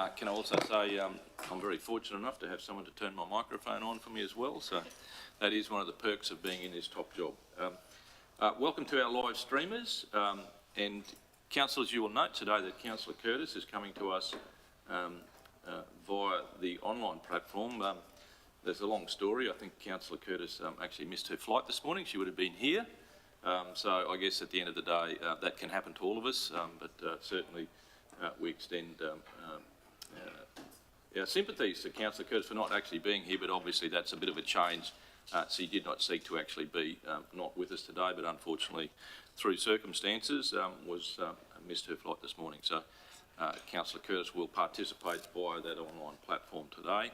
Can I also say I'm very fortunate enough to have someone to turn my microphone on for me as well, so that is one of the perks of being in this top job. Welcome to our live streamers, and councillors, you will note today that Councillor Curtis is coming to us via the online platform. There's a long story. I think Councillor Curtis actually missed her flight this morning. She would have been here. So I guess at the end of the day, that can happen to all of us, but certainly we extend our sympathies to Councillor Curtis for not actually being here, but obviously that's a bit of a change. She did not seek to actually be not with us today, but unfortunately, through circumstances, missed her flight this morning. So Councillor Curtis will participate via that online platform today.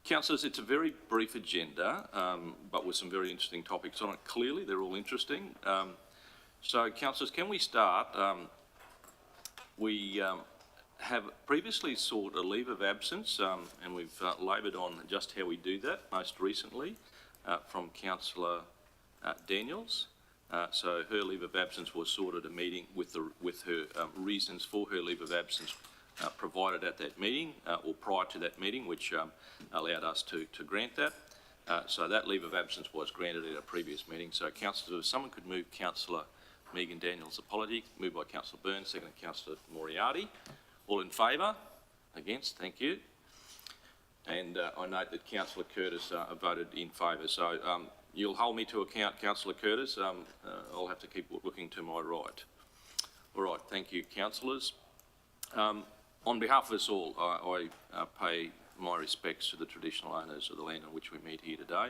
Councillors, it's a very brief agenda, but with some very interesting topics on it. Clearly, they're all interesting. So, councillors, can we start? We have previously sought a leave of absence, and we've laboured on just how we do that most recently from Councillor Daniels. So her leave of absence was sought at a meeting with her reasons for her leave of absence provided at that meeting or prior to that meeting, which allowed us to grant that. So that leave of absence was granted at a previous meeting. So, councillors, if someone could move Councillor Megan Daniels' apology, moved by Councillor Burns, seconded Councillor Moriarty. All in favour? Against? Thank you. And I note that Councillor Curtis voted in favour. So you'll hold me to account, Councillor Curtis. I'll have to keep looking to my right. All right, thank you, councillors. On behalf of us all, I pay my respects to the traditional owners of the land on which we meet here today.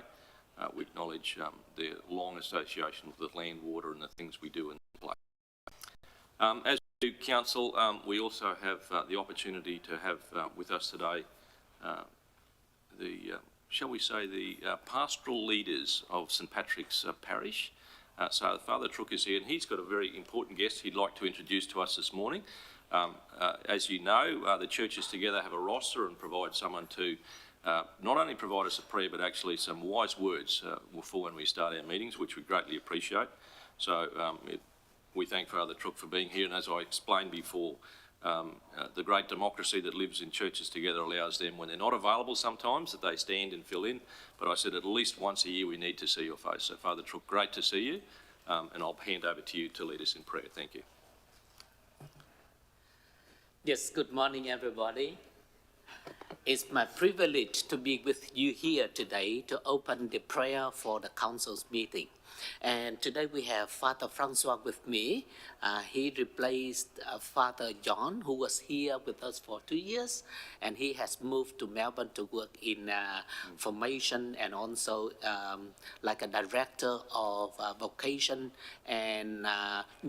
We acknowledge their long association with the land, water and the things we do in the place. As we do, Council, we also have the opportunity to have with us today shall we say, the pastoral leaders of St Patrick's Parish. So Father Trook is here, and he's got a very important guest he'd like to introduce to us this morning. As you know, the churches together have a roster and provide someone to not only provide us a prayer, but actually some wise words for when we start our meetings, which we greatly appreciate. So we thank Father Trook for being here, and as I explained before, the great democracy that lives in churches together allows them, when they're not available sometimes, that they stand and fill in. But I said at least once a year we need to see your face. So Father Trook, great to see you, and I'll hand over to you to lead us in prayer. Thank you. Yes, good morning, everybody. It's my privilege to be with you here today to open the prayer for the council's meeting. And today we have Father Francois with me. He replaced Father John, who was here with us for 2 years, and he has moved to Melbourne to work in formation and also like a director of vocation and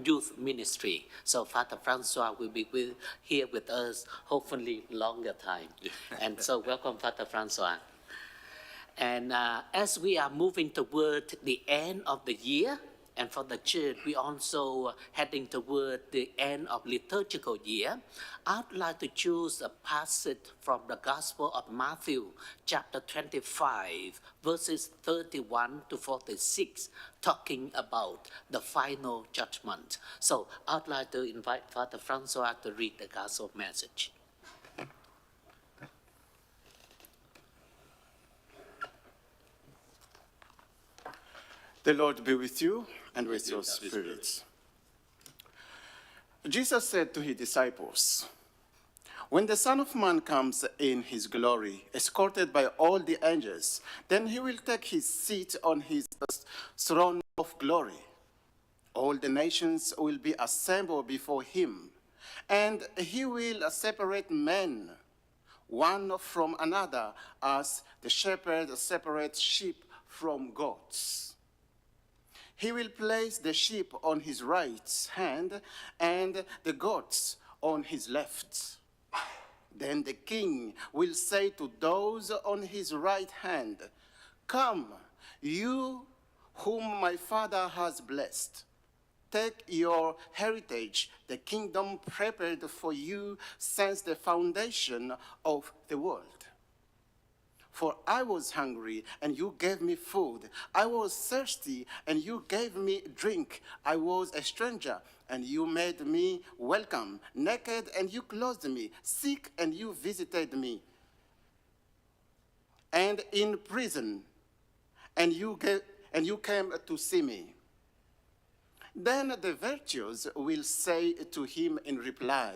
youth ministry. So Father Francois will be here with us hopefully longer time. And so welcome, Father Francois. And as we are moving toward the end of the year, and for the church, we also heading toward the end of liturgical year, I'd like to choose a passage from the Gospel of Matthew, chapter 25, verses 31 to 46, talking about the final judgment. So I'd like to invite Father Francois to read the Gospel message. The Lord be with you and with your spirits. Jesus said to his disciples, "When the Son of Man comes in his glory, escorted by all the angels, then he will take his seat on his throne of glory. All the nations will be assembled before him, and he will separate men, one from another, as the shepherd separates sheep from goats. He will place the sheep on his right hand and the goats on his left. Then the king will say to those on his right hand, 'Come, you whom my Father has blessed. Take your heritage, the kingdom prepared for you since the foundation of the world. For I was hungry, and you gave me food. I was thirsty, and you gave me drink. I was a stranger, and you made me welcome. Naked, and you clothed me. Sick, and you visited me. And in prison, and you came to see me. Then the virtuous will say to him in reply,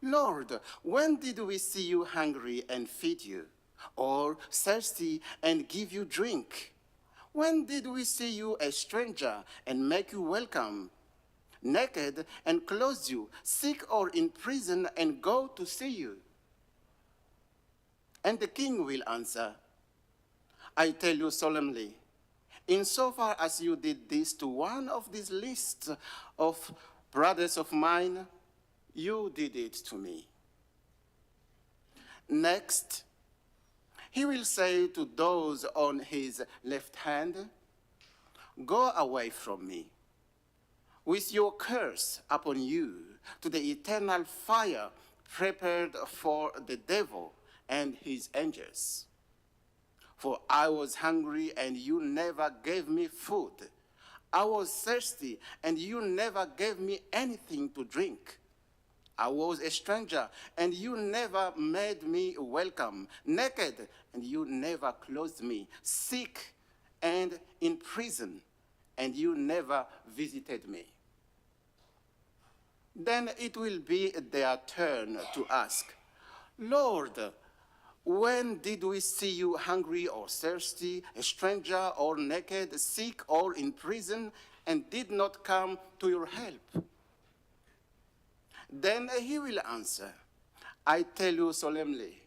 Lord, when did we see you hungry and feed you, or thirsty and give you drink? When did we see you a stranger and make you welcome, naked and clothe you, sick or in prison and go to see you? And the king will answer, I tell you solemnly, insofar as you did this to one of these least of brothers of mine, you did it to me. Next, he will say to those on his left hand, Go away from me, with your curse upon you, to the eternal fire prepared for the devil and his angels. For I was hungry, and you never gave me food. I was thirsty, and you never gave me anything to drink. I was a stranger, and you never made me welcome. Naked, and you never clothed me. Sick and in prison, and you never visited me. Then it will be their turn to ask, Lord, when did we see you hungry or thirsty, a stranger or naked, sick or in prison, and did not come to your help? Then he will answer, I tell you solemnly,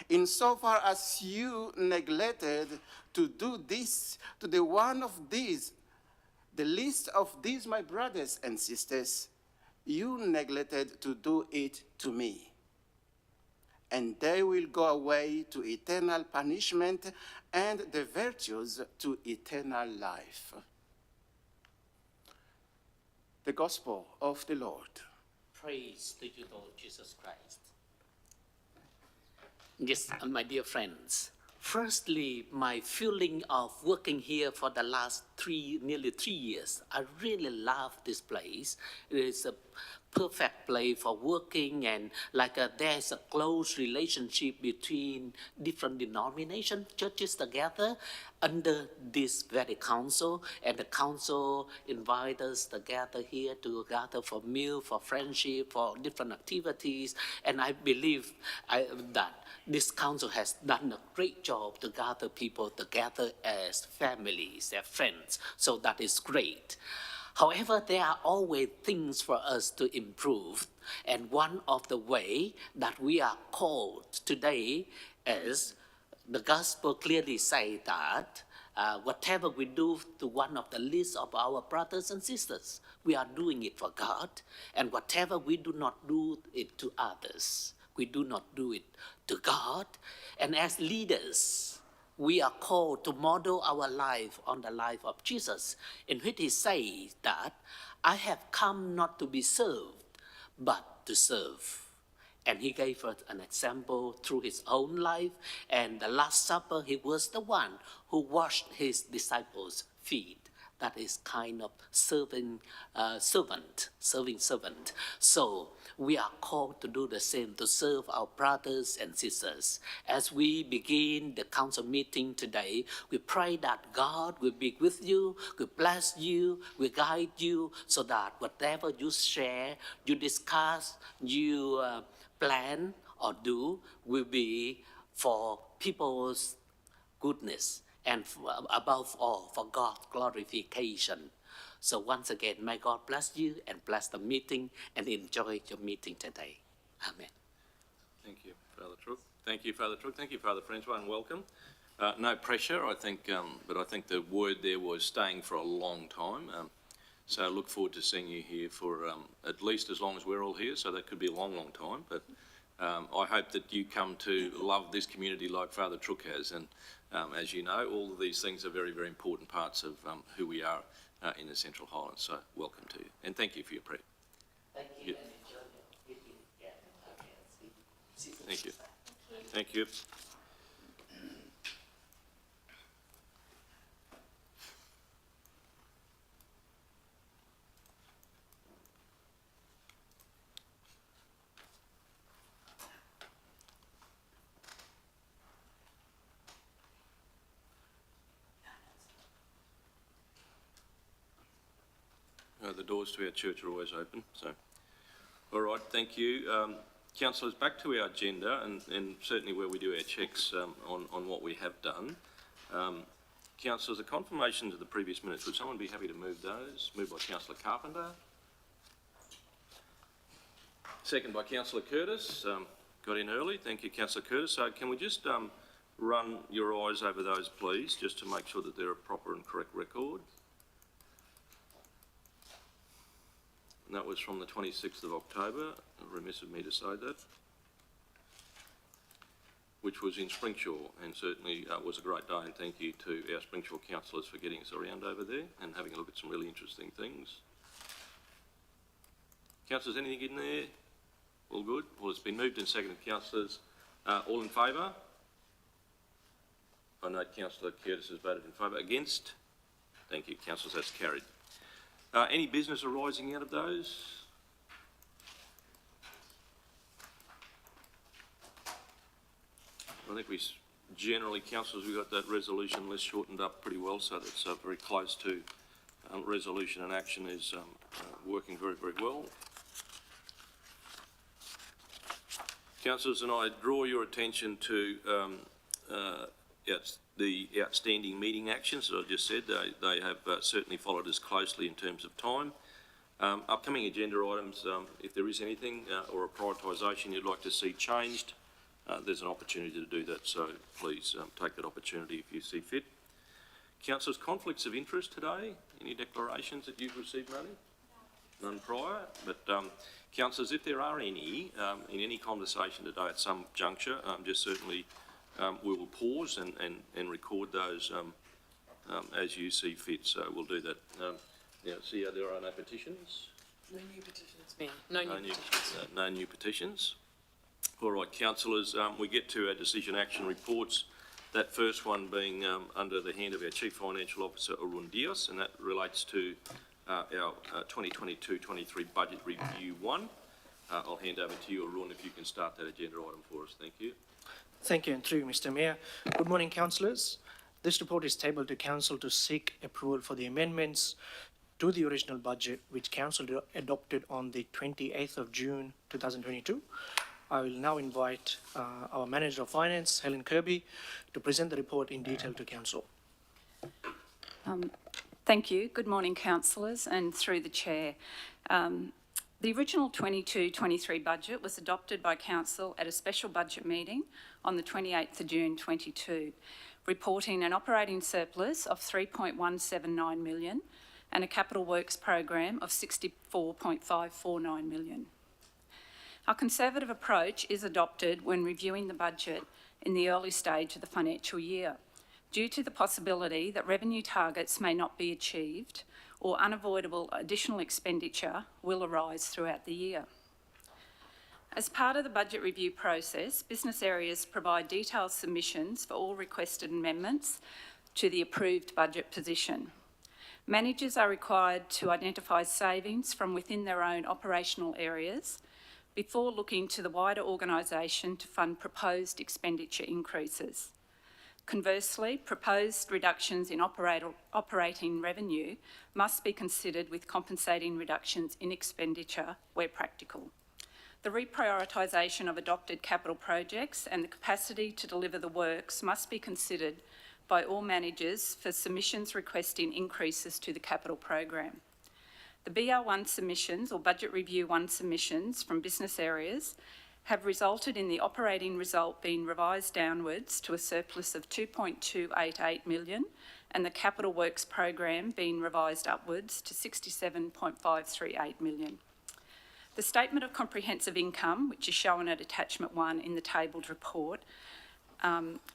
insofar as you neglected to do this to the one of these, the least of these my brothers and sisters, you neglected to do it to me. And they will go away to eternal punishment, and the virtuous to eternal life. The Gospel of the Lord. Praise to you, Lord Jesus Christ. Yes, my dear friends. Firstly, my feeling of working here for the last nearly 3 years, I really love this place. It is a perfect place for working, and there's a close relationship between different denomination churches together under this very council, and the council invite us together here to gather for meal, for friendship, for different activities, and I believe that this council has done a great job to gather people together as families, as friends, so that is great. However, there are always things for us to improve, and one of the way that we are called today is the gospel clearly say that whatever we do to one of the least of our brothers and sisters, we are doing it for God, and whatever we do not do it to others, we do not do it to God. And as leaders, we are called to model our life on the life of Jesus, in which he says that I have come not to be served, but to serve. And he gave us an example through his own life. And the Last Supper, he was the one who washed his disciples' feet. That is kind of serving servant. So we are called to do the same, to serve our brothers and sisters. As we begin the council meeting today, we pray that God will be with you, will bless you, will guide you, so that whatever you share, you discuss, you plan or do will be for people's goodness, and above all, for God's glorification. So once again, may God bless you and bless the meeting, and enjoy your meeting today. Amen. Thank you, Father Trook. Thank you, Father Trook. Thank you, Father Francois, and welcome. No pressure, I think, but I think the word there was staying for a long time. So I look forward to seeing you here for at least as long as we're all here, so that could be a long, long time. But I hope that you come to love this community like Father Trook has. And as you know, all of these things are very, very important parts of who we are in the Central Highlands. So welcome to you. And thank you for your prayer. Thank you, and enjoy your meeting. Thank you. Thank you. the doors to our church are always open, so. All right, thank you. Councillors, back to our agenda and certainly where we do our checks on what we have done. Councillors, the confirmations of the previous minutes, would someone be happy to move those? Moved by Councillor Carpenter. Second by Councillor Curtis. Got in early. Thank you, Councillor Curtis. So can we just run your eyes over those, please, just to make sure that they're a proper and correct record? And that was from the 26th of October, remiss of me to say that, which was in Springshaw, and certainly was a great day, and thank you to our Springshaw councillors for getting us around over there and having a look at some really interesting things. Councillors, anything in there? All good? Well, it's been moved and seconded, councillors. All in favour? I note Councillor Curtis has voted in favour. Against? Thank you, councillors, that's carried. Any business arising out of those? I think we generally, councillors, we got that resolution list shortened up pretty well, so that's very close to resolution and action is working very, very well. Councillors, and I draw your attention to the outstanding meeting actions that I just said. They have certainly followed us closely in terms of time. Upcoming agenda items, if there is anything or a prioritisation you'd like to see changed, there's an opportunity to do that, so please take that opportunity if you see fit. Councillors, conflicts of interest today? Any declarations that you've received, Marty? None prior, but councillors, if there are any, in any conversation today at some juncture, just certainly we will pause and record those as you see fit, so we'll do that. Now, see how there are no petitions? No new petitions, Mayor. No new petitions. No new petitions. All right, councillors, we get to our decision action reports. That first one being under the hand of our Chief Financial Officer, Arun Dios, and that relates to our 2022-23 Budget Review 1. I'll hand over to you, Arun, if you can start that agenda item for us. Thank you. Thank you, and through you, Mr. Mayor. Good morning, councillors. This report is tabled to council to seek approval for the amendments to the original budget, which council adopted on the 28th of June 2022. I will now invite our Manager of Finance, Helen Kirby, to present the report in detail to council. Thank you. Good morning, councillors, and through the chair. The original 22-23 budget was adopted by council at a special budget meeting on the 28th of June 22, reporting an operating surplus of $3.179 million and a capital works program of $64.549 million. Our conservative approach is adopted when reviewing the budget in the early stage of the financial year, due to the possibility that revenue targets may not be achieved or unavoidable additional expenditure will arise throughout the year. As part of the budget review process, business areas provide detailed submissions for all requested amendments to the approved budget position. Managers are required to identify savings from within their own operational areas before looking to the wider organisation to fund proposed expenditure increases. Conversely, proposed reductions in operating revenue must be considered with compensating reductions in expenditure where practical. The reprioritisation of adopted capital projects and the capacity to deliver the works must be considered by all managers for submissions requesting increases to the capital program. The BR1 submissions, or Budget Review 1 submissions from business areas, have resulted in the operating result being revised downwards to a surplus of $2.288 million and the capital works program being revised upwards to $67.538 million. The Statement of Comprehensive Income, which is shown at Attachment 1 in the tabled report,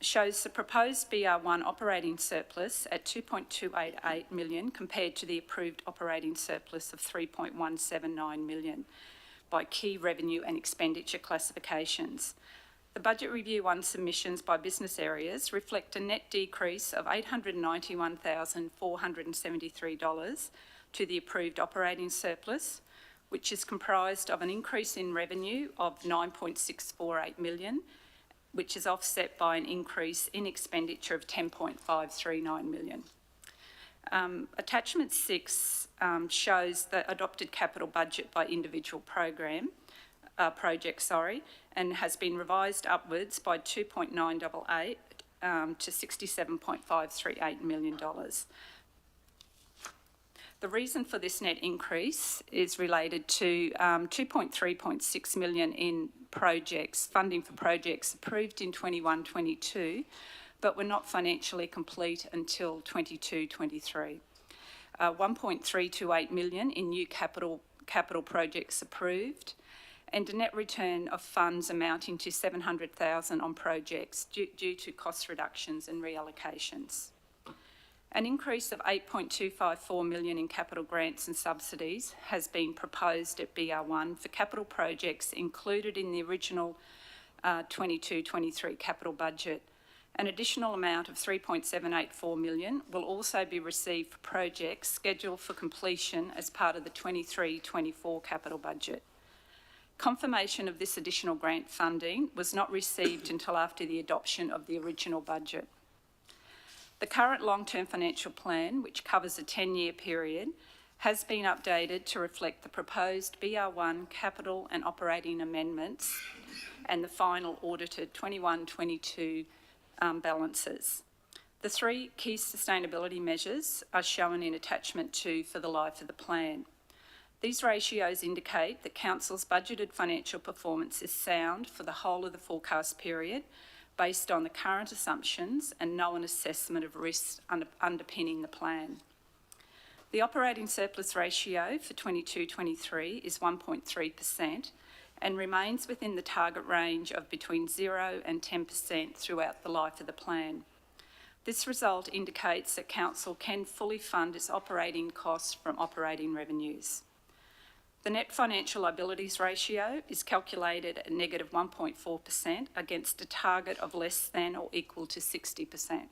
shows the proposed BR1 operating surplus at $2.288 million compared to the approved operating surplus of $3.179 million by key revenue and expenditure classifications. The Budget Review 1 submissions by business areas reflect a net decrease of $891,473 to the approved operating surplus, which is comprised of an increase in revenue of $9.648 million, which is offset by an increase in expenditure of $10.539 million. Attachment 6 shows the adopted capital budget by individual project, and has been revised upwards by 2.988 to $67.538 million. The reason for this net increase is related to 2.3.6 million in funding for projects approved in 21-22, but were not financially complete until 22-23. 1.328 million in new capital projects approved, and a net return of funds amounting to 700,000 on projects due to cost reductions and reallocations. An increase of 8.254 million in capital grants and subsidies has been proposed at BR1 for capital projects included in the original 22-23 capital budget. An additional amount of 3.784 million will also be received for projects scheduled for completion as part of the 23-24 capital budget. Confirmation of this additional grant funding was not received until after the adoption of the original budget. The current long-term financial plan, which covers a 10-year period, has been updated to reflect the proposed BR1 capital and operating amendments and the final audited 21-22 balances. The 3 key sustainability measures are shown in attachment 2 for the life of the plan. These ratios indicate that Council's budgeted financial performance is sound for the whole of the forecast period, based on the current assumptions and known assessment of risks underpinning the plan. The operating surplus ratio for 22-23 is 1.3% and remains within the target range of between 0 and 10% throughout the life of the plan. This result indicates that Council can fully fund its operating costs from operating revenues. The net financial liabilities ratio is calculated at negative 1.4% against a target of less than or equal to 60%.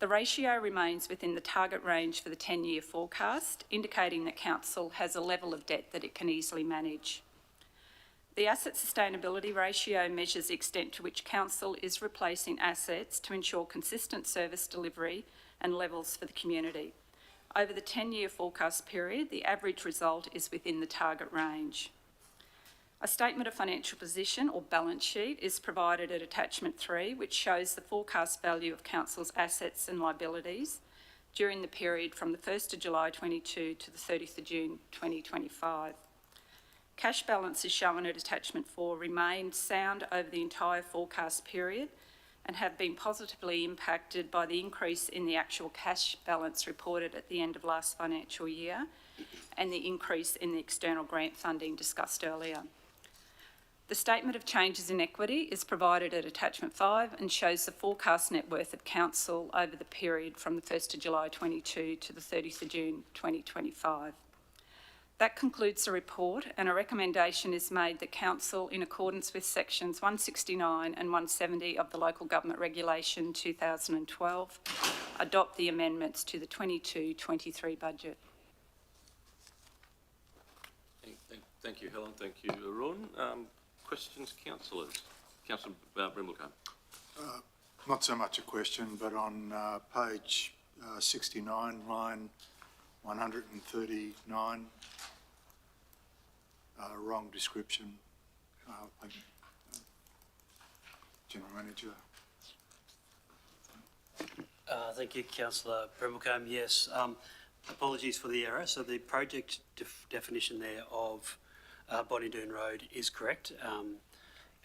The ratio remains within the target range for the 10-year forecast, indicating that Council has a level of debt that it can easily manage. The asset sustainability ratio measures the extent to which Council is replacing assets to ensure consistent service delivery and levels for the community. Over the 10-year forecast period, the average result is within the target range. A statement of financial position or balance sheet is provided at attachment 3, which shows the forecast value of Council's assets and liabilities during the period from the 1st of July 22 to the 30th of June 2025. Cash balances shown at attachment 4 remained sound over the entire forecast period and have been positively impacted by the increase in the actual cash balance reported at the end of last financial year and the increase in the external grant funding discussed earlier. The statement of changes in equity is provided at attachment 5 and shows the forecast net worth of Council over the period from the 1st of July 22 to the 30th of June 2025. That concludes the report, and a recommendation is made that Council, in accordance with sections 169 and 170 of the Local Government Regulation 2012, adopt the amendments to the 22-23 budget. Thank you, Helen. Thank you, Arun. Questions, councillors? Councillor Brimblecombe. Not so much a question, but on page 69, line 139, wrong description. General Manager. Thank you, Councillor Brimblecombe. Yes, apologies for the error. So the project definition there of Bonnie Doon Road is correct,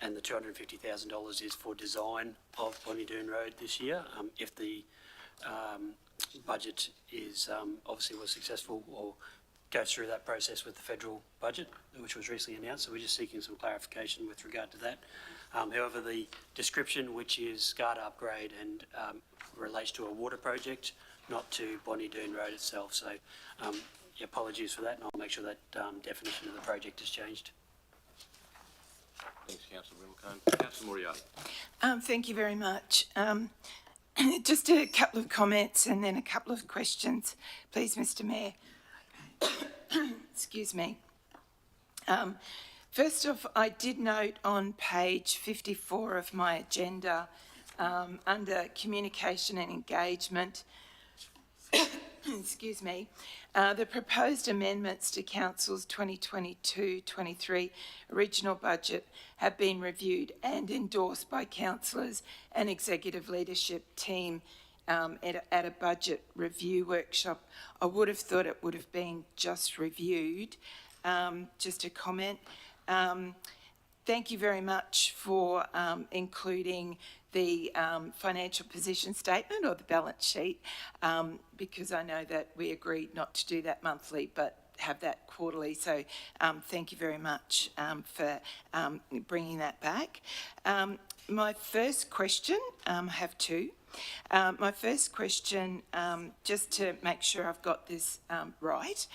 and the $250,000 is for design of Bonnie Doon Road this year. If the budget is obviously was successful or goes through that process with the federal budget, which was recently announced, so we're just seeking some clarification with regard to that. However, the description, which is SCADA upgrade and relates to a water project, not to Bonnie Doon Road itself. So apologies for that, and I'll make sure that definition of the project is changed. Thanks, Councillor Brimblecombe. Councillor Moriarty. Thank you very much. Just a couple of comments and then a couple of questions, please, Mr. Mayor. Excuse me. First off, I did note on page 54 of my agenda, under communication and engagement, excuse me, the proposed amendments to Council's 2022-23 original budget have been reviewed and endorsed by councillors and executive leadership team at a budget review workshop. I would have thought it would have been just reviewed. Just a comment. Thank you very much for including the financial position statement or the balance sheet, because I know that we agreed not to do that monthly, but have that quarterly. So thank you very much for bringing that back. My first question, I have two. My first question, just to make sure I've got this right,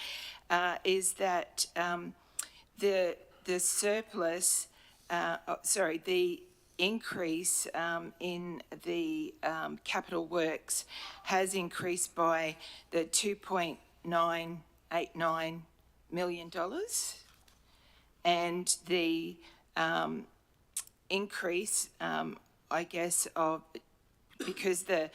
is that the surplus, the increase in the capital works has increased by the $2.989 million, and the increase, I guess, of because the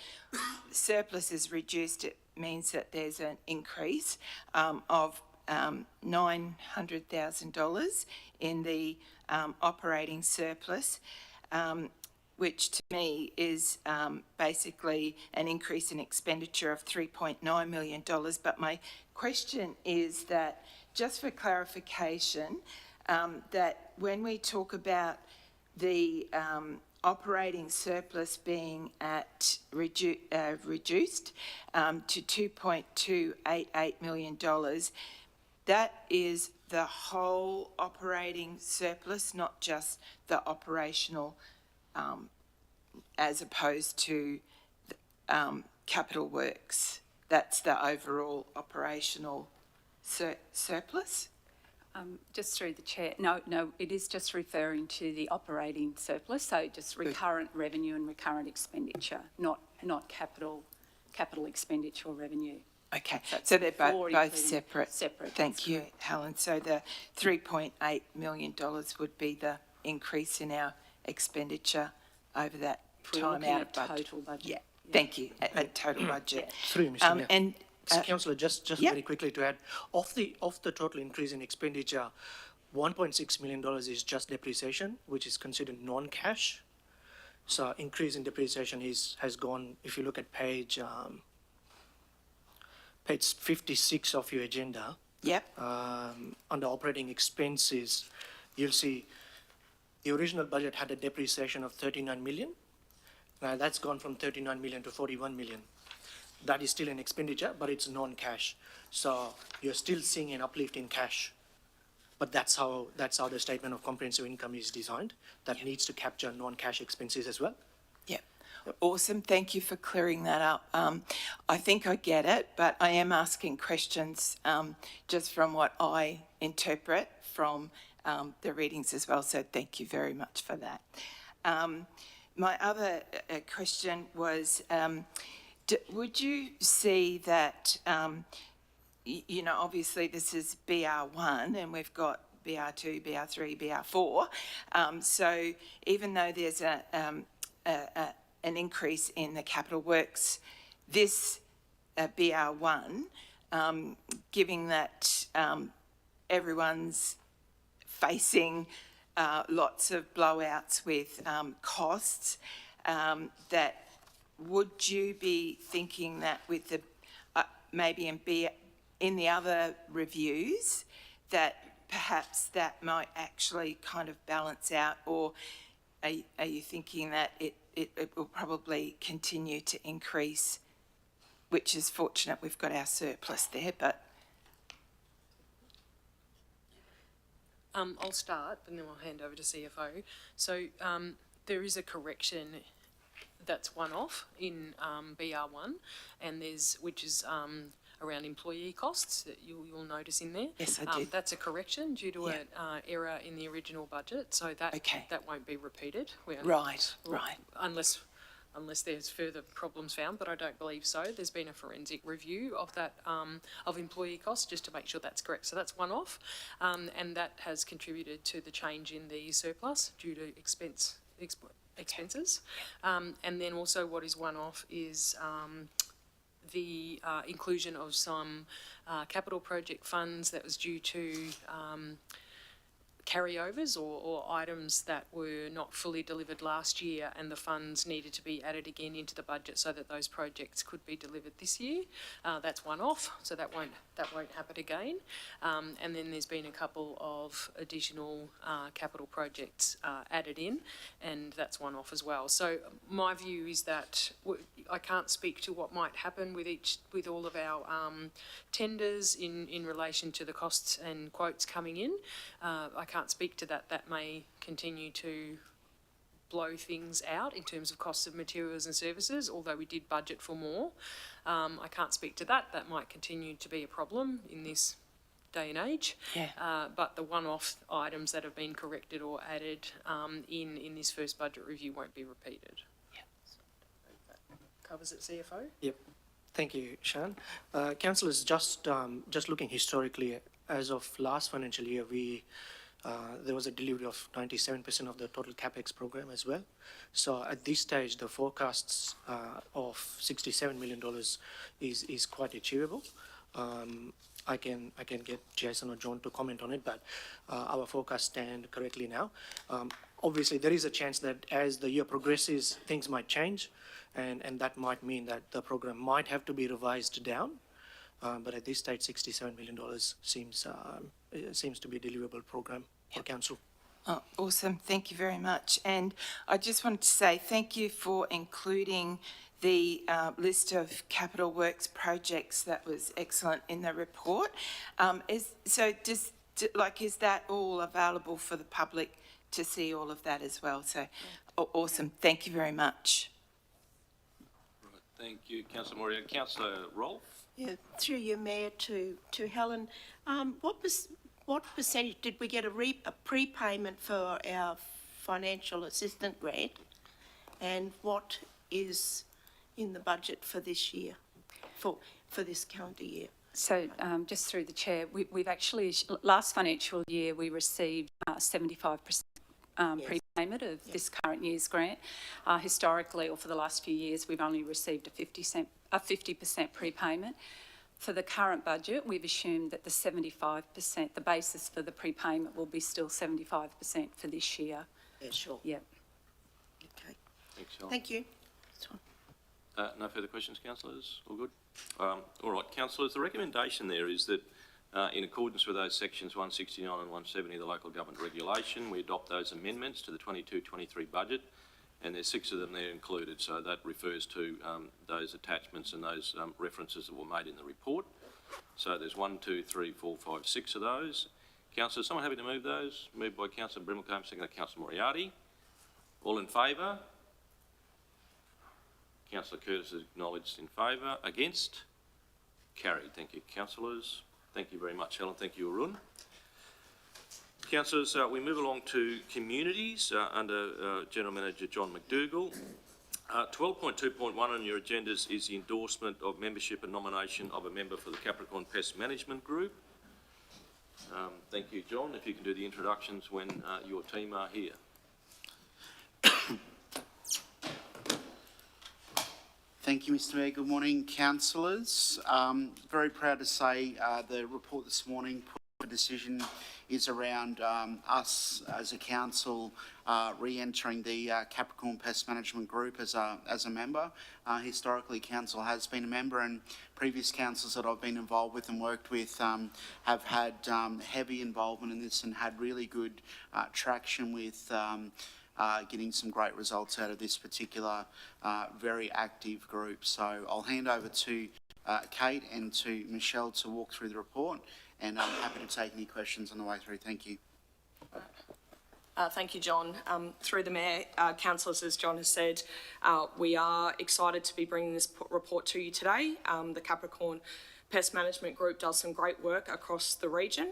surplus is reduced, it means that there's an increase of $900,000 in the operating surplus, which to me is basically an increase in expenditure of $3.9 million. But my question is that, just for clarification, that when we talk about the operating surplus being at reduced to $2.288 million, that is the whole operating surplus, not just the operational, as opposed to capital works. That's the overall operational surplus. Just through the chair, no, it is just referring to the operating surplus, so just recurrent revenue and recurrent expenditure, not capital expenditure or revenue. Okay, so they're both separate. Separate. Thank you, Helen. So the $3.8 million would be the increase in our expenditure over that time out of budget. Total budget. Yeah, thank you, a total budget. Through you, Mr. Mayor. And Councillor, just very quickly to add, of the total increase in expenditure, $1.6 million is just depreciation, which is considered non-cash. So increase in depreciation has gone, if you look at page 56 of your agenda. Yep. Under operating expenses, you'll see the original budget had a depreciation of 39 million. Now that's gone from 39 million to 41 million. That is still an expenditure, but it's non-cash. So you're still seeing an uplift in cash. But that's how the statement of comprehensive income is designed. That needs to capture non-cash expenses as well. Yeah. Awesome. Thank you for clearing that up. I think I get it, but I am asking questions just from what I interpret from the readings as well. So thank you very much for that. My other question was, would you see that, obviously this is BR1 and we've got BR2, BR3, BR4. So even though there's an increase in the capital works, this BR1, given that everyone's facing lots of blowouts with costs, that would you be thinking that with the maybe in the other reviews that perhaps that might actually kind of balance out, or are you thinking that it will probably continue to increase, which is fortunate we've got our surplus there, but... I'll start and then I'll hand over to CFO. So there is a correction that's one-off in BR1, and which is around employee costs that you'll notice in there. Yes, I did. That's a correction due to an error in the original budget, so that won't be repeated. Right. Unless there's further problems found, but I don't believe so. There's been a forensic review of that of employee costs just to make sure that's correct. So that's one off, and that has contributed to the change in the surplus due to expenses. And then also what is one off is the inclusion of some capital project funds that was due to carryovers or items that were not fully delivered last year, and the funds needed to be added again into the budget so that those projects could be delivered this year. That's one off, so that won't happen again. And then there's been a couple of additional capital projects added in, and that's one off as well. So my view is that I can't speak to what might happen with all of our tenders in relation to the costs and quotes coming in. I can't speak to that. That may continue to blow things out in terms of costs of materials and services, although we did budget for more. I can't speak to that. That might continue to be a problem in this day and age. Yeah. But the one-off items that have been corrected or added in this first budget review won't be repeated. Yep. That covers it, CFO? Yep. Thank you, Shan. Councillors, just looking historically, as of last financial year, there was a delivery of 97% of the total CapEx program as well. So at this stage, the forecasts of $67 million is quite achievable. I can get Jason or John to comment on it, but our forecasts stand correctly now. Obviously, there is a chance that as the year progresses, things might change, and that might mean that the program might have to be revised down. But at this stage, $67 million seems to be a deliverable program for council. Oh, awesome. Thank you very much. And I just wanted to say thank you for including the list of capital works projects. That was excellent in the report. Is that all available for the public to see all of that as well? So awesome. Thank you very much. Right, thank you, Councillor Moria. Councillor Rolfe? Yeah, through you, Mayor, to Helen. What percentage did we get a prepayment for our financial assistant grant, and what is in the budget for this year, for this calendar year? So just through the chair, we've actually, last financial year, we received 75% prepayment of this current year's grant. Historically, or for the last few years, we've only received a 50% prepayment. For the current budget, we've assumed that the 75%, the basis for the prepayment will be still 75% for this year. Yeah, sure. Yeah. Okay. Thanks, Helen. Thank you. No further questions, councillors? All good? All right, councillors, the recommendation there is that in accordance with those sections 169 and 170 of the local government regulation, we adopt those amendments to the 22-23 budget, and there's 6 of them there included, so that refers to those attachments and those references that were made in the report. So there's 1, 2, 3, 4, 5, 6 of those. Councillors, someone happy to move those? Moved by Councillor Brimmelcombe, seconded by Councillor Moriarty. All in favour? Councillor Curtis is acknowledged in favour. Against? Carried. Thank you, councillors. Thank you very much, Helen. Thank you, Arun. Councillors, we move along to communities under General Manager John McDougall. 12.2.1 on your agendas is the endorsement of membership and nomination of a member for the Capricorn Pest Management Group. Thank you, John. If you can do the introductions when your team are here. Thank you, Mr. Mayor. Good morning, councillors. Very proud to say the report this morning for decision is around us as a council re-entering the Capricorn Pest Management Group as a member. Historically, council has been a member, and previous councils that I've been involved with and worked with have had heavy involvement in this and had really good traction with getting some great results out of this particular very active group. So I'll hand over to Kate and to Michelle to walk through the report, and I'm happy to take any questions on the way through. Thank you. Thank you, John. Through the Mayor, councillors, as John has said, we are excited to be bringing this report to you today. The Capricorn Pest Management Group does some great work across the region.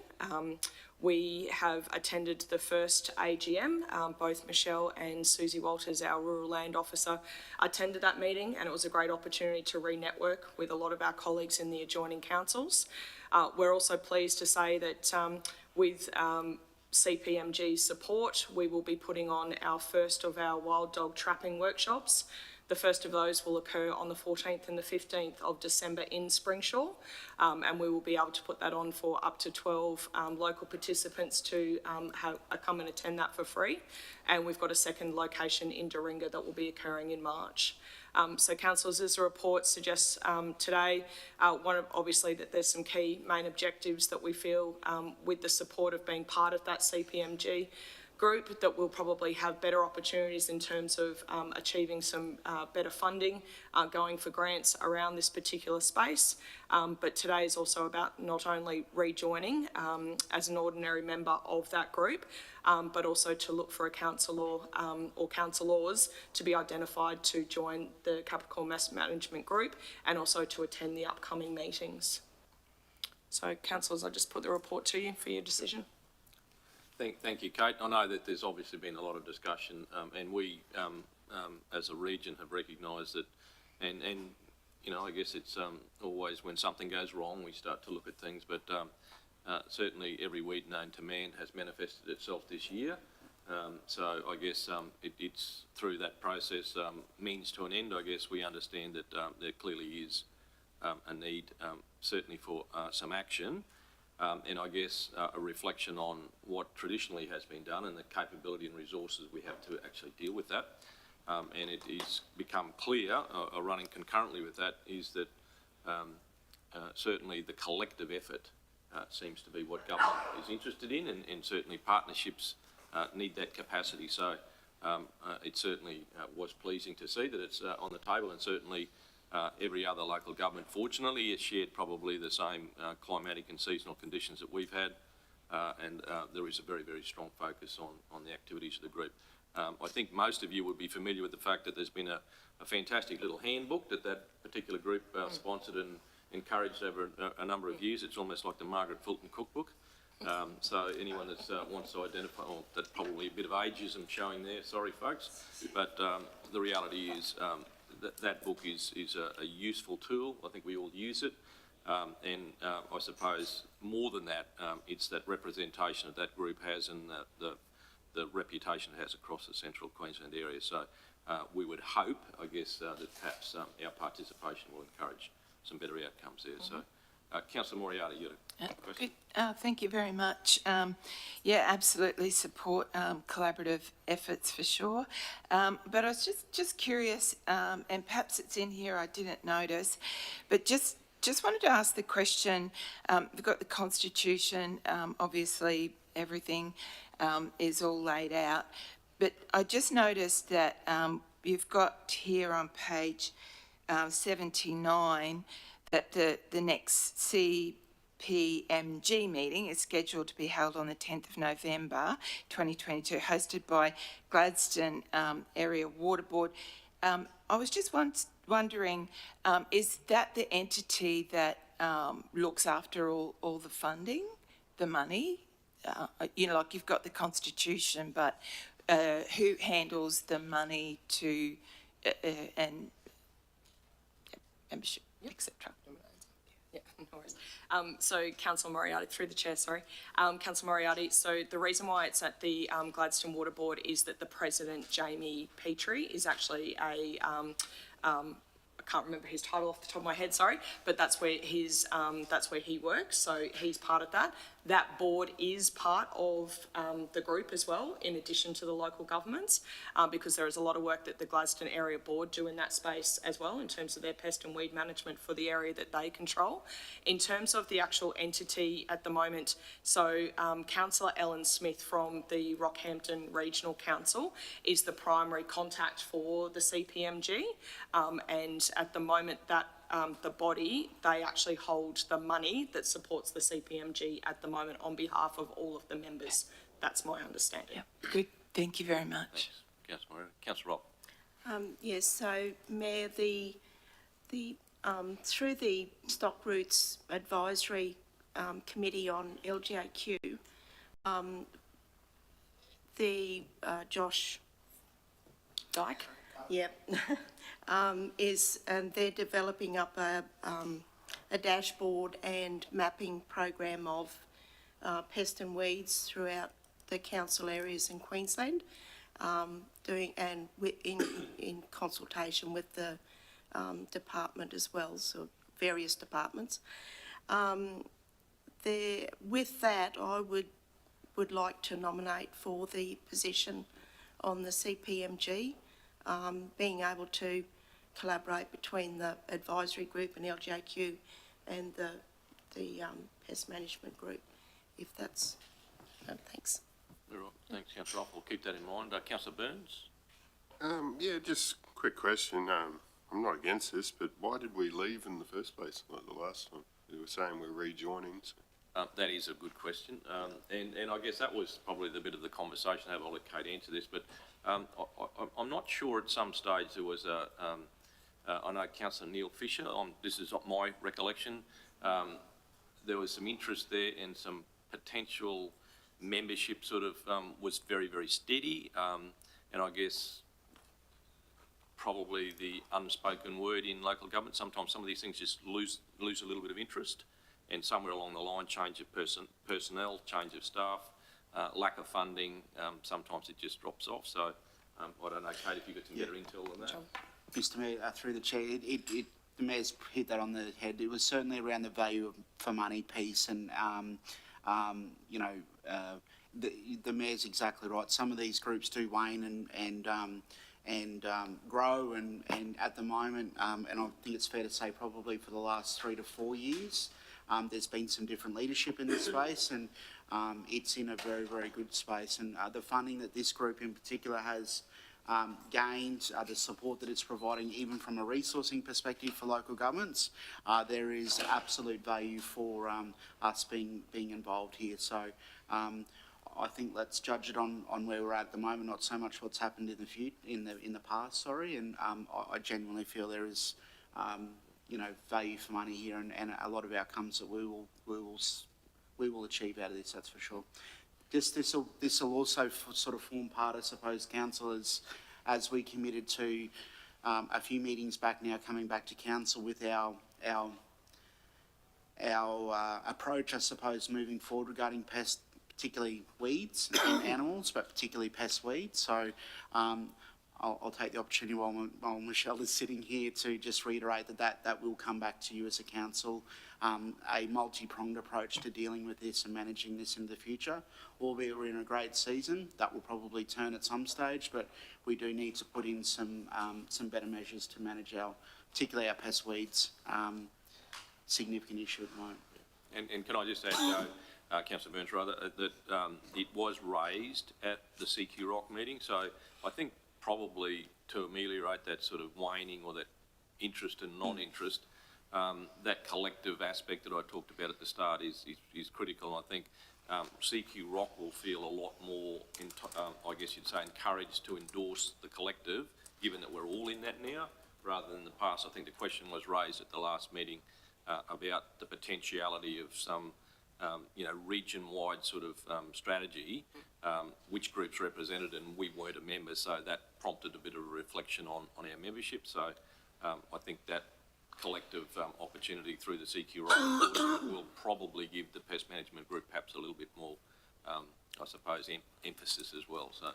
We have attended the first AGM. Both Michelle and Susie Walters, our Rural Land Officer, attended that meeting, and it was a great opportunity to re-network with a lot of our colleagues in the adjoining councils. We're also pleased to say that with CPMG's support, we will be putting on our first of our wild dog trapping workshops. The first of those will occur on the 14th and the 15th of December in Springshaw, and we will be able to put that on for up to 12 local participants to come and attend that for free. And we've got a second location in Doringa that will be occurring in March. So councillors, as the report suggests today, obviously that there's some key main objectives that we feel with the support of being part of that CPMG group that will probably have better opportunities in terms of achieving some better funding going for grants around this particular space. But today is also about not only rejoining as an ordinary member of that group, but also to look for a councillor or councillors to be identified to join the Capricorn Mass Management Group and also to attend the upcoming meetings. So councillors, I just put the report to you for your decision. Thank you, Kate. I know that there's obviously been a lot of discussion, and we, as a region, have recognised that, and you know, I guess it's always when something goes wrong, we start to look at things, but certainly every weed known to man has manifested itself this year. So I guess it's through that process, means to an end. I guess we understand that there clearly is a need, certainly for some action. And I guess a reflection on what traditionally has been done and the capability and resources we have to actually deal with that. And it is become clear, running concurrently with that, is that certainly the collective effort seems to be what government is interested in, and certainly partnerships need that capacity. So it certainly was pleasing to see that it's on the table, and certainly every other local government, fortunately, has shared probably the same climatic and seasonal conditions that we've had, and there is a very, very strong focus on the activities of the group. I think most of you would be familiar with the fact that there's been a fantastic little handbook that particular group sponsored and encouraged over a number of years. It's almost like the Margaret Fulton cookbook. So anyone that wants to identify, well, that's probably a bit of ageism showing there, sorry folks, but the reality is that book is a useful tool. I think we all use it, and I suppose more than that, it's that representation that group has and the reputation it has across the central Queensland area. So we would hope, I guess, that perhaps our participation will encourage some better outcomes there. So, Councillor Moriarty, you had a question? Good. Thank you very much. Yeah, absolutely support collaborative efforts for sure. But I was just curious, and perhaps it's in here, I didn't notice, but just wanted to ask the question, we've got the Constitution, obviously everything is all laid out, but I just noticed that you've got here on page 79 that the next CPMG meeting is scheduled to be held on the 10th of November 2022, hosted by Gladstone Area Water Board. I was just wondering, is that the entity that looks after all the funding, the money? You know, like you've got the Constitution, but who handles the money to and membership, etc.? Yeah, no worries. So Councillor Moriarty, through the chair, sorry. Councillor Moriarty, so the reason why it's at the Gladstone Water Board is that the president, Jamie Petrie, is actually a, I can't remember his title off the top of my head, sorry, but that's where he works, so he's part of that. That board is part of the group as well, in addition to the local governments, because there is a lot of work that the Gladstone Area Board do in that space as well, in terms of their pest and weed management for the area that they control. In terms of the actual entity at the moment, so Councillor Ellen Smith from the Rockhampton Regional Council is the primary contact for the CPMG, and at the moment that the body, they actually hold the money that supports the CPMG at the moment on behalf of all of the members. That's my understanding. Yeah, good. Thank you very much. Thanks, Councillor Moriarty. Councillor Robb. Yes, so Mayor, through the Stock Routes Advisory Committee on LGAQ, Josh Dyke, yep, they're developing up a dashboard and mapping program of pest and weeds throughout the council areas in Queensland. in consultation with the department as well, so various departments. With that, I would like to nominate for the position on the CPMG, being able to collaborate between the advisory group and LJQ and the pest management group, if that's, thanks. All right, thanks, Councillor Off. We'll keep that in mind. Councillor Burns? Yeah, just quick question. I'm not against this, but why did we leave in the first place like the last time? You were saying we're rejoining. So. That is a good question. And I guess that was probably the bit of the conversation. I'll let Kate answer this, but I'm not sure at some stage there was I know Councillor Neil Fisher, this is my recollection, there was some interest there and some potential membership sort of was very, very steady. And I guess probably the unspoken word in local government, sometimes some of these things just lose a little bit of interest, and somewhere along the line, change of personnel, change of staff, lack of funding, sometimes it just drops off. So I don't know, Kate, if you got some better intel than that. Mr Mayor, through the chair, the Mayor's hit that on the head. It was certainly around the value for money piece, and you know, the Mayor's exactly right. Some of these groups do wane and grow, and at the moment, and I think it's fair to say probably for the last 3 to 4 years, there's been some different leadership in this space, and it's in a very, very good space. And the funding that this group in particular has gained, the support that it's providing, even from a resourcing perspective for local governments, there is absolute value for us being involved here. So I think let's judge it on where we're at the moment, not so much what's happened in the past. Sorry, and I genuinely feel there is you know, value for money here, and a lot of outcomes that we will achieve out of this. That's for sure. This will also sort of form part, I suppose, council, as we committed to a few meetings back now, coming back to council with our approach, I suppose, moving forward regarding pest, particularly weeds in animals, but particularly pest weeds. So I'll take the opportunity while Michelle is sitting here to just reiterate that will come back to you as a council, a multi-pronged approach to dealing with this and managing this in the future. Albeit we're in a great season, that will probably turn at some stage, but we do need to put in some better measures to manage particularly our pest weeds, significant issue at the moment. And can I just add, Councillor Burns, rather, that it was raised at the CHRC meeting, so I think probably to ameliorate that sort of waning or that interest and non-interest, that collective aspect that I talked about at the start is critical. I think CHRC will feel a lot more, I guess you'd say, encouraged to endorse the collective, given that we're all in that now, rather than in the past. I think the question was raised at the last meeting about the potentiality of some you know, region-wide sort of strategy, which groups represented, and we weren't a member, so that prompted a bit of a reflection on our membership. So I think that collective opportunity through the CHRC will probably give the pest management group perhaps a little bit more, I suppose, emphasis as well. So,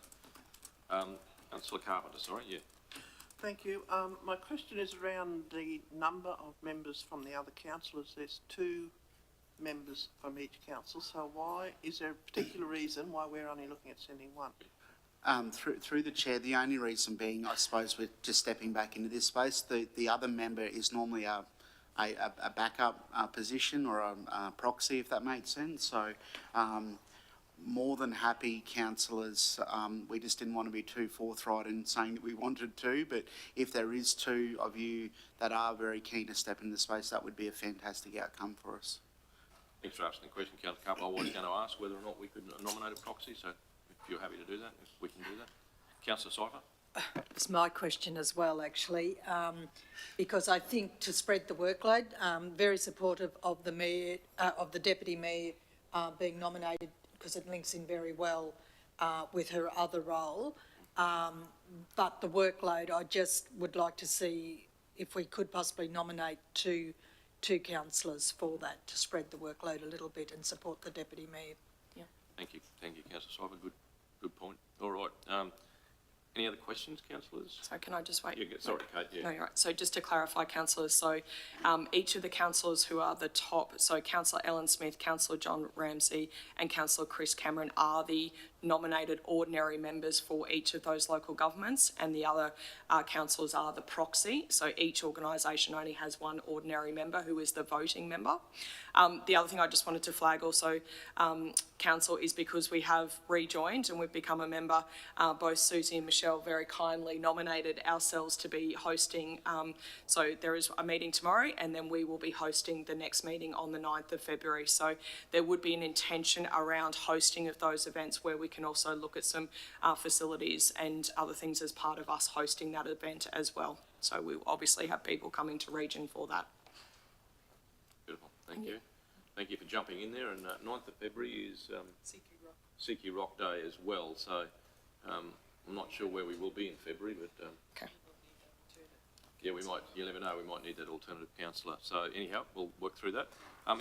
Councillor Carpenter, sorry, yeah. Thank you. My question is around the number of members from the other councillors. There's 2 members from each council, so why is there a particular reason why we're only looking at sending 1? Through the chair, the only reason being, I suppose, we're just stepping back into this space. The other member is normally a backup position or a proxy, if that makes sense. So more than happy, councillors. We just didn't want to be too forthright in saying that we wanted to, but if there is 2 of you that are very keen to step into the space, that would be a fantastic outcome for us. Thanks for asking the question, Councillor Carpenter. I was going to ask whether or not we could nominate a proxy, so if you're happy to do that, we can do that. Councillor Sypher? It's my question as well, actually, because I think to spread the workload, very supportive of the mayor, of the deputy mayor being nominated, because it links in very well with her other role. But the workload, I just would like to see if we could possibly nominate two councillors for that, to spread the workload a little bit and support the deputy mayor. Yeah. Thank you, Councillor Sypher. Good point. All right, Any other questions, councillors? So can I just wait? Sorry, Kate, yeah. No, you're right. So just to clarify, councillors, so each of the councillors who are the top, so Councillor Ellen Smith, Councillor John Ramsey and Councillor Chris Cameron are the nominated ordinary members for each of those local governments, and the other councillors are the proxy. So each organisation only has one ordinary member who is the voting member. The other thing I just wanted to flag also, council, is because we have rejoined and we've become a member, both Susie and Michelle very kindly nominated ourselves to be hosting. So there is a meeting tomorrow, and then we will be hosting the next meeting on the 9th of February. So there would be an intention around hosting of those events where we can also look at some facilities and other things as part of us hosting that event as well. So we will obviously have people coming to region for that. Beautiful, thank you. Thank you for jumping in there, and 9th of February is CQ Rock Day as well, so I'm not sure where we will be in February, but Okay. Yeah, we might, you never know, we might need that alternative councillor. So anyhow, we'll work through that.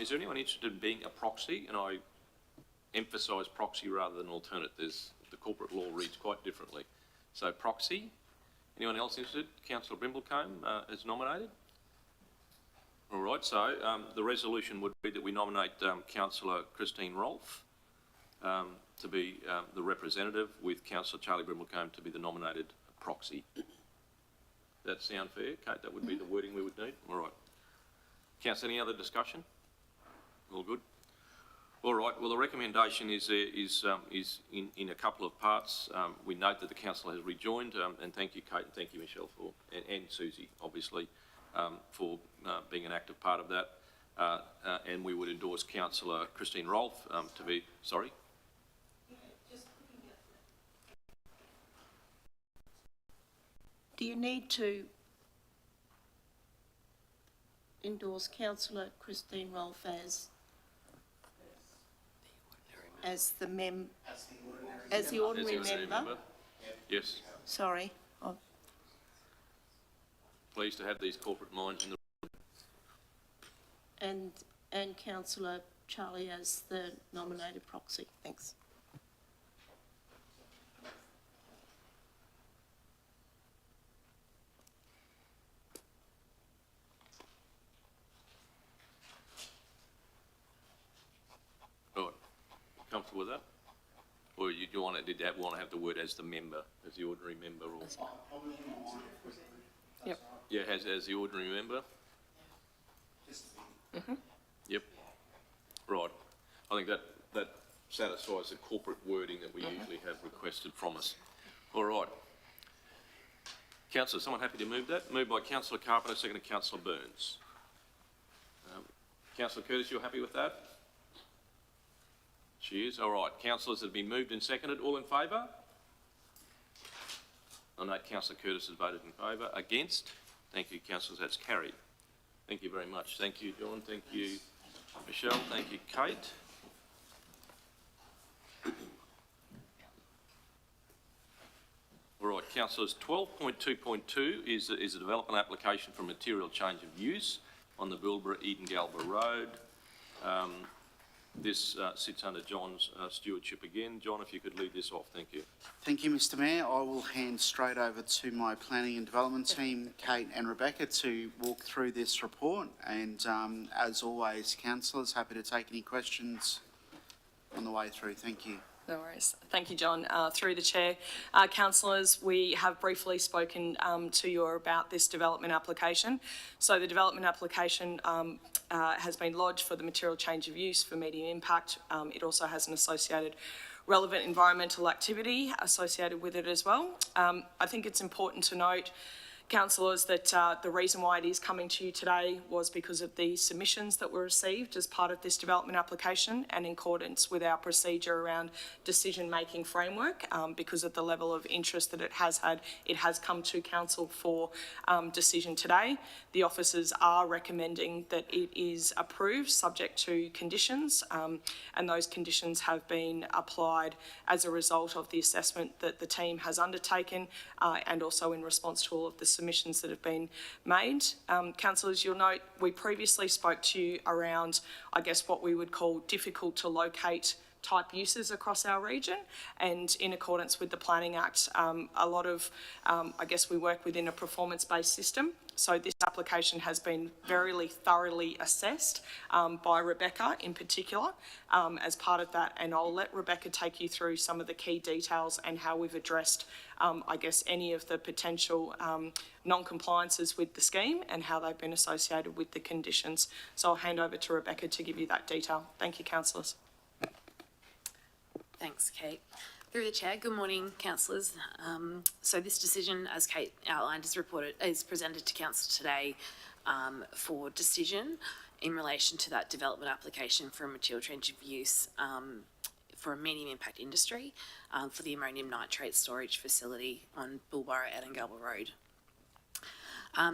Is there anyone interested in being a proxy? And I emphasise proxy rather than alternate. The corporate law reads quite differently. So proxy. Anyone else interested? Councillor Brimblecombe is nominated. All right, so the resolution would be that we nominate Councillor Christine Rolfe to be the representative, with Councillor Charlie Brimblecombe to be the nominated proxy. That sound fair, Kate? That would be the wording we would need. All right. Councillor, any other discussion? All good. All right. Well, the recommendation is in a couple of parts. We note that the council has rejoined, and thank you, Kate, and thank you, Michelle, for and Susie, obviously, for being an active part of that. And we would endorse Councillor Christine Rolfe to be. Sorry. Do you need to endorse Councillor Christine Rolfe as the ordinary member? Yes. Sorry. Pleased to have these corporate minds in the And Councillor Charlie as the nominated proxy. Thanks. Comfortable with that? Or did you want to have the word as the member, as the ordinary member? Or... Yep. Yeah, as the ordinary member? Mm-hmm. Yep. Right. I think that satisfies the corporate wording that we usually have requested from us. All right. Councillor, someone happy to move that? Moved by Councillor Carpenter, seconded Councillor Burns. Councillor Curtis, you're happy with that? She is. All right. Councillors have been moved and seconded. All in favour? I note Councillor Curtis has voted in favour. Against? Thank you, councillors. That's carried. Thank you very much. Thank you, John. Thank you, Michelle. Thank you, Kate. All right, councillors. 12.2.2 is a development application for material change of use on the Bilborough-Eden-Galba Road. This sits under John's stewardship again. John, if you could lead this off, thank you. Thank you, Mr Mayor. I will hand straight over to my planning and development team, Kate and Rebecca, to walk through this report. And as always, councillors, happy to take any questions on the way through. Thank you. No worries. Thank you, John. Through the chair, councillors, we have briefly spoken to you about this development application. So the development application has been lodged for the material change of use for medium impact. It also has an associated relevant environmental activity associated with it as well. I think it's important to note, councillors, that the reason why it is coming to you today was because of the submissions that were received as part of this development application, and in accordance with our procedure around decision-making framework. Because of the level of interest that it has had, it has come to council for decision today. The officers are recommending that it is approved subject to conditions, and those conditions have been applied as a result of the assessment that the team has undertaken, and also in response to all of the submissions that have been made. Councillors, you'll note we previously spoke to you around, I guess, what we would call difficult to locate type uses across our region, and in accordance with the Planning Act, a lot of, I guess we work within a performance-based system. So this application has been very thoroughly assessed by Rebecca in particular as part of that, and I'll let Rebecca take you through some of the key details and how we've addressed, I guess, any of the potential non-compliances with the scheme and how they've been associated with the conditions. So I'll hand over to Rebecca to give you that detail. Thank you, councillors. Thanks, Kate. Through the chair, good morning, councillors. So this decision, as Kate outlined, is presented to council today for decision in relation to that development application for a material change of use for a medium impact industry for the ammonium nitrate storage facility on Bulburra Edingalba Road.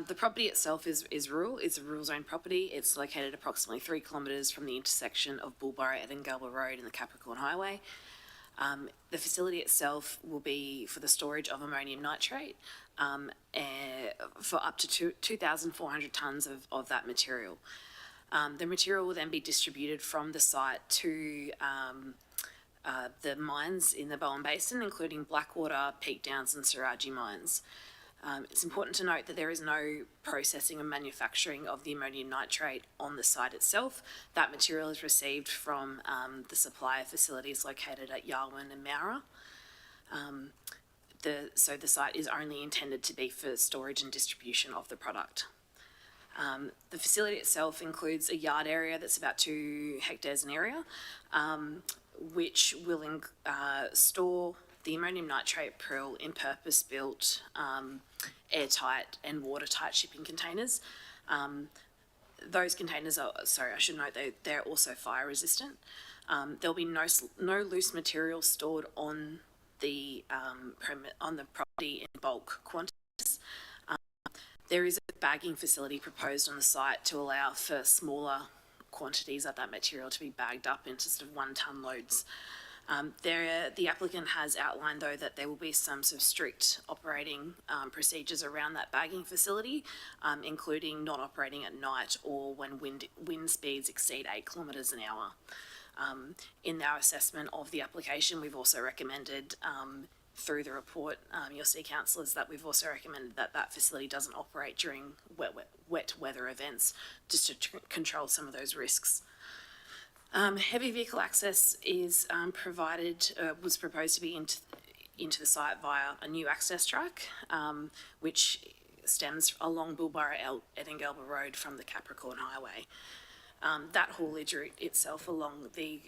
The property itself is rural. It's a rural zone property. It's located approximately 3 kilometres from the intersection of Bulburra Edingalba Road and the Capricorn Highway. The facility itself will be for the storage of ammonium nitrate for up to 2,400 tonnes of that material. The material will then be distributed from the site to the mines in the Bowen Basin, including Blackwater, Peak Downs and Saraji mines. It's important to note that there is no processing and manufacturing of the ammonium nitrate on the site itself. That material is received from the supplier facilities located at Yarwun and Mowra. So the site is only intended to be for storage and distribution of the product. The facility itself includes a yard area that's about 2 hectares in area, which will store the ammonium nitrate prill in purpose-built, airtight and watertight shipping containers. Those containers are, sorry, I should note they're also fire resistant. There'll be no loose material stored on the property in bulk quantities. There is a bagging facility proposed on the site to allow for smaller quantities of that material to be bagged up into sort of 1 tonne loads. The applicant has outlined, though, that there will be some sort of strict operating procedures around that bagging facility, including not operating at night or when wind speeds exceed 8 kilometres an hour. In our assessment of the application, we've also recommended through the report, you'll see, councillors, that we've also recommended that that facility doesn't operate during wet weather events, just to control some of those risks. Heavy vehicle access is was proposed to be into the site via a new access track, which stems along Bulburra Edingalba Road from the Capricorn Highway. That haulage route itself along the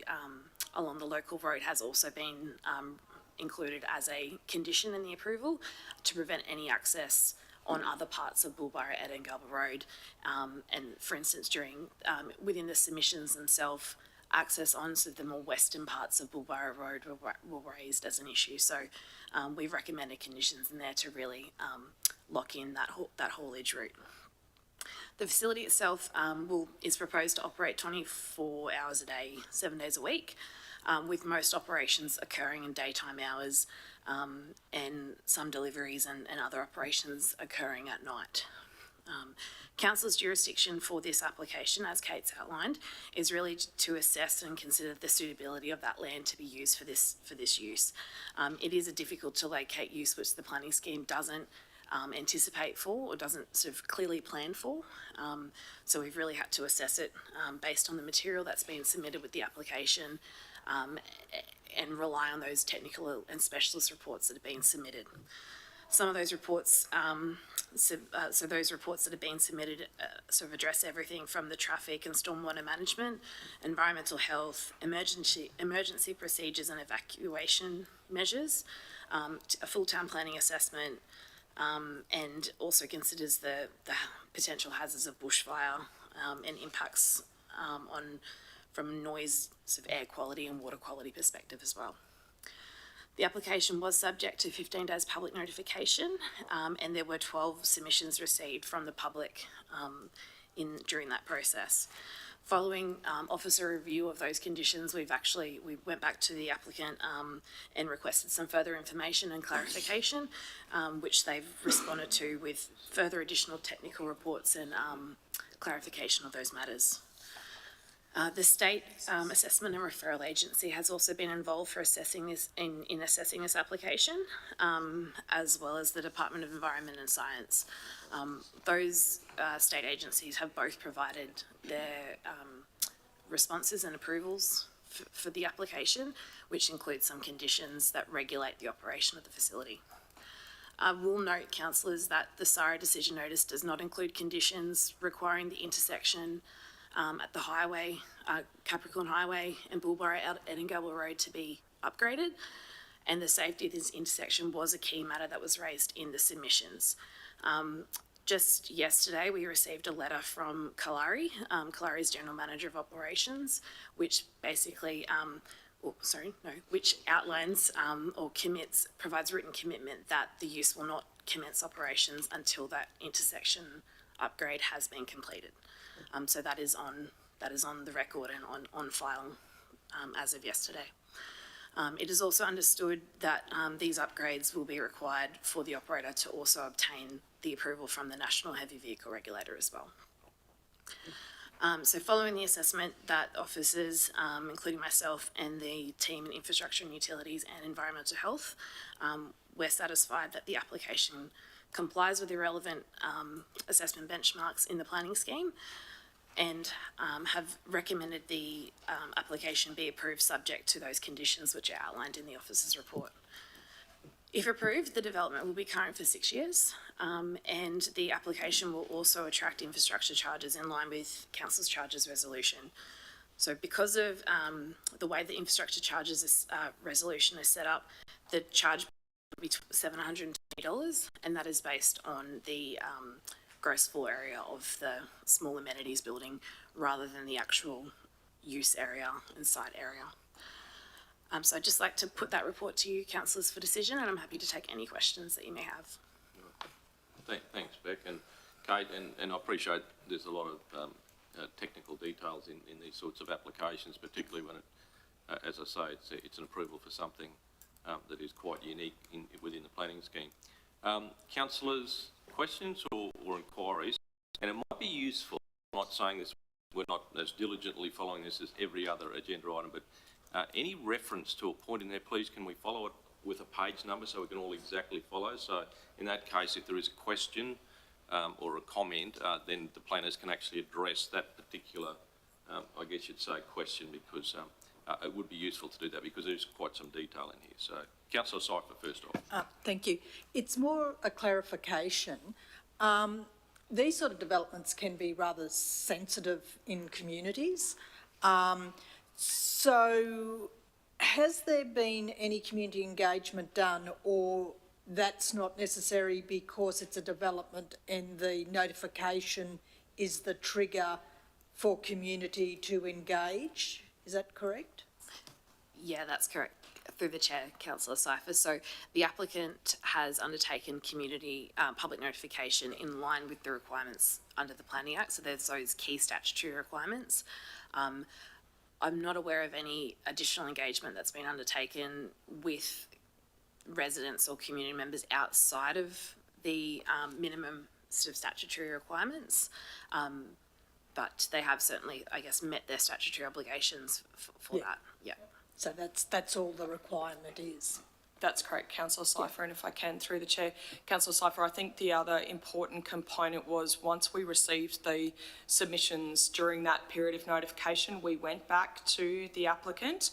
local road has also been included as a condition in the approval to prevent any access on other parts of Bulburra Edingalba Road. And for instance, within the submissions themselves, access onto the more western parts of Bulburra Road were raised as an issue. So we've recommended conditions in there to really lock in that haulage route. The facility itself is proposed to operate 24 hours a day, 7 days a week, with most operations occurring in daytime hours and some deliveries and other operations occurring at night. Council's jurisdiction for this application, as Kate's outlined, is really to assess and consider the suitability of that land to be used for this use. It is a difficult to locate use which the planning scheme doesn't anticipate for or doesn't sort of clearly plan for. So we've really had to assess it based on the material that's been submitted with the application and rely on those technical and specialist reports that have been submitted. Some of those reports, so those reports that have been submitted sort of address everything from the traffic and stormwater management, environmental health, emergency procedures and evacuation measures, a full town planning assessment, and also considers the potential hazards of bushfire and impacts from noise, sort of air quality and water quality perspective as well. The application was subject to 15 days public notification, and there were 12 submissions received from the public during that process. Following officer review of those conditions, we went back to the applicant and requested some further information and clarification, which they've responded to with further additional technical reports and clarification of those matters. The State Assessment and Referral Agency has also been involved for assessing this in assessing this application, as well as the Department of Environment and Science. Those state agencies have both provided their responses and approvals for the application, which includes some conditions that regulate the operation of the facility. I will note, councillors, that the SARA decision notice does not include conditions requiring the intersection at the highway, Capricorn Highway and Bullborough Edingable Road to be upgraded, and the safety of this intersection was a key matter that was raised in the submissions. Just yesterday, we received a letter from Kalari, Kalari's General Manager of Operations, which basically, which outlines or provides written commitment that the use will not commence operations until that intersection upgrade has been completed. So that is on the record and on file as of yesterday. It is also understood that these upgrades will be required for the operator to also obtain the approval from the National Heavy Vehicle Regulator as well. So following the assessment, that officers, including myself and the team in Infrastructure and Utilities and Environmental Health, we're satisfied that the application complies with the relevant assessment benchmarks in the planning scheme, and have recommended the application be approved subject to those conditions which are outlined in the officer's report. If approved, the development will be current for 6 years, and the application will also attract infrastructure charges in line with Council's charges resolution. So because of the way the infrastructure charges resolution is set up, the charge will be $720, and that is based on the gross floor area of the small amenities building rather than the actual use area and site area. So I'd just like to put that report to you, councillors, for decision, and I'm happy to take any questions that you may have. Thanks, Beck and Kate, and I appreciate there's a lot of technical details in these sorts of applications, particularly when it, as I say, it's an approval for something that is quite unique within the planning scheme. Councillors, questions or inquiries? And it might be useful, I'm not saying this, we're not as diligently following this as every other agenda item, but any reference to a point in there, please, can we follow it with a page number so we can all exactly follow? So in that case, if there is a question or a comment, then the planners can actually address that particular, I guess you'd say, question, because it would be useful to do that because there's quite some detail in here. So Councillor Cypher, first off. Thank you. It's more a clarification. These sort of developments can be rather sensitive in communities. So has there been any community engagement done, or that's not necessary because it's a development and the notification is the trigger for community to engage? Is that correct? Yeah, that's correct. Through the chair, Councillor Cypher. So the applicant has undertaken community public notification in line with the requirements under the Planning Act. So there's those key statutory requirements. I'm not aware of any additional engagement that's been undertaken with residents or community members outside of the minimum sort of statutory requirements. But they have certainly, I guess, met their statutory obligations for that. Yeah. So that's all the requirement is. That's correct, Councillor Cypher, and if I can, through the chair, Councillor Cypher, I think the other important component was once we received the submissions during that period of notification, we went back to the applicant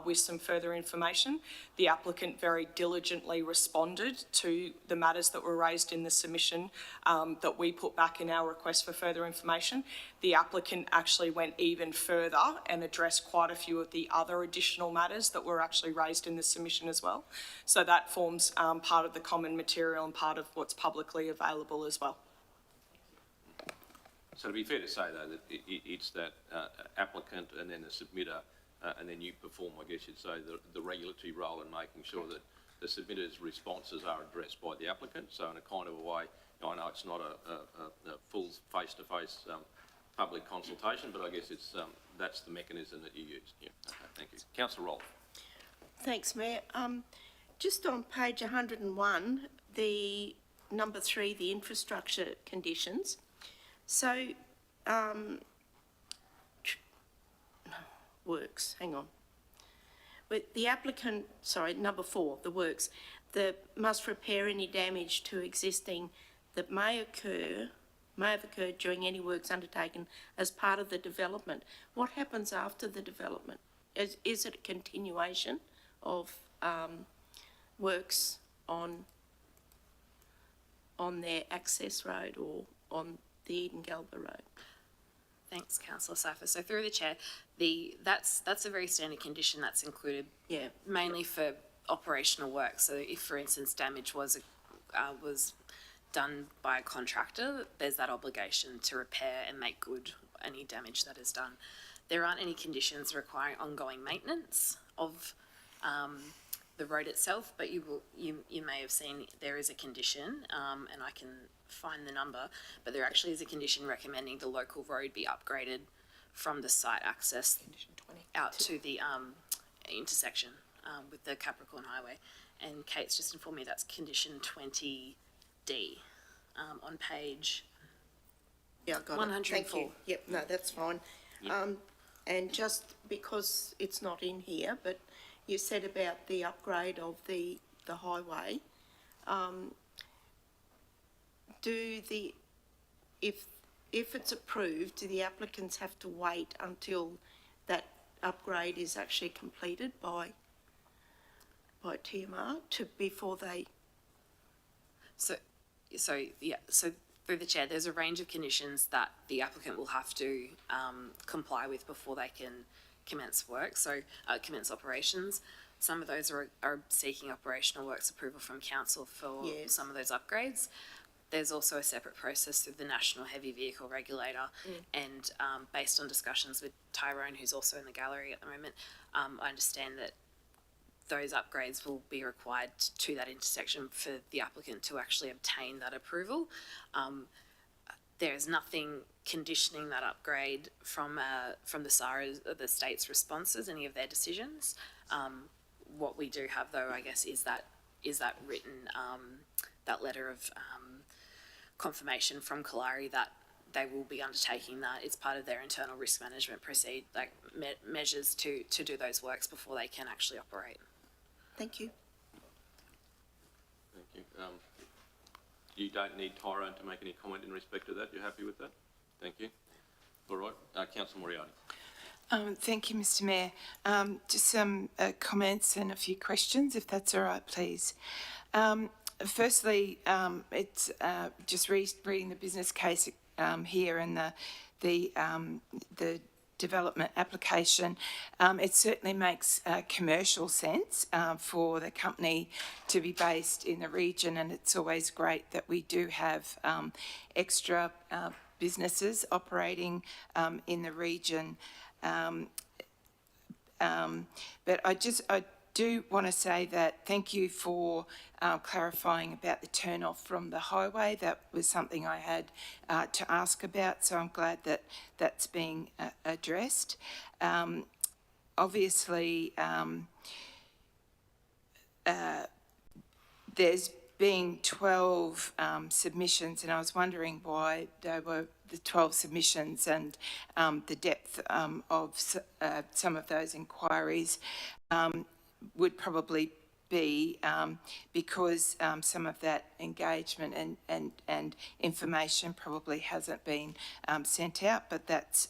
with some further information. The applicant very diligently responded to the matters that were raised in the submission that we put back in our request for further information. The applicant actually went even further and addressed quite a few of the other additional matters that were actually raised in the submission as well. So that forms part of the common material and part of what's publicly available as well. So to be fair to say, though, that it's that applicant and then the submitter, and then you perform, I guess you'd say, the regulatory role in making sure that the submitter's responses are addressed by the applicant. So in a kind of a way, I know it's not a full face-to-face public consultation, but I guess it's that's the mechanism that you use. Yeah. Okay, thank you. Councillor Rolfe. Thanks, Mayor. Just on page 101, the number 3, the infrastructure conditions. So works, hang on. But the applicant, sorry, number 4, the works, must repair any damage to existing that may have occurred during any works undertaken as part of the development. What happens after the development? Is it a continuation of works on their access road or on the Eden-Galba road? Thanks, Councillor Cypher. So through the chair, that's a very standard condition that's included, mainly for operational work. So if, for instance, damage was done by a contractor, there's that obligation to repair and make good any damage that is done. There aren't any conditions requiring ongoing maintenance of the road itself, but you may have seen there is a condition, and I can find the number, but there actually is a condition recommending the local road be upgraded from the site access out to the intersection with the Capricorn Highway. And Kate's just informed me that's condition 20D on page Yeah, I got 104. it. Thank you. Yep, no, that's fine. And just because it's not in here, but you said about the upgrade of the highway, if it's approved, do the applicants have to wait until that upgrade is actually completed by TMR before they? So through the chair, there's a range of conditions that the applicant will have to comply with before they can commence work, commence operations. Some of those are seeking operational works approval from council for some of those upgrades. There's also a separate process through the National Heavy Vehicle Regulator, and based on discussions with Tyrone, who's also in the gallery at the moment, I understand that those upgrades will be required to that intersection for the applicant to actually obtain that approval. There is nothing conditioning that upgrade from the SARA's, the state's responses, any of their decisions. What we do have, though, I guess, is that written, that letter of confirmation from Kalari that they will be undertaking that. It's part of their internal risk management measures to do those works before they can actually operate. Thank you. Thank you. You don't need Tyrone to make any comment in respect to that. You're happy with that? Thank you. All right. Councillor Moriarty. Thank you, Mr Mayor. Just some comments and a few questions, if that's all right, please. Firstly, it's just reading the business case here and the development application. It certainly makes commercial sense for the company to be based in the region, and it's always great that we do have extra businesses operating in the region. But I do want to say that thank you for clarifying about the turn-off from the highway. That was something I had to ask about, so I'm glad that that's being addressed. Obviously, there's been 12 submissions, and I was wondering why they were the 12 submissions and the depth of some of those inquiries would probably be because some of that engagement and information probably hasn't been sent out, but that's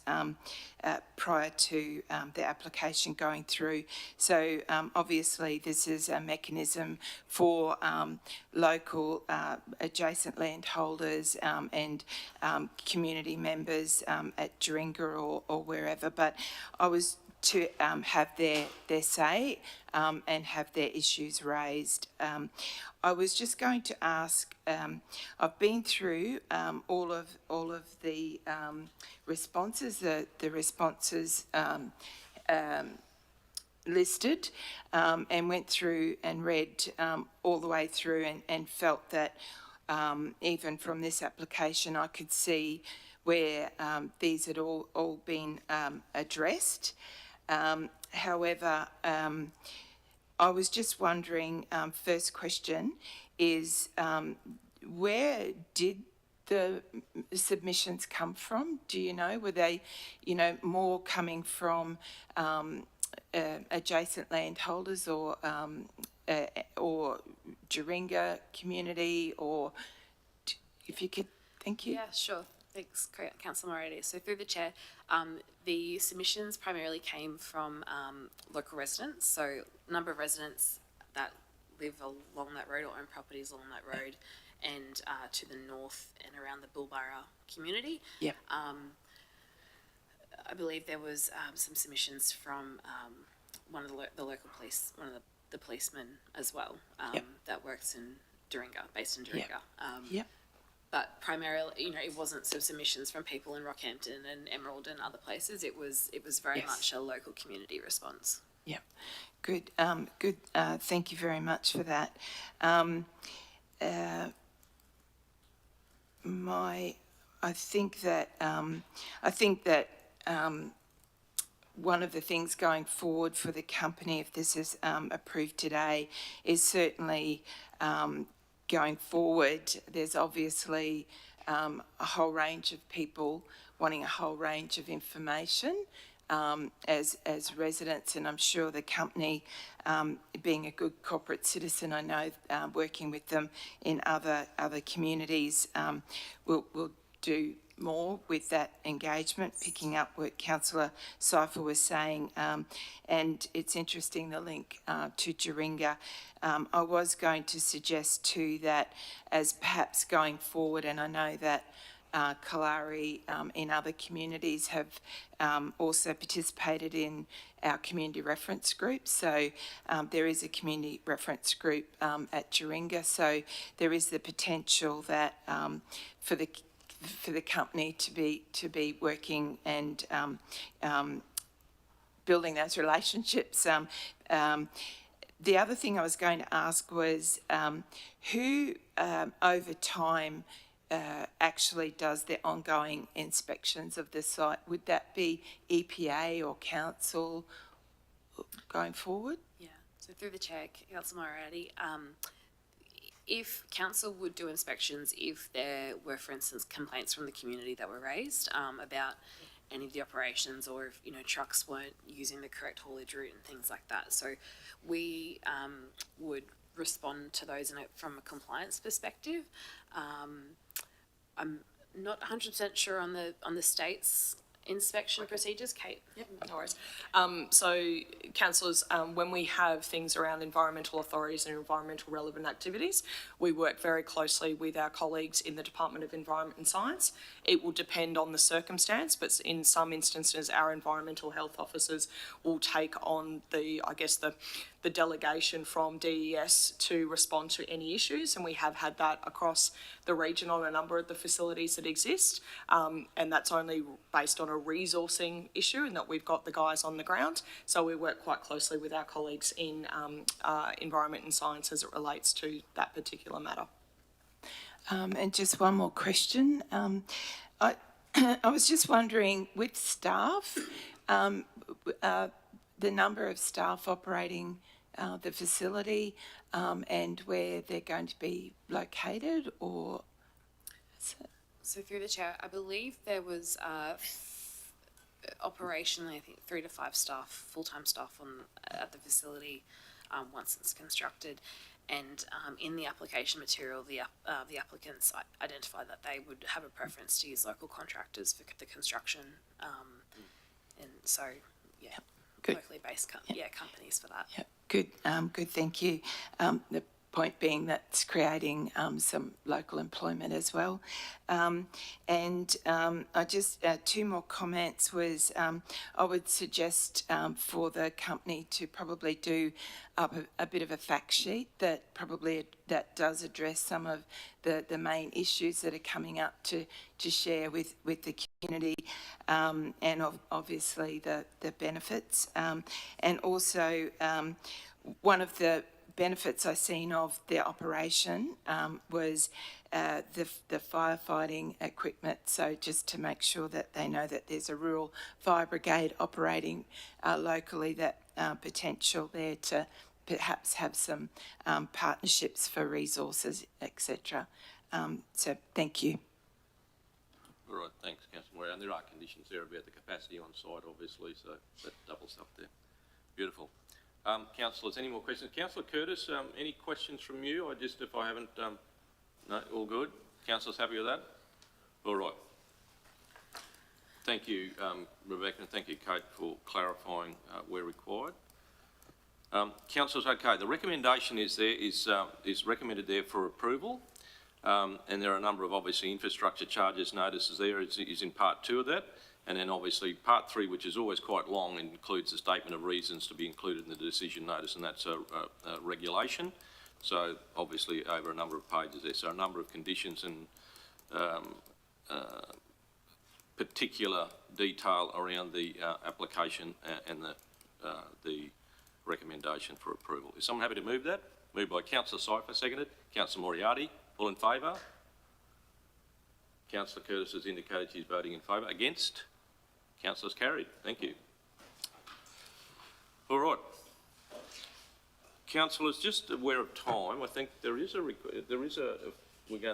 prior to the application going through. So obviously this is a mechanism for local adjacent landholders and community members at Duringa or wherever, but I was to have their say and have their issues raised. I was just going to ask, I've been through all of the responses, the responses listed, and went through and read all the way through and felt that even from this application I could see where these had all been addressed. However, I was just wondering, first question is, where did the submissions come from? Do you know? Were they, more coming from adjacent landholders or Jeringa community, or if you could, thank you. Yeah, sure. Thanks, Councillor Moretti. So through the chair, the submissions primarily came from local residents. So a number of residents that live along that road or own properties along that road, and to the north and around the Bilbara community. Yep. I believe there was some submissions from one of the local police, one of the policemen as well, that works in Jeringa, based in Jeringa. Yep. But primarily, it wasn't sort of submissions from people in Rockhampton and Emerald and other places. It was very much a local community response. Yep. Good. Good. Thank you very much for that. I think that one of the things going forward for the company, if this is approved today, is certainly going forward. There's obviously a whole range of people wanting a whole range of information as residents, and I'm sure the company, being a good corporate citizen, I know working with them in other communities, will do more with that engagement, picking up what Councillor Seifer was saying. And it's interesting, the link to Jeringa. I was going to suggest too that as perhaps going forward, and I know that Kalari in other communities have also participated in our community reference group. So there is a community reference group at Jeringa. So there is the potential that for the company to be working and building those relationships. The other thing I was going to ask was who over time actually does the ongoing inspections of the site? Would that be EPA or council going forward? Yeah. So through the chair, Councillor Moretti, if council would do inspections if there were, for instance, complaints from the community that were raised about any of the operations, or if trucks weren't using the correct haulage route and things like that. So we would respond to those from a compliance perspective. I'm not 100% sure on the state's inspection procedures. Kate? Yep, no worries. So, councillors, when we have things around environmental authorities and environmental relevant activities, we work very closely with our colleagues in the Department of Environment and Science. It will depend on the circumstance, but in some instances, our environmental health officers will take on the delegation from DES to respond to any issues, and we have had that across the region on a number of the facilities that exist, and that's only based on a resourcing issue and that we've got the guys on the ground. So we work quite closely with our colleagues in Environment and Science as it relates to that particular matter. And just one more question. I was just wondering, with staff, the number of staff operating the facility and where they're going to be located, or? So through the chair, I believe there was operationally, I think 3 to 5 staff, full-time staff at the facility once it's constructed. And in the application material, the applicants identified that they would have a preference to use local contractors for the construction. And so, yeah, Good. locally based companies for that. Yeah, good. Good, thank you. The point being that's creating some local employment as well. And I just, 2 more comments was I would suggest for the company to probably do up a bit of a fact sheet that does address some of the main issues that are coming up to share with the community, and obviously the benefits. And also one of the benefits I seen of the operation was the firefighting equipment. So just to make sure that they know that there's a rural fire brigade operating locally, that potential there to perhaps have some partnerships for resources, etc. So thank you. All right, thanks, Councillor Moore. And there are conditions there about the capacity on site, obviously, so that doubles up there. Beautiful. Councillors, any more questions? Councillor Curtis, any questions from you? If I haven't, no, all good? Councillors happy with that? All right. Thank you, Rebecca, and thank you, Kate, for clarifying where required. Councillors, okay, the recommendation is recommended there for approval, and there are a number of obviously infrastructure charges notices there is in part 2 of that, and then obviously part 3, which is always quite long, and includes the statement of reasons to be included in the decision notice, and that's a regulation. So obviously over a number of pages there, so a number of conditions and particular detail around the application and the recommendation for approval. Is someone happy to move that? Moved by Councillor Sypher, seconded. Councillor Moriarty, all in favour? Councillor Curtis has indicated she's voting in favour. Against? Councillors carried. Thank you. All right. Councillors, just aware of time, I think we're going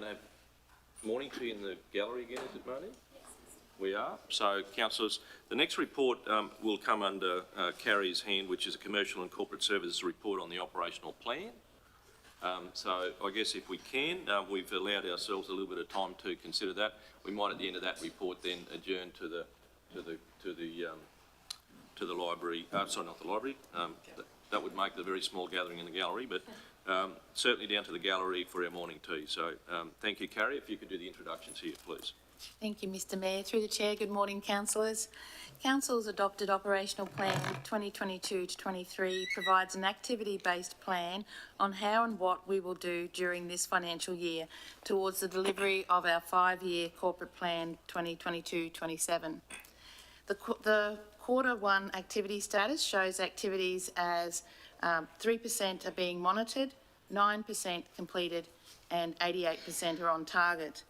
to have morning tea in the gallery again, is it, Marnie? We are. So, councillors, the next report will come under Carrie's hand, which is a commercial and corporate services report on the operational plan. So, I guess if we can, we've allowed ourselves a little bit of time to consider that. We might, at the end of that report, then adjourn to the library. Sorry, not the library. That would make the very small gathering in the gallery, but certainly down to the gallery for our morning tea. So, thank you, Carrie. If you could do the introductions here, please. Thank you, Mr Mayor. Through the Chair, good morning, councillors. Council's adopted Operational Plan 2022-23 provides an activity-based plan on how and what we will do during this financial year towards the delivery of our 5-year corporate plan 2022-27. The quarter 1 activity status shows activities as 3% are being monitored, 9% completed and 88% are on target.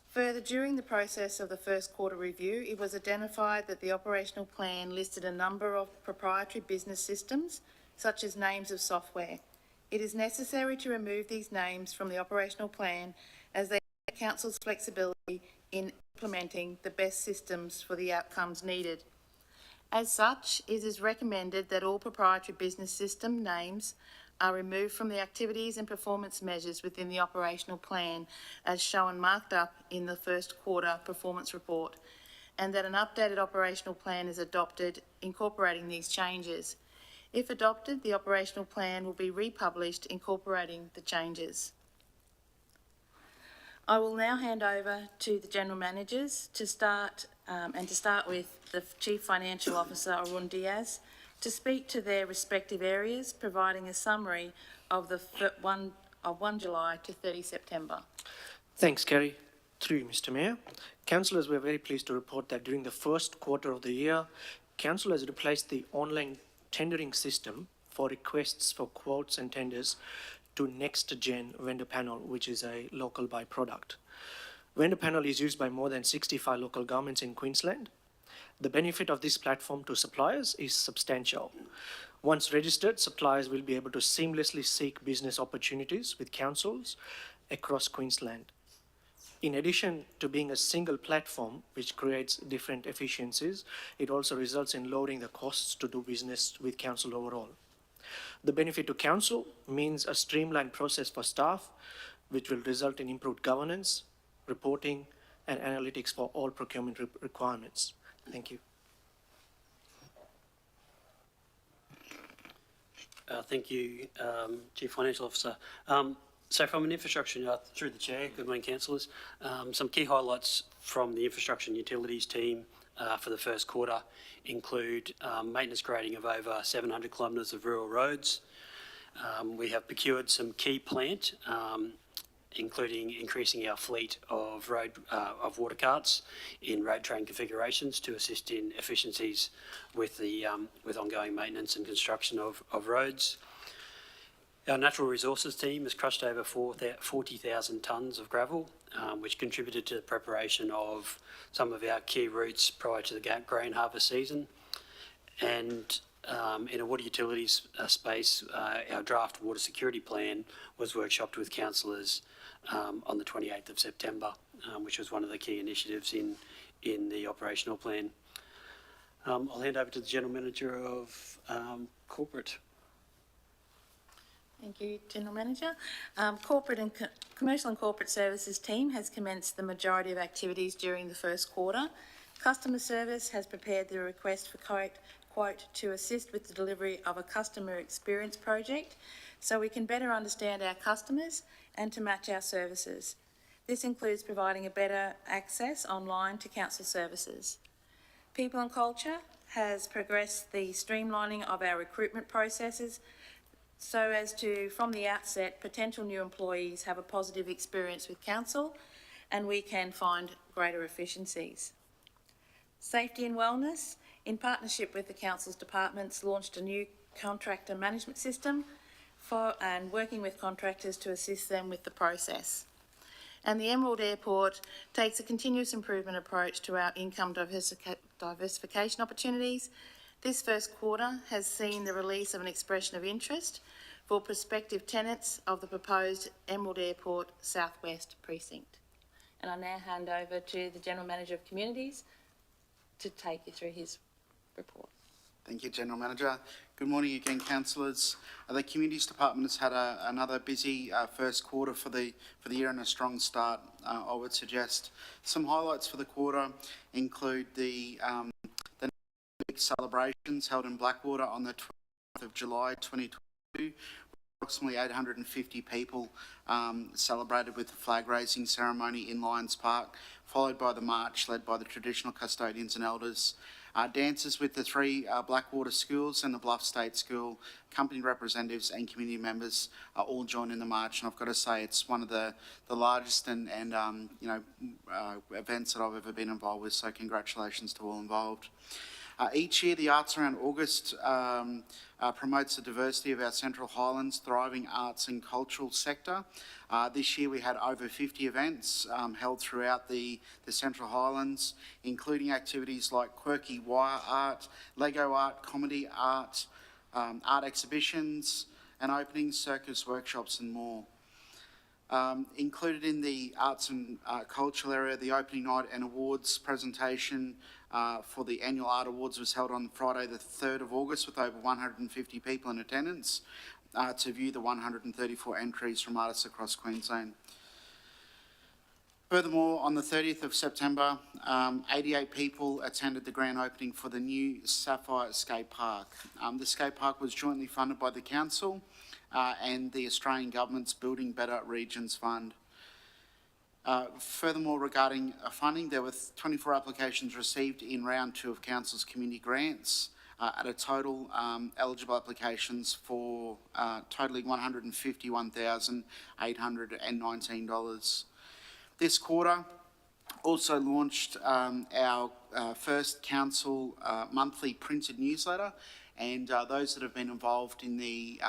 Further, during the process of the first quarter review, it was identified that the operational plan listed a number of proprietary business systems, such as names of software. It is necessary to remove these names from the operational plan as they have Council's flexibility in implementing the best systems for the outcomes needed. As such, it is recommended that all proprietary business system names are removed from the activities and performance measures within the operational plan as shown marked up in the first quarter performance report, and that an updated operational plan is adopted incorporating these changes. If adopted, the operational plan will be republished incorporating the changes. I will now hand over to the General Managers to start with the Chief Financial Officer, Arun Diaz, to speak to their respective areas, providing a summary of the 1 July to 30 September. Thanks, Kerry. Through you, Mr Mayor. Councillors, we are very pleased to report that during the first quarter of the year, Council has replaced the online tendering system for requests for quotes and tenders to Next Gen Vendor Panel, which is a local buy product. Vendor Panel is used by more than 65 local governments in Queensland. The benefit of this platform to suppliers is substantial. Once registered, suppliers will be able to seamlessly seek business opportunities with councils across Queensland. In addition to being a single platform which creates different efficiencies, it also results in lowering the costs to do business with council overall. The benefit to council means a streamlined process for staff, which will result in improved governance, reporting, and analytics for all procurement requirements. Thank you. Thank you, Chief Financial Officer. So from an infrastructure, through the Chair, good morning, councillors. Some key highlights from the infrastructure and utilities team for the first quarter include maintenance grading of over 700 kilometres of rural roads. We have procured some key plant, including increasing our fleet of water carts in road train configurations to assist in efficiencies with ongoing maintenance and construction of roads. Our natural resources team has crushed over 40,000 tonnes of gravel, which contributed to the preparation of some of our key routes prior to the grain harvest season. And in a water utilities space, our draft water security plan was workshopped with councillors on the 28th of September which was one of the key initiatives in the operational plan. I'll hand over to the General Manager of Corporate. Thank you, General Manager. Commercial and Corporate Services team has commenced the majority of activities during the first quarter. Customer Service has prepared the request for quote to assist with the delivery of a customer experience project so we can better understand our customers and to match our services. This includes providing a better access online to council services. People and Culture has progressed the streamlining of our recruitment processes so as to, from the outset, potential new employees have a positive experience with council and we can find greater efficiencies. Safety and Wellness, in partnership with the council's departments, launched a new contractor management system and working with contractors to assist them with the process. And the Emerald Airport takes a continuous improvement approach to our income diversification opportunities. This first quarter has seen the release of an expression of interest for prospective tenants of the proposed Emerald Airport Southwest Precinct. And I now hand over to the General Manager of Communities to take you through his report. Thank you, General Manager. Good morning again, councillors. The Communities Department has had another busy first quarter for the year and a strong start. I would suggest some highlights for the quarter include the celebrations held in Blackwater on the 12th of July 2022. Approximately 850 people celebrated with the flag raising ceremony in Lions Park, followed by the march led by the traditional custodians and elders. Dances with the three Blackwater schools and the Bluff State School, company representatives and community members are all joined in the march, and I've got to say it's one of the largest and events that I've ever been involved with, so congratulations to all involved. Each year, the Arts Around August promotes the diversity of our Central Highlands' thriving arts and cultural sector. This year we had over 50 events held throughout the Central Highlands, including activities like quirky wire art, Lego art, comedy art, art exhibitions and openings, circus workshops and more. Included in the arts and cultural area, the opening night and awards presentation for the annual Art Awards was held on Friday the 3rd of August with over 150 people in attendance to view the 134 entries from artists across Queensland. Furthermore, on the 30th of September, 88 people attended the grand opening for the new Sapphire Skate Park. The skate park was jointly funded by the Council and the Australian Government's Building Better Regions Fund. Furthermore, regarding funding, there were 24 applications received in round 2 of Council's community grants at a total eligible applications for totaling $151,819. This quarter also launched our first Council monthly printed newsletter, and those that have been involved in the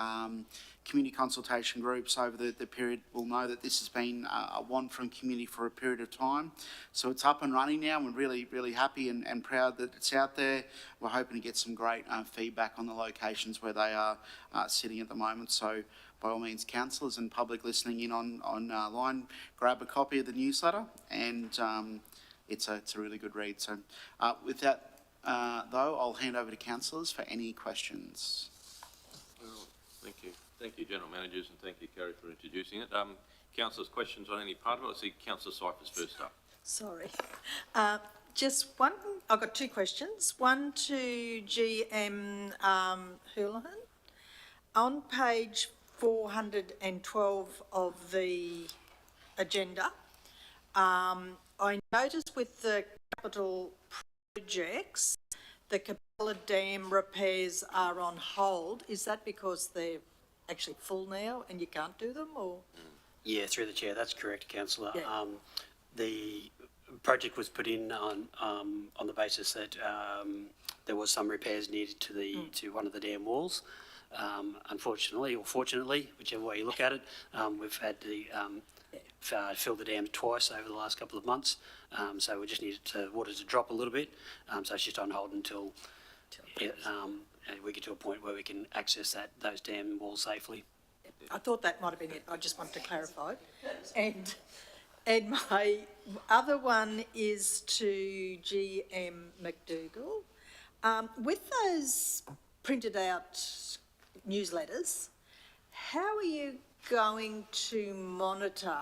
community consultation groups over the period will know that this has been a want from community for a period of time. So it's up and running now, and we're really, really happy and proud that it's out there. We're hoping to get some great feedback on the locations where they are sitting at the moment. So by all means, councillors and public listening in online, grab a copy of the newsletter, and it's a really good read. So with that, though, I'll hand over to councillors for any questions. Well, thank you. Thank you, General Managers, and thank you, Kerry, for introducing it. Councillors, questions on any part of it? I see Councillor Cyphers first up. Sorry. Just one, I've got two questions. One to GM Houlihan. On page 412 of the agenda, I noticed with the capital projects, the Capella Dam repairs are on hold. Is that because they're actually full now and you can't do them, or? Yeah, through the chair, that's correct, Councillor. Yeah. The project was put in on the basis that there was some repairs needed to one of the dam walls. Unfortunately, or fortunately, whichever way you look at it, we've had to fill the dam twice over the last couple of months. So we just needed water to drop a little bit. So it's just on hold until we get to a point where we can access those dam walls safely. I thought that might have been it. I just wanted to clarify. And And my other one is to GM McDougall. With those printed out newsletters, how are you going to monitor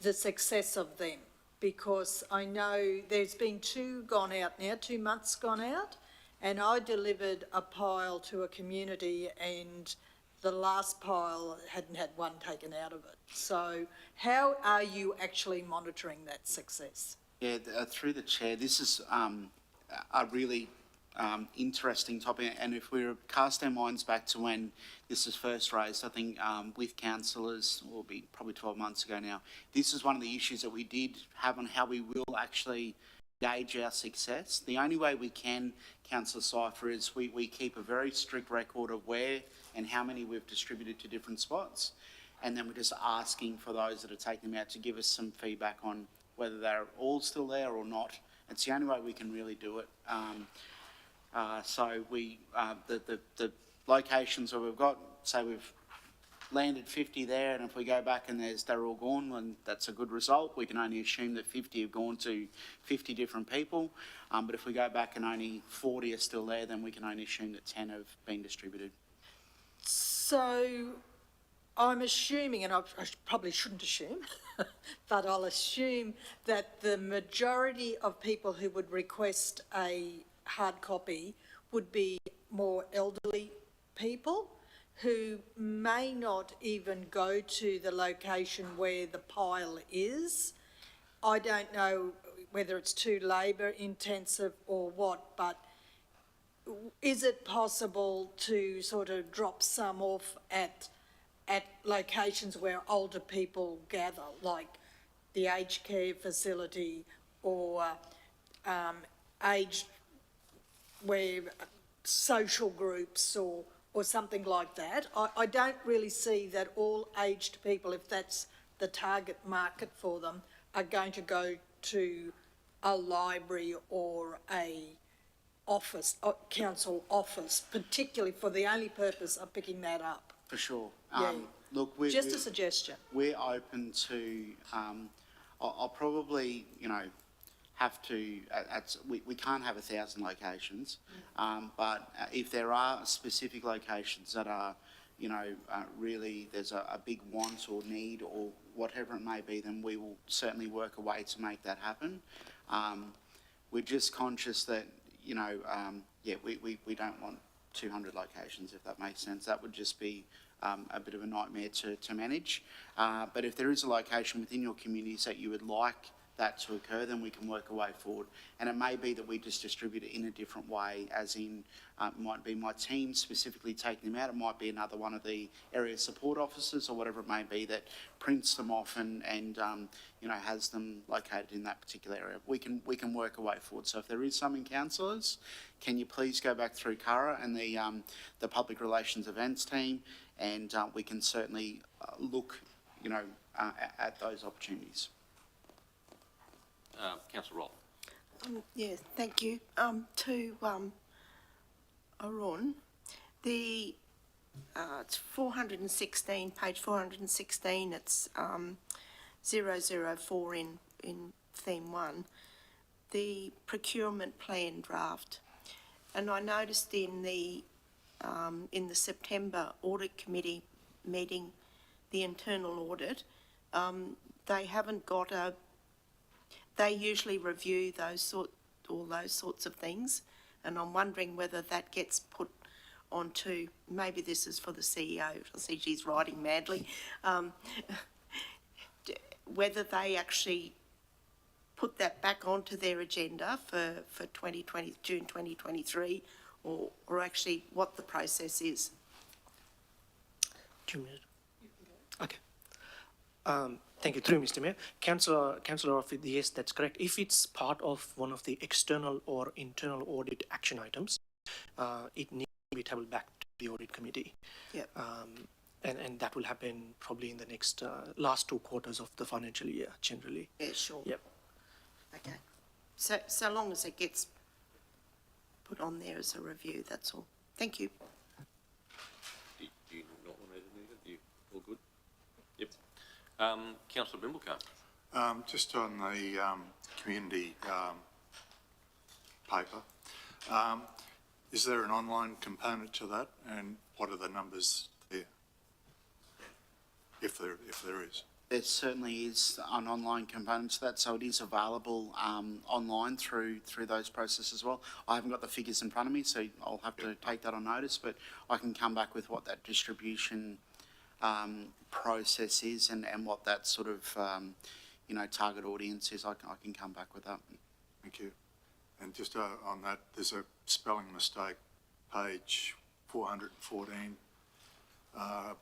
the success of them? Because I know there's been 2 gone out now, 2 months gone out, and I delivered a pile to a community and the last pile hadn't had one taken out of it. So how are you actually monitoring that success? Yeah, through the chair, this is a really interesting topic, and if we cast our minds back to when this was first raised, I think with councillors, will be probably 12 months ago now, this is one of the issues that we did have on how we will actually gauge our success. The only way we can, Councillor Cypher, is we keep a very strict record of where and how many we've distributed to different spots, and then we're just asking for those that are taking them out to give us some feedback on whether they're all still there or not. It's the only way we can really do it. So the locations where we've got, say we've landed 50 there, and if we go back and they're all gone, then that's a good result. We can only assume that 50 have gone to 50 different people. But if we go back and only 40 are still there, then we can only assume that 10 have been distributed. So I'm assuming, and I probably shouldn't assume, but I'll assume that the majority of people who would request a hard copy would be more elderly people who may not even go to the location where the pile is. I don't know whether it's too labour intensive or what, but is it possible to sort of drop some off at locations where older people gather, like the aged care facility or aged where social groups or something like that? I don't really see that all aged people, if that's the target market for them, are going to go to a library or a office, council office, particularly for the only purpose of picking that up. For sure. Yeah. Look, Just a suggestion. We're open to, I'll probably, have to, we can't have 1,000 locations, but if there are specific locations that are, really there's a big want or need or whatever it may be, then we will certainly work a way to make that happen. We're just conscious that, we don't want 200 locations, if that makes sense. That would just be a bit of a nightmare to manage. But if there is a location within your communities that you would like that to occur, then we can work a way forward. And it may be that we just distribute it in a different way, as in it might be my team specifically taking them out. It might be another one of the area support officers or whatever it may be that prints them off and has them located in that particular area. We can work a way forward. So if there is some in councillors, can you please go back through Cara and the public relations events team, and we can certainly look, at those opportunities. Councillor Roll. Yes, thank you. To Arun, it's 416, page 416, it's 004 in theme 1, the procurement plan draft. And I noticed in the September audit committee meeting, the internal audit, they haven't got they usually review all those sorts of things, and I'm wondering whether that gets put onto, maybe this is for the CEO, I see she's writing madly, whether they actually put that back onto their agenda for 2020, June 2023, or actually what the process is. 2 minutes. Okay. Thank you. Through Mr. Mayor. Councillor Roffey, yes, that's correct. If it's part of one of the external or internal audit action items, it needs to be tabled back to the audit committee. Yep. And that will happen probably in the next last 2 quarters of the financial year, generally. Yeah, sure. Yep. Okay. So long as it gets put on there as a review, that's all. Thank you. Do you not want to add anything? You all good? Yep. Councillor Brimblecombe. Just on the community paper, is there an online component to that, and what are the numbers there? If there is. There certainly is an online component to that, so it is available online through those processes as well. I haven't got the figures in front of me, so I'll have to take that on notice, but I can come back with what that distribution process is and what that sort of, target audience is. I can come back with that. Thank you. And just on that, there's a spelling mistake, page 414,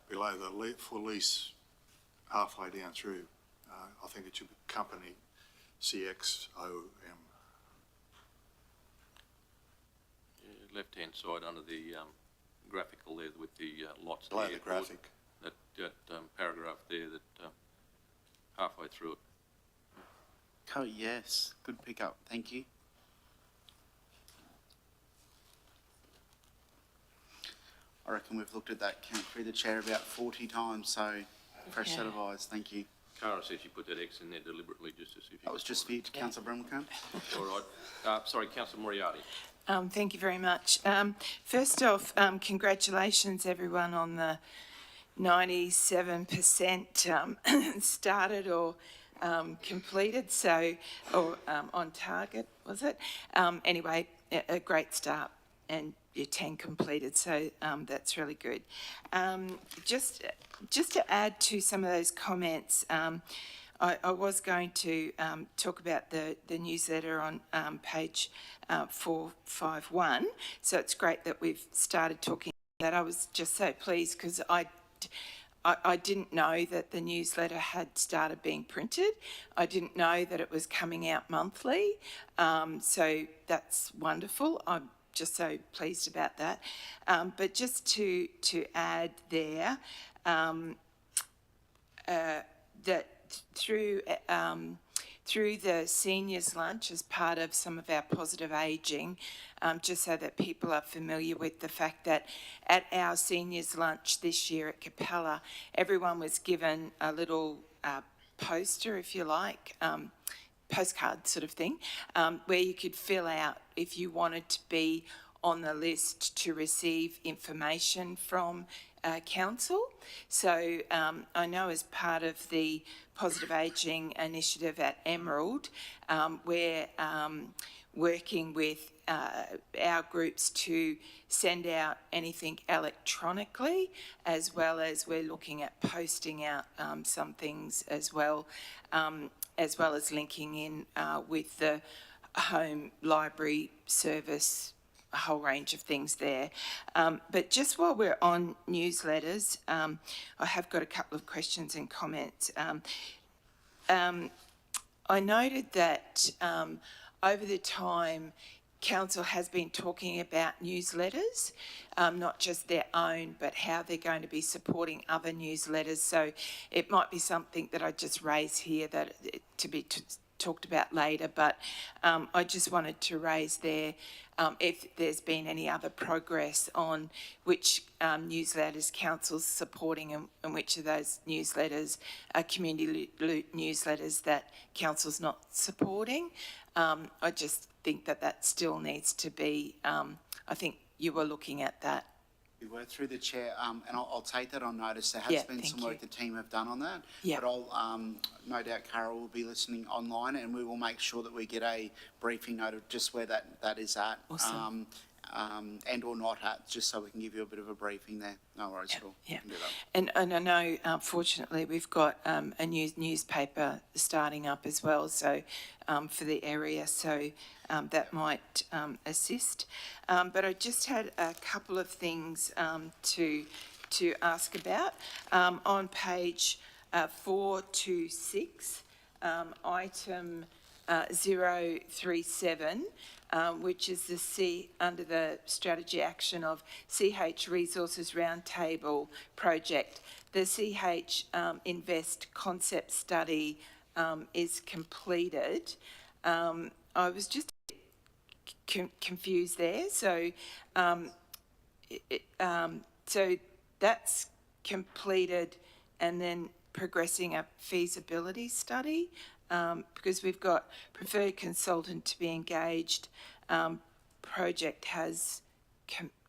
below the for lease, halfway down through. I think it should be company CXOM. Left-hand side under the graphical there with the lots. Below of the airport, graphic. That paragraph there that halfway through it. Oh, yes. Good pick up. Thank you. I reckon we've looked at that count through the chair about 40 times, so fresh set of eyes. Thank you. Cara says she put that X in there deliberately just to see if you... That was just for you, Councillor Brimacombe. All right. Sorry, Councillor Moriarty. Thank you very much. First off, congratulations everyone on the 97% started or completed, or on target, was it? Anyway, a great start, and your 10 completed, so that's really good. Just to add to some of those comments, I was going to talk about the newsletter on page 451, so it's great that we've started talking about that. I was just so pleased because I didn't know that the newsletter had started being printed. I didn't know that it was coming out monthly, so that's wonderful. I'm just so pleased about that. But just to add there, that through the seniors lunch as part of some of our positive ageing, just so that people are familiar with the fact that at our seniors lunch this year at Capella, everyone was given a little poster, if you like, postcard sort of thing, where you could fill out if you wanted to be on the list to receive information from council. So I know as part of the Positive Ageing initiative at Emerald, we're working with our groups to send out anything electronically, as well as we're looking at posting out some things as well as linking in with the home library service, a whole range of things there. But just while we're on newsletters, I have got a couple of questions and comments. I noted that over the time, Council has been talking about newsletters, not just their own, but how they're going to be supporting other newsletters. So it might be something that I just raise here that to be talked about later, but I just wanted to raise there if there's been any other progress on which newsletters Council's supporting and which of those newsletters are community newsletters that Council's not supporting. I just think that still needs to be, I think you were looking at that. We were through the chair, and I'll take that on notice. There has been some work the team have done on that, but I'll, no doubt Carol will be listening online, and we will make sure that we get a briefing note of just where that is at. Awesome. And or not at, just so we can give you a bit of a briefing there. No worries at all. Yeah. We can do that. And I know, fortunately, we've got a newspaper starting up as well, so for the area, so that might assist. But I just had a couple of things to ask about. On page 426, item 037, which is the C under the strategy action of CH Resources Roundtable project. The CH Invest concept study is completed. I was just confused there. So, so that's completed, and then progressing a feasibility study. because we've got preferred consultant to be engaged, project has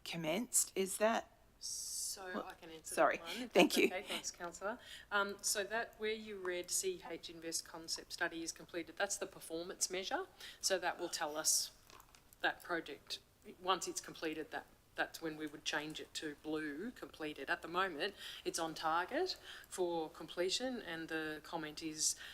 commenced, is that? So What? I can answer Sorry, that one. If thank that's you. Okay, thanks, councillor. So that, where you read CH Invest concept study is completed, that's the performance measure. So that will tell us that project, once it's completed, that's when we would change it to blue, completed. At the moment, it's on target for completion, and the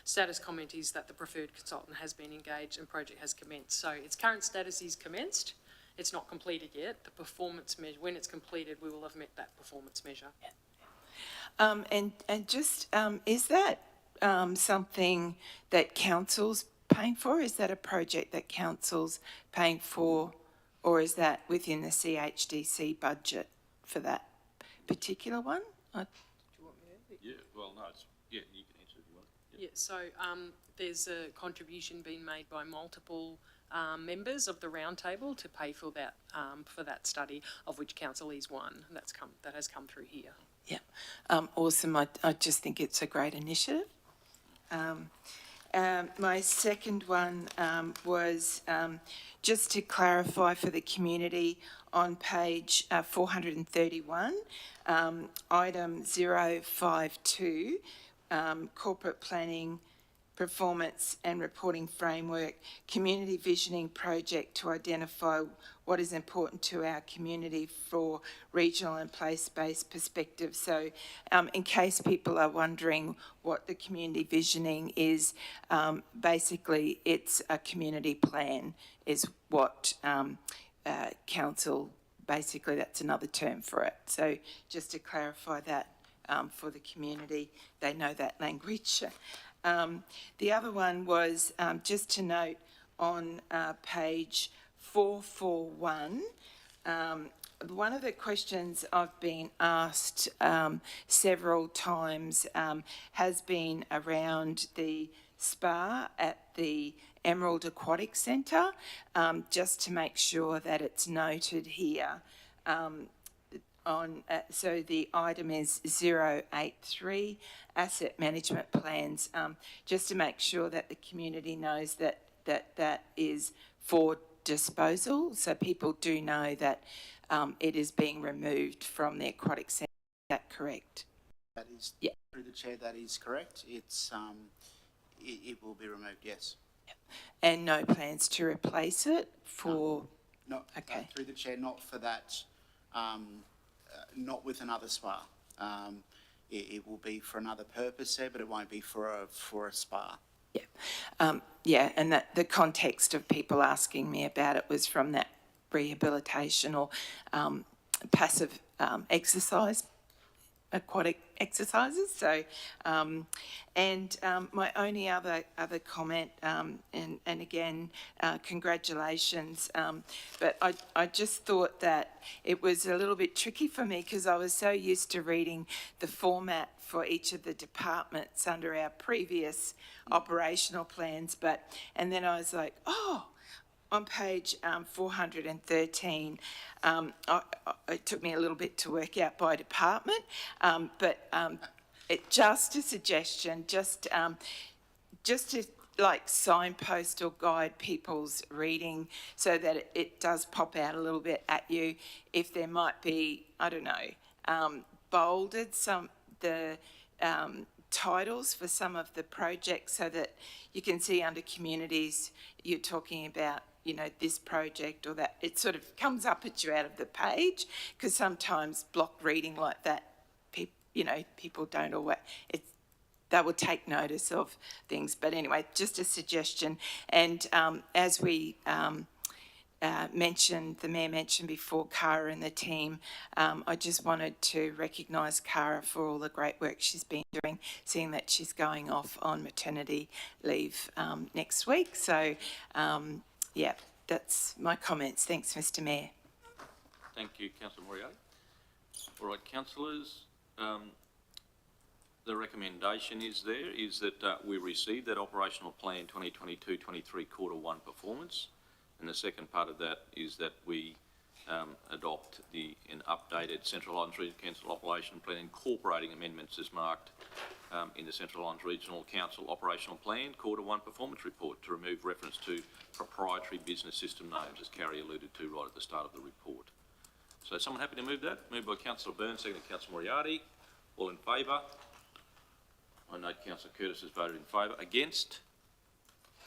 status comment is that the preferred consultant has been engaged and project has commenced. So its current status is commenced. It's not completed yet. The performance measure, when it's completed, we will have met that performance measure. And just, is that something that council's paying for? Is that a project that council's paying for, or is that within the CHDC budget for that particular one? Do you want me to? Yeah, well, no, you can answer if you want. Yeah, so there's a contribution being made by multiple members of the roundtable to pay for that study, of which council is one. That has come through here. Yeah, awesome. I just think it's a great initiative. My second one was just to clarify for the community on page 431, item 052, corporate planning, performance and reporting framework, community visioning project to identify what is important to our community for regional and place-based perspective. So in case people are wondering what the community visioning is, basically it's a community plan is what council, basically that's another term for it. So just to clarify that for the community, they know that language. The other one was just to note on page 441, one of the questions I've been asked several times has been around the spa at the Emerald Aquatic Centre, just to make sure that it's noted here. So the item is 083, asset management plans, just to make sure that the community knows that is for disposal, so people do know that it is being removed from the aquatic centre. Is that correct? That is, yeah. Through the chair, that is correct. It's it will be removed, yes. And no plans to replace it for? Not, okay. Through the chair, not for that, not with another spa. It will be for another purpose there, but it won't be for a spa. Yeah, yeah, and that the context of people asking me about it was from that rehabilitation or passive exercise, aquatic exercises. So, and my only other comment, and again, congratulations, but I just thought that it was a little bit tricky for me because I was so used to reading the format for each of the departments under our previous operational plans, and then I was like, oh, on page 413, it took me a little bit to work out by department, but just a suggestion, just to like signpost or guide people's reading so that it does pop out a little bit at you. If there might be, I don't know, bolded the titles for some of the projects so that you can see under communities you're talking about, you know, this project or that. It sort of comes up at you out of the page because sometimes block reading like that, people don't always, they will take notice of things. But anyway, just a suggestion. And as we the Mayor mentioned before, Cara and the team, I just wanted to recognise Cara for all the great work she's been doing, seeing that she's going off on maternity leave next week. So, yeah, that's my comments. Thanks, Mr Mayor. Thank you, Councillor Moriarty. All right, councillors, the recommendation is that we receive that operational plan 2022-23 quarter one performance. And the second part of that is that we adopt an updated Central Highlands Regional Council Operation Plan incorporating amendments as marked in the Central Highlands Regional Council Operational Plan Q1 Performance Report to remove reference to proprietary business system names, as Carrie alluded to right at the start of the report. So is someone happy to move that? Moved by Councillor Burns, seconded by Councillor Moriarty. All in favour? I note Councillor Curtis has voted in favour. Against?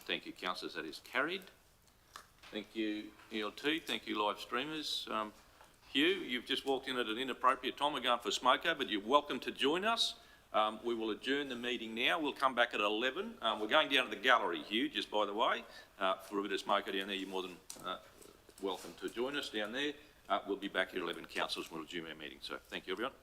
Thank you, councillors. That is carried. Thank you, ELT. Thank you, live streamers. Hugh, you've just walked in at an inappropriate time. We're going for smoko, but you're welcome to join us. We will adjourn the meeting now. We'll come back at 11. We're going down to the gallery, Hugh, just by the way, for a bit of smoko down there. You're more than welcome to join us down there. We'll be back at 11, councillors, and we'll resume our meeting. So thank you, everyone.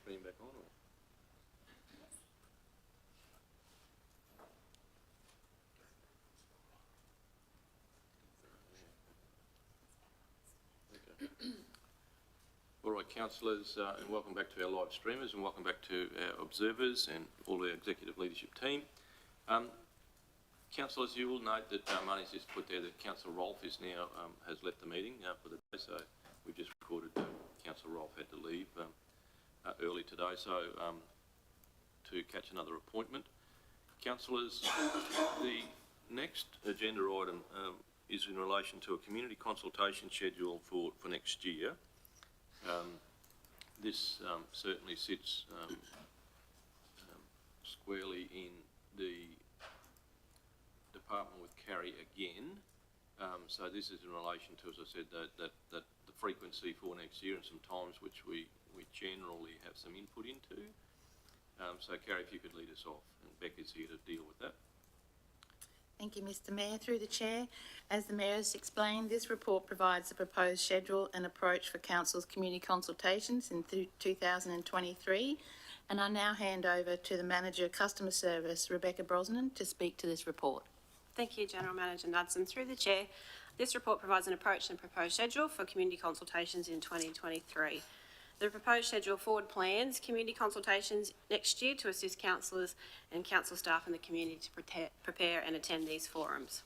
screen back on? Or? All right, councillors, and welcome back to our live streamers, and welcome back to our observers and all our executive leadership team. Councillors, you will note that Marnie's just put there that Councillor Rolfe is now has left the meeting for the day, so we've just recorded Councillor Rolfe had to leave early today, so to catch another appointment. Councillors, the next agenda item is in relation to a community consultation schedule for next year. This certainly sits squarely in the department with Carrie again. So this is in relation to, as I said, that the frequency for next year and some times which we generally have some input into. So Carrie, if you could lead us off, and Becca's here to deal with that. Thank you, Mr Mayor. Through the Chair, as the Mayor has explained, this report provides a proposed schedule and approach for Council's community consultations in 2023, and I now hand over to the Manager of Customer Service, Rebecca Brosnan, to speak to this report. Thank you, General Manager Knudsen. Through the Chair, this report provides an approach and proposed schedule for community consultations in 2023. The proposed schedule forward plans community consultations next year to assist councillors and council staff in the community to prepare and attend these forums.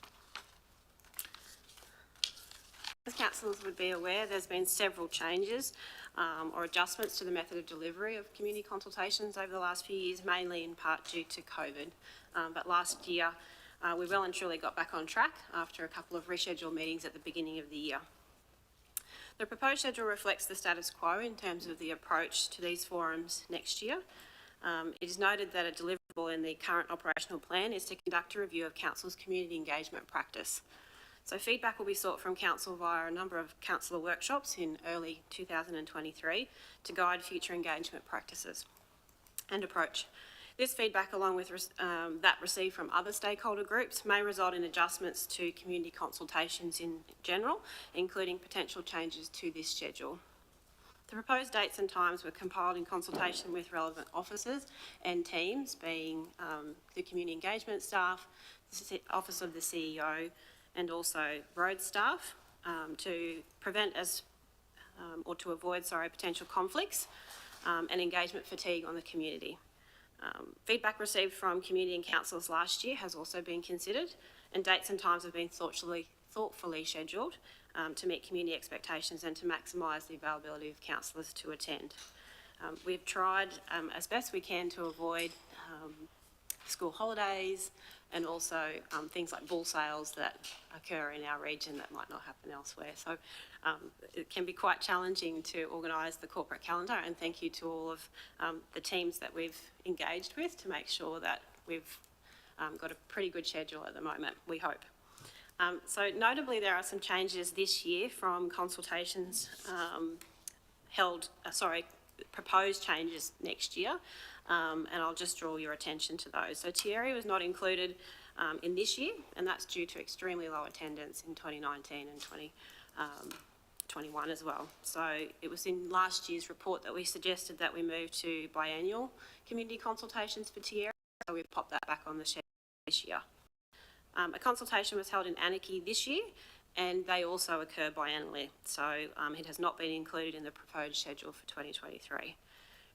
As councillors would be aware, there's been several changes or adjustments to the method of delivery of community consultations over the last few years, mainly in part due to COVID. But last year, we well and truly got back on track after a couple of rescheduled meetings at the beginning of the year. The proposed schedule reflects the status quo in terms of the approach to these forums next year. It is noted that a deliverable in the current operational plan is to conduct a review of Council's community engagement practice. So feedback will be sought from Council via a number of councillor workshops in early 2023 to guide future engagement practices and approach. This feedback, along with that received from other stakeholder groups, may result in adjustments to community consultations in general, including potential changes to this schedule. The proposed dates and times were compiled in consultation with relevant officers and teams, being the community engagement staff, the Office of the CEO, and also road staff, to prevent or to avoid, potential conflicts and engagement fatigue on the community. Feedback received from community and councillors last year has also been considered, and dates and times have been thoughtfully scheduled to meet community expectations and to maximise the availability of councillors to attend. We've tried as best we can to avoid school holidays and also things like bull sales that occur in our region that might not happen elsewhere. So it can be quite challenging to organise the corporate calendar, and thank you to all of the teams that we've engaged with to make sure that we've got a pretty good schedule at the moment, we hope. So notably, there are some changes this year from consultations proposed changes next year, and I'll just draw your attention to those. So Thierry was not included in this year, and that's due to extremely low attendance in 2019 and 2021 as well. So it was in last year's report that we suggested that we move to biannual community consultations for Thierry, so we've popped that back on the schedule this year. A consultation was held in Anarchy this year, and they also occur biannually, so it has not been included in the proposed schedule for 2023.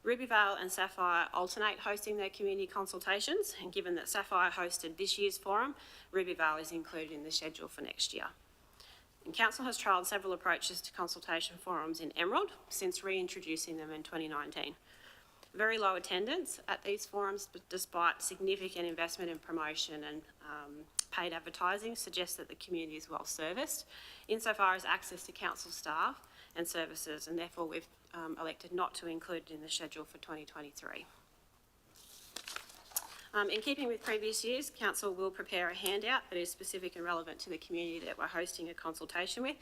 Rubyvale and Sapphire alternate hosting their community consultations, and given that Sapphire hosted this year's forum, Rubyvale is included in the schedule for next year. And Council has trialled several approaches to consultation forums in Emerald since reintroducing them in 2019. Very low attendance at these forums, but despite significant investment in promotion and paid advertising, suggests that the community is well serviced insofar as access to council staff and services, and therefore we've elected not to include it in the schedule for 2023. In keeping with previous years, Council will prepare a handout that is specific and relevant to the community that we're hosting a consultation with,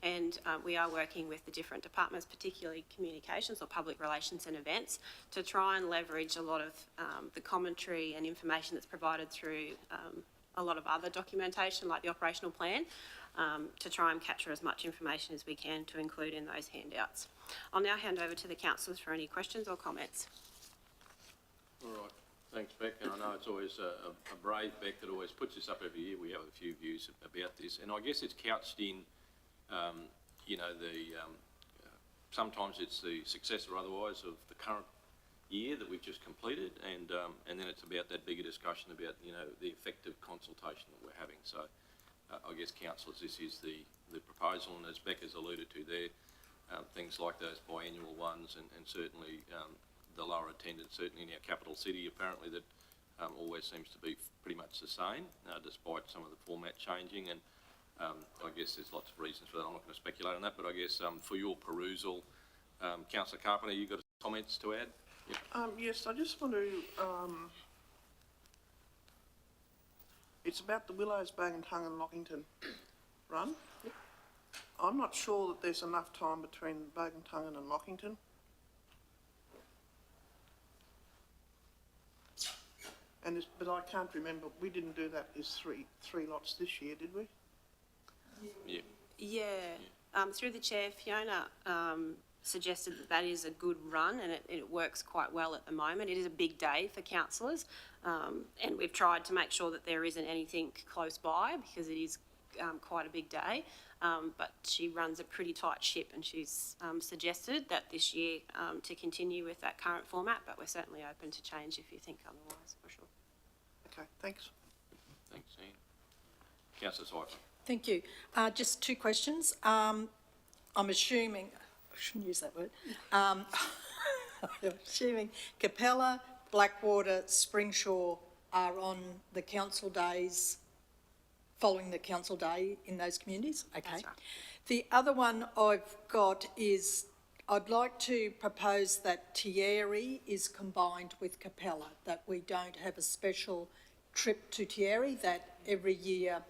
and we are working with the different departments, particularly communications or public relations and events, to try and leverage a lot of the commentary and information that's provided through a lot of other documentation like the operational plan, to try and capture as much information as we can to include in those handouts. I'll now hand over to the councillors for any questions or comments. All right, thanks, Beck, and I know it's always a brave Beck that always puts this up every year. We have a few views about this, and I guess it's couched in, you know, sometimes it's the success or otherwise of the current year that we've just completed, and then it's about that bigger discussion about, you know, the effective consultation that we're having. So I guess, councillors, this is the proposal, and as Beck has alluded to there, things like those biannual ones, and certainly the lower attendance, certainly in our capital city, apparently that always seems to be pretty much the same, despite some of the format changing, and I guess there's lots of reasons for that. I'm not going to speculate on that, but I guess for your perusal, Councillor Carpenter, you've got comments to add? Yep. Yes, I just want to, it's about the Willows, Bagontung and Lockington run. I'm not sure that there's enough time between Bagontung and Lockington. And but I can't remember, we didn't do that as three lots this year, did we? Yeah. Yeah. Through the chair, Fiona suggested that is a good run, and it works quite well at the moment. It is a big day for councillors, and we've tried to make sure that there isn't anything close by because it is quite a big day. But she runs a pretty tight ship, and she's suggested that this year to continue with that current format, but we're certainly open to change if you think otherwise, for sure. Okay, thanks. Thanks, Ian. Councillor Syphon. Thank you. Just two questions. I'm assuming, I shouldn't use that word, I'm assuming Capella, Blackwater, Springshaw are on the council days, following the council day in those communities? Okay. That's right. The other one I've got is I'd like to propose that Thierry is combined with Capella, that we don't have a special trip to Thierry, that every year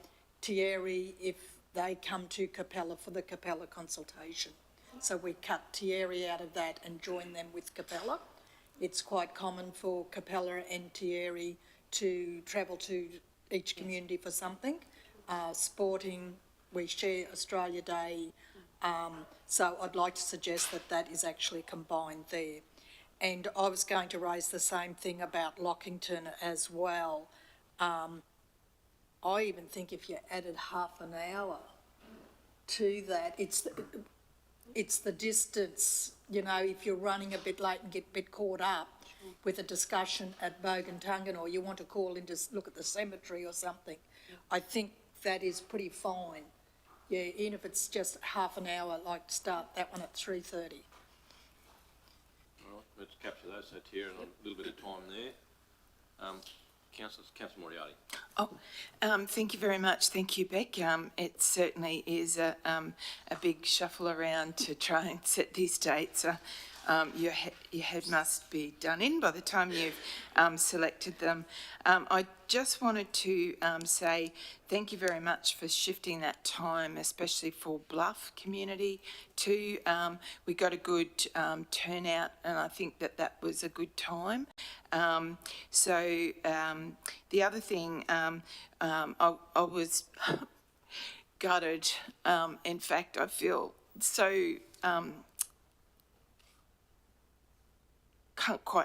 Thierry, if they come to Capella for the Capella consultation. So we cut Thierry out of that and join them with Capella. It's quite common for Capella and Thierry to travel to each community for something. Sporting, we share Australia Day. So I'd like to suggest that that is actually combined there. And I was going to raise the same thing about Lockington as well. I even think if you added half an hour to that, it's the distance, you know, if you're running a bit late and get a bit caught up with a discussion at Boguntungan, or you want to call in to look at the cemetery or something, I think that is pretty fine. Yeah, even if it's just half an hour, like start that one at 3:30. All right, let's capture those. So Thierry, and a little bit of time there. Councillor Moriarty. Oh, thank you very much. Thank you, Beck. It certainly is a big shuffle around to try and set these dates. Your head must be done in by the time you've selected them. I just wanted to say thank you very much for shifting that time, especially for Bluff community too. We got a good turnout, and I think that was a good time. So the other thing, I was gutted. In fact, I feel so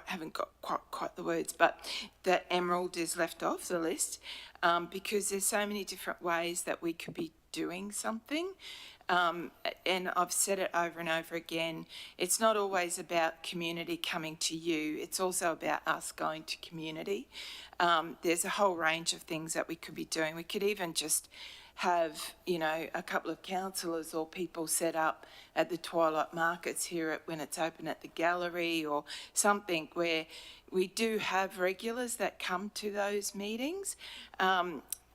haven't got quite the words, but that Emerald is left off the list because there's so many different ways that we could be doing something. And I've said it over and over again, it's not always about community coming to you, it's also about us going to community. There's a whole range of things that we could be doing. We could even just have, you know, a couple of councillors or people set up at the twilight markets here when it's open at the gallery, or something where we do have regulars that come to those meetings,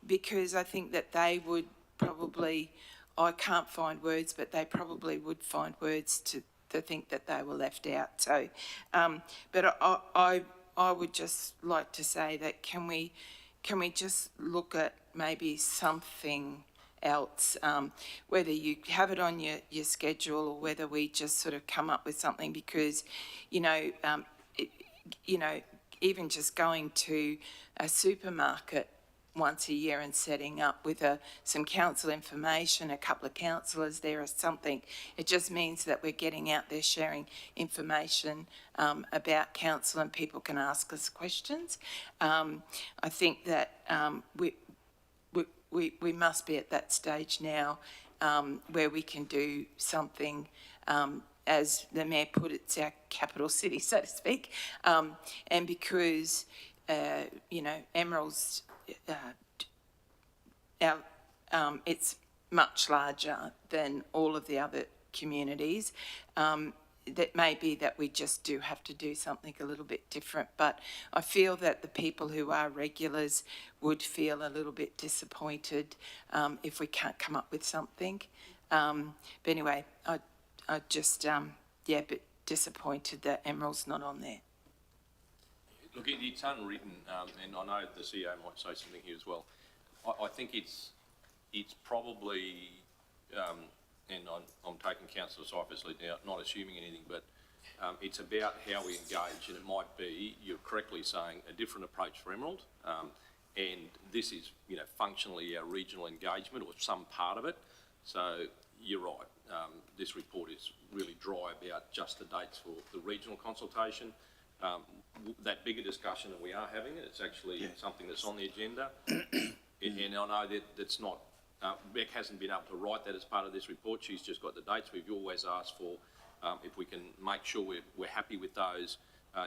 because I think that they would probably, I can't find words, but they probably would find words to think that they were left out. So, but I would just like to say that can we just look at maybe something else, whether you have it on your schedule or whether we just sort of come up with something, because, you know, even just going to a supermarket once a year and setting up with some council information, a couple of councillors there or something. It just means that we're getting out there sharing information about council and people can ask us questions. I think that we must be at that stage now where we can do something, as the Mayor put it, it's our capital city, so to speak. And because, you know, Emerald's, it's much larger than all of the other communities. That may be that we just do have to do something a little bit different, but I feel that the people who are regulars would feel a little bit disappointed if we can't come up with something. But anyway, I just, yeah, a bit disappointed that Emerald's not on there. Look, it's unwritten, and I know the CEO might say something here as well. I think it's probably, and I'm taking Councillor Cyphers' lead now, not assuming anything, but it's about how we engage, and it might be, you're correctly saying, a different approach for Emerald, and this is, you know, functionally our regional engagement, or some part of it. So you're right, this report is really dry about just the dates for the regional consultation. That bigger discussion that we are having, it's actually something that's on the agenda. And I know that that's not, Beck hasn't been able to write that as part of this report. She's just got the dates. We've always asked for, if we can make sure we're happy with those.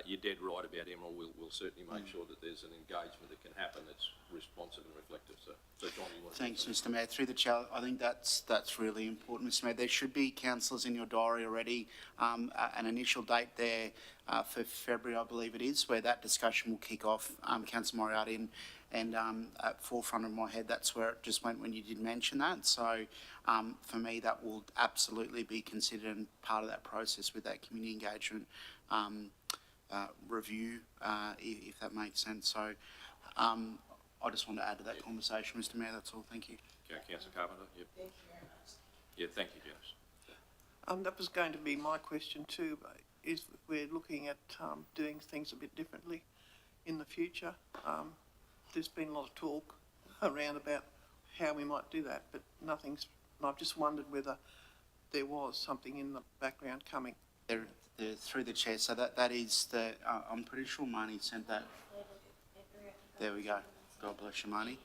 You're dead right about Emerald. We'll certainly make sure that there's an engagement that can happen that's responsive and reflective. So John, you want to... Thanks, Mr. Mayor. Through the chair, I think that's really important, Mr. Mayor. There should be councillors in your diary already, an initial date there for February, I believe it is, where that discussion will kick off. Councillor Moriarty, and at forefront of my head, that's where it just went when you did mention that. So for me, that will absolutely be considered and part of that process with that community engagement review, if that makes sense. So I just want to add to that conversation, Mr. Mayor, that's all. Thank you. Okay, Councillor Carpenter. Yep. Thank you very much. Yeah, thank you, Janice. That was going to be my question too, is we're looking at doing things a bit differently in the future. There's been a lot of talk around about how we might do that, but nothing's, I've just wondered whether there was something in the background coming. Through the chair, so that is the, I'm pretty sure Marnie sent that. There we go. God bless you, Marnie.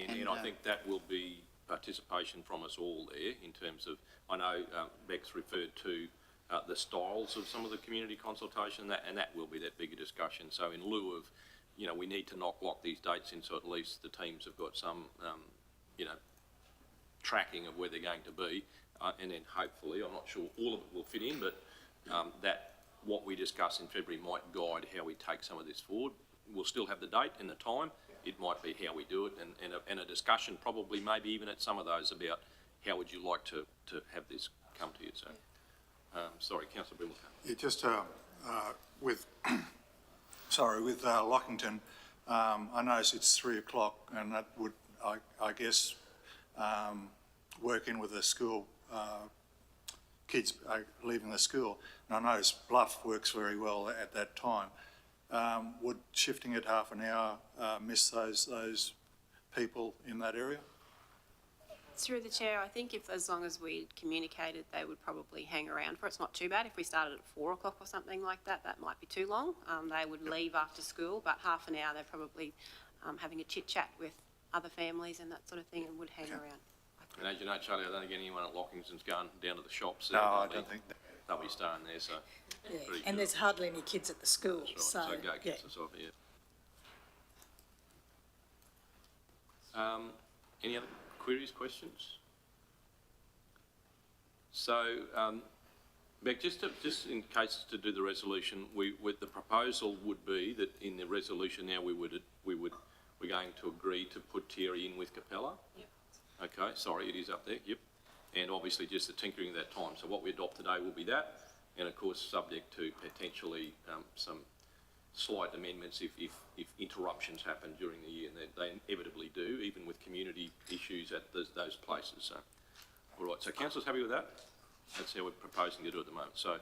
And I think that will be participation from us all there in terms of, I know Beck's referred to the styles of some of the community consultation, and that will be that bigger discussion. So in lieu of, you know, we need to lock these dates in so at least the teams have got some, you know, tracking of where they're going to be. And then hopefully, I'm not sure all of it will fit in, but that what we discuss in February might guide how we take some of this forward. We'll still have the date and the time. It might be how we do it, and a discussion probably maybe even at some of those about how would you like to have this come to you. So, sorry, Councillor Brimley. Yeah, just with, sorry, with Lockington, I notice it's 3 o'clock, and that would, I guess, work in with the school, kids leaving the school. And I notice Bluff works very well at that time. Would shifting it half an hour miss those people in that area? Through the chair, I think if as long as we communicated, they would probably hang around for it. It's not too bad. If we started at 4 o'clock or something like that, that might be too long. They would leave after school, but half an hour they're probably having a chit chat with other families and that sort of thing, and would hang around. And as you know, Charlie, I don't think anyone at Lockington's going down to the shops. No, I don't think that. They'll be staying there, so. Yeah, and there's hardly any kids at the school, That's right. so So go yeah. kids us off, yeah. Any other queries, questions? So, Beck, just in case to do the resolution, the proposal would be that in the resolution now we're going to agree to put Thierry in with Capella. Yep. Okay, sorry, it is up there. Yep. And obviously just the tinkering of that time. So what we adopt today will be that, and of course subject to potentially some slight amendments if interruptions happen during the year, and they inevitably do, even with community issues at those places. So, all right. So councillors happy with that? That's how we're proposing to do it at the moment. So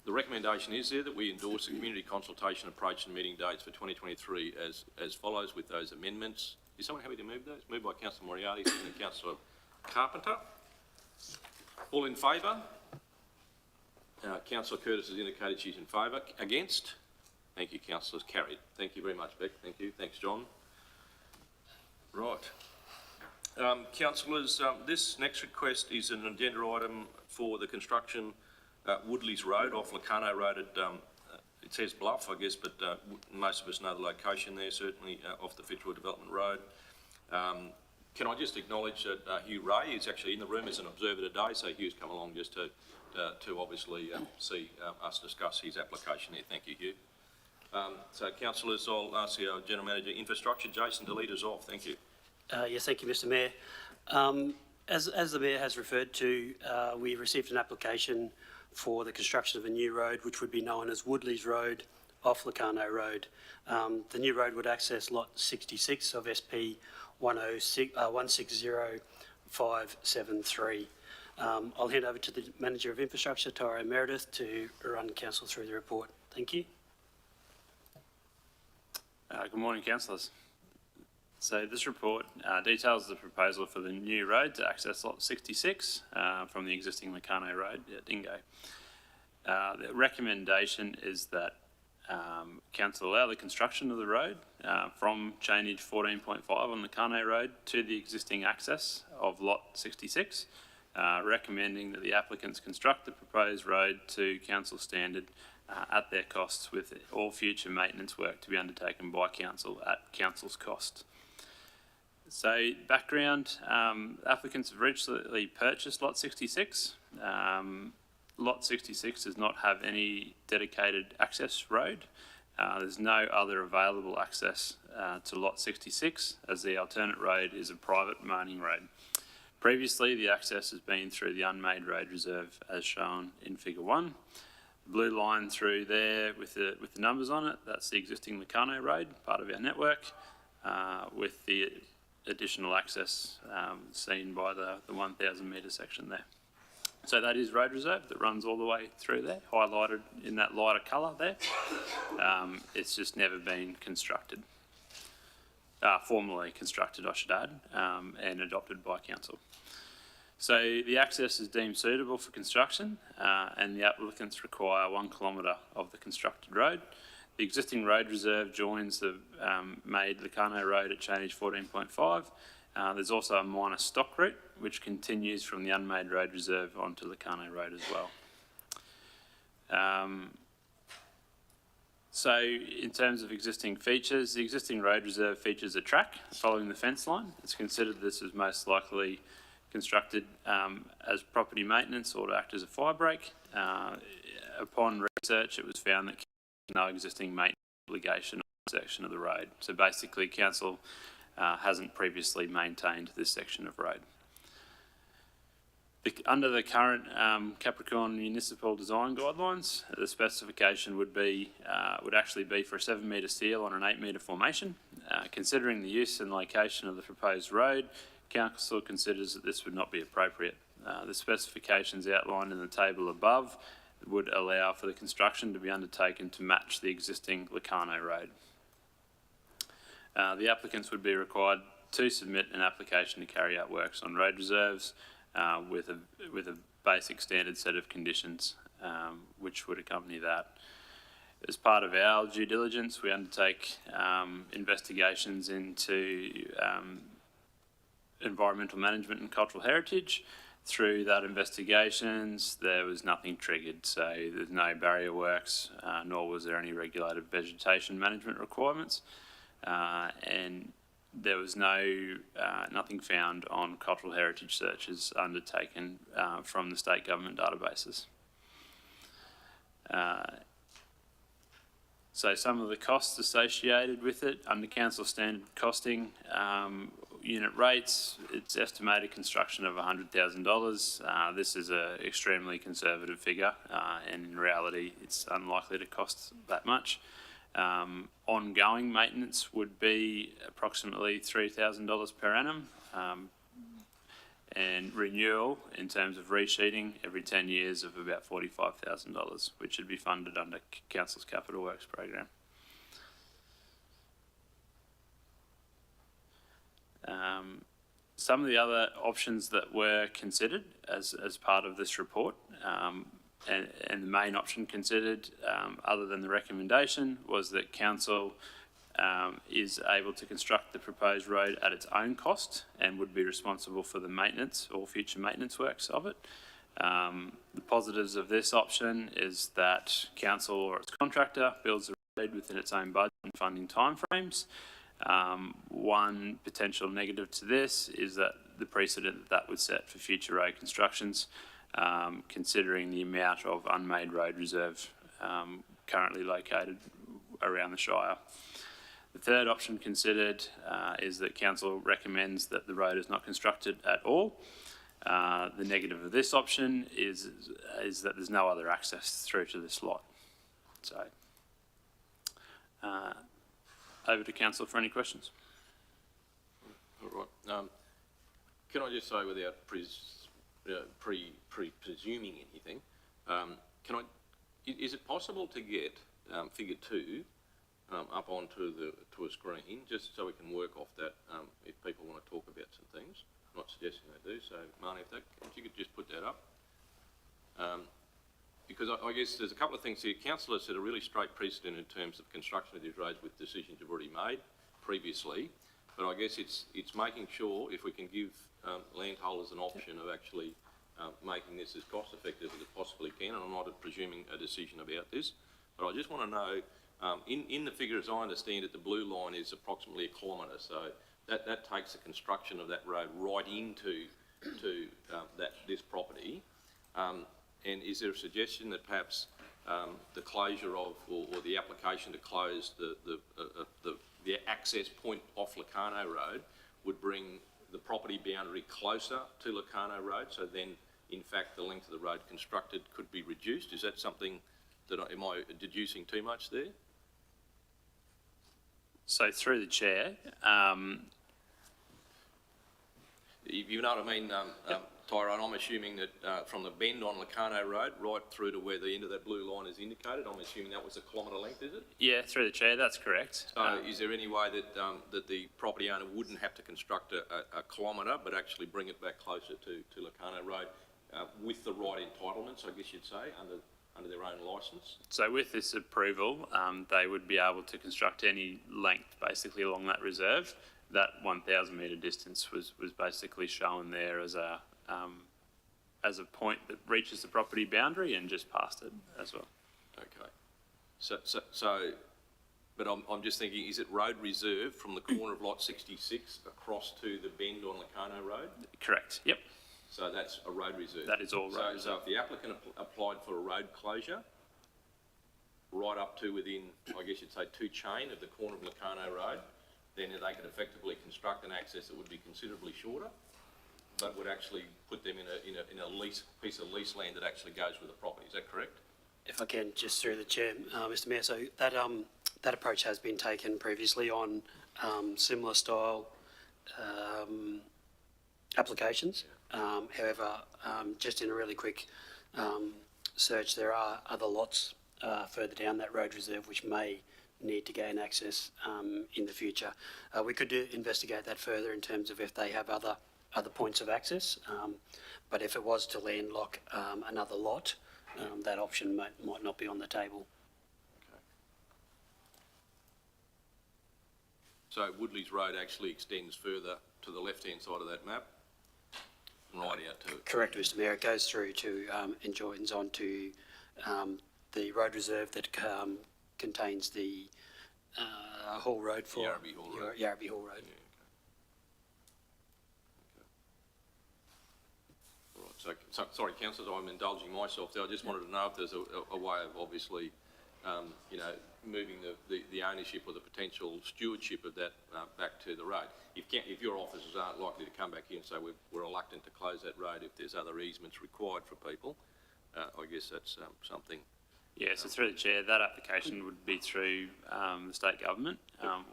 The recommendation is there that we endorse the community consultation approach and meeting dates for 2023 as follows with those amendments. Is someone happy to move those? Moved by Councillor Moriarty, seconded by Councillor Carpenter. All in favour? Councillor Curtis has indicated she's in favour. Against? Thank you, councillors. Carried. Thank you very much, Beck. Thank you. Thanks, John. Right. Councillors, this next request is an agenda item for the construction Woodleys Road off Lacano Road at, it says Bluff, I guess, but most of us know the location there, certainly off the Fitzroy Development Road. Can I just acknowledge that Hugh Ray is actually in the room as an observer today, so Hugh's come along just to obviously see us discuss his application here. Thank you, Hugh. So, councillors, I'll ask our General Manager Infrastructure, Jason, to lead us off. Thank you. Yes, thank you, Mr. Mayor. As the Mayor has referred to, we received an application for the construction of a new road, which would be known as Woodleys Road off Lacano Road. The new road would access lot 66 of SP 160573. I'll hand over to the Manager of Infrastructure, Tyrone Meredith, to run Council through the report. Thank you. Good morning, councillors. So this report details the proposal for the new road to access lot 66 from the existing Lacano Road at Dingo. The recommendation is that council allow the construction of the road from chainage 14.5 on Lacano Road to the existing access of lot 66, recommending that the applicants construct the proposed road to council standard at their costs, with all future maintenance work to be undertaken by council at council's cost. So, background, applicants have recently purchased lot 66. Lot 66 does not have any dedicated access road. There's no other available access to lot 66, as the alternate road is a private mining road. Previously, the access has been through the unmade road reserve, as shown in Figure 1. The blue line through there with the numbers on it, that's the existing Lacano Road, part of our network, with the additional access seen by the 1,000 metre section there. So that is road reserve that runs all the way through there, highlighted in that lighter colour there. It's just never been constructed, formally constructed I should add, and adopted by council. So the access is deemed suitable for construction and the applicants require 1 kilometre of the constructed road. The existing road reserve joins the made Lacano Road at chainage 14.5. There's also a minor stock route which continues from the unmade road reserve onto Lacano Road as well. So in terms of existing features, the existing road reserve features a track following the fence line. It's considered this is most likely constructed as property maintenance or to act as a fire break. Upon research, it was found that no existing maintenance obligation on this section of the road. So basically, council hasn't previously maintained this section of road. Under the current Capricorn Municipal Design Guidelines, the specification would actually be for a 7 metre steel on an 8 metre formation. Considering the use and location of the proposed road, council considers that this would not be appropriate. The specifications outlined in the table above would allow for the construction to be undertaken to match the existing Lacano Road. The applicants would be required to submit an application to carry out works on road reserves with a basic standard set of conditions which would accompany that. As part of our due diligence, we undertake investigations into environmental management and cultural heritage. Through that investigations, there was nothing triggered, so there's no barrier works, nor was there any regulated vegetation management requirements, and there was nothing found on cultural heritage searches undertaken from the state government databases. So some of the costs associated with it, under council standard costing, unit rates, it's estimated construction of $100,000. This is an extremely conservative figure, and in reality, it's unlikely to cost that much. Ongoing maintenance would be approximately $3,000 per annum. and renewal in terms of resheeting every 10 years of about $45,000, which should be funded under Council's Capital Works program. Some of the other options that were considered as part of this report, and the main option considered, other than the recommendation, was that council is able to construct the proposed road at its own cost and would be responsible for the maintenance or future maintenance works of it. The positives of this option is that council or its contractor builds the road within its own budget and funding timeframes. One potential negative to this is that the precedent that would set for future road constructions, considering the amount of unmade road reserve currently located around the Shire. The third option considered is that council recommends that the road is not constructed at all. The negative of this option is that there's no other access through to this lot. So, over to council for any questions. All right. Can I just say, without presuming anything, is it possible to get figure 2 up onto a screen, just so we can work off that if people want to talk about some things? I'm not suggesting they do. So, Marnie, if you could just put that up. Because I guess there's a couple of things here. Council has set a really straight precedent in terms of construction of these roads with decisions you've already made previously, but I guess it's making sure if we can give landholders an option of actually making this as cost effective as it possibly can, and I'm not presuming a decision about this, but I just want to know, in the figure as I understand it, the blue line is approximately 1 kilometre, so that takes the construction of that road right into this property. And is there a suggestion that perhaps the closure of, or the application to close the access point off Locarno Road would bring the property boundary closer to Locarno Road, so then in fact the length of the road constructed could be reduced? Is that something that am I deducing too much there? So through the chair, you know what I mean, Tyrone, I'm assuming that from the bend on Locarno Road right through to where the end of that blue line is indicated, I'm assuming that was a kilometre length, is it? Yeah, through the chair, that's correct. So is there any way that that the property owner wouldn't have to construct a kilometre, but actually bring it back closer to Locarno Road with the right entitlements, I guess you'd say, under their own licence? So with this approval, they would be able to construct any length basically along that reserve. That 1,000 metre distance was basically shown there as a point that reaches the property boundary and just past it as well. Okay. So but I'm just thinking, is it road reserve from the corner of lot 66 across to the bend on Locarno Road? Correct, yep. So that's a road reserve? That is all road reserve. So if the applicant applied for a road closure, right up to within, I guess you'd say, 2 chain of the corner of Locarno Road, then they could effectively construct an access that would be considerably shorter, but would actually put them in a piece of lease land that actually goes with the property. Is that correct? If I can, just through the chair, Mr. Mayor, so that approach has been taken previously on similar style applications. However, just in a really quick search, there are other lots further down that road reserve which may need to gain access in the future. We could investigate that further in terms of if they have other points of access, but if it was to landlock another lot, that option might not be on the table. Okay. So Woodley's Road actually extends further to the left-hand side of that map, right out to it? Correct, Mr. Mayor. It goes through to and joins onto the road reserve that contains the Hall Road for Yarrabee Hall Road. Yarrabee Hall Road. Yeah, okay. All right. So sorry, councillors, I'm indulging myself there. I just wanted to know if there's a way of obviously, moving the ownership or the potential stewardship of that back to the road. If your officers aren't likely to come back here and say we're reluctant to close that road if there's other easements required for people, I guess that's something. Yeah, so through the chair, that application would be through the state government.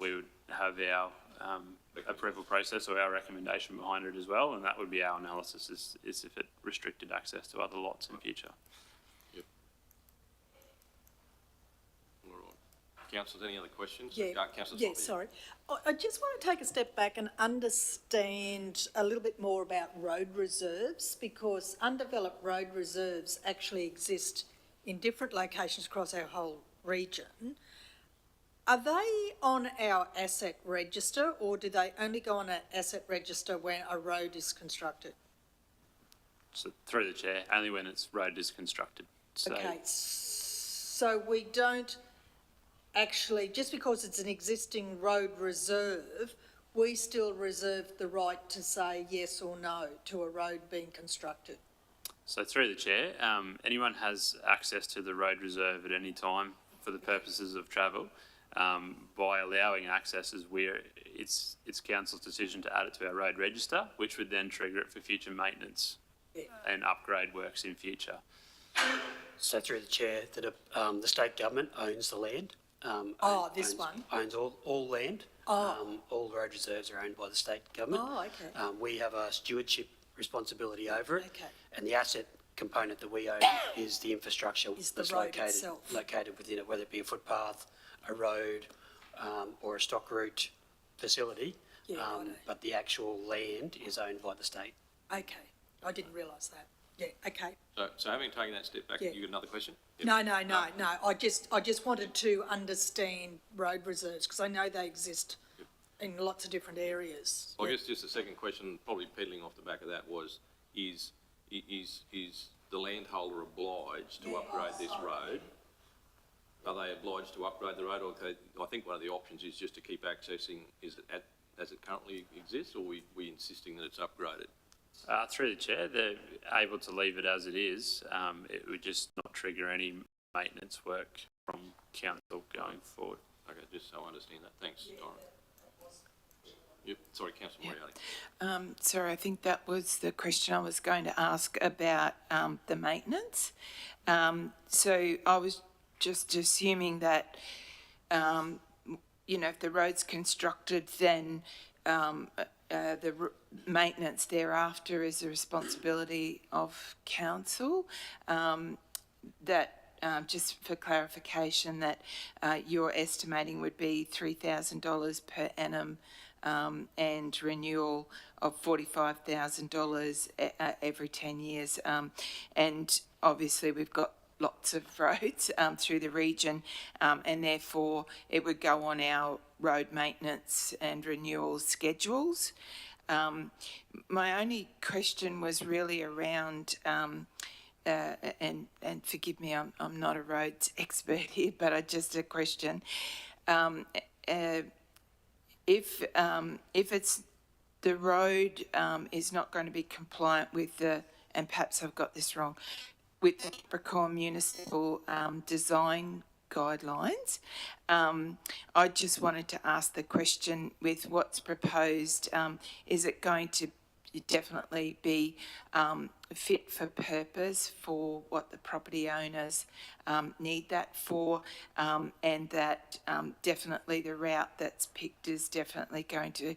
We would have our approval process, or our recommendation behind it as well, and that would be our analysis is if it restricted access to other lots in future. Yep. All right. Councillors, any other questions? Yeah, Councillor yeah, Toppy. sorry. I just want to take a step back and understand a little bit more about road reserves, because undeveloped road reserves actually exist in different locations across our whole region. Are they on our asset register, or do they only go on an asset register when a road is constructed? So through the chair, only when its road is constructed. So, Okay, so we don't actually, just because it's an existing road reserve, we still reserve the right to say yes or no to a road being constructed? So through the chair, anyone has access to the road reserve at any time for the purposes of travel. By allowing access, it's council's decision to add it to our road register, which would then trigger it for future maintenance and upgrade works in future. So through the chair, that the state government owns the land. Owns all land. All road reserves are owned by the state government. Oh, okay. We have a stewardship responsibility over it. Okay. And the asset component that we own is the infrastructure that's road itself. located within it, whether it be a footpath, a road, or a stock route facility. But the actual land is owned by the state. Okay, I didn't realise that. Yeah, okay. So having taken that step back, you got another question? Yep. No. I just wanted to understand road reserves, because I know they exist in lots of different areas. Well, I guess just the second question, probably peddling off the back of that, was is the landholder obliged to upgrade this road? Are they obliged to upgrade the road, or I think one of the options is just to keep accessing, is it as it currently exists, or we insisting that it's upgraded? Through the chair, they're able to leave it as it is. It would just not trigger any maintenance work from council going forward. Okay, just so I understand that. Thanks, Dora. Yep. Sorry, Councillor Moriarty. Sorry, I think that was the question I was going to ask about the maintenance. So I was just assuming that, if the road's constructed, then the maintenance thereafter is the responsibility of council. Just for clarification, that you're estimating would be $3,000 per annum and renewal of $45,000 every 10 years. And obviously we've got lots of roads through the region, and therefore it would go on our road maintenance and renewal schedules. My only question was really around, and forgive me, I'm not a roads expert here, but just a question. If it's the road is not going to be compliant with the, and perhaps I've got this wrong, with the Capricorn Municipal Design Guidelines, I just wanted to ask the question, with what's proposed, is it going to definitely be fit for purpose for what the property owners need that for, and that definitely the route that's picked is definitely going to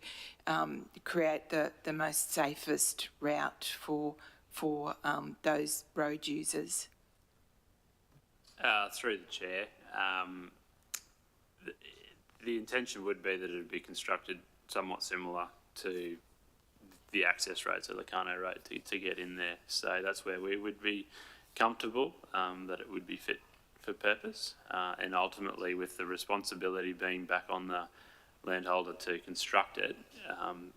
create the most safest route for those road users? Through the chair, the intention would be that it would be constructed somewhat similar to the access road, so Lacano Road, to get in there. So that's where we would be comfortable that it would be fit for purpose, and ultimately with the responsibility being back on the landholder to construct it,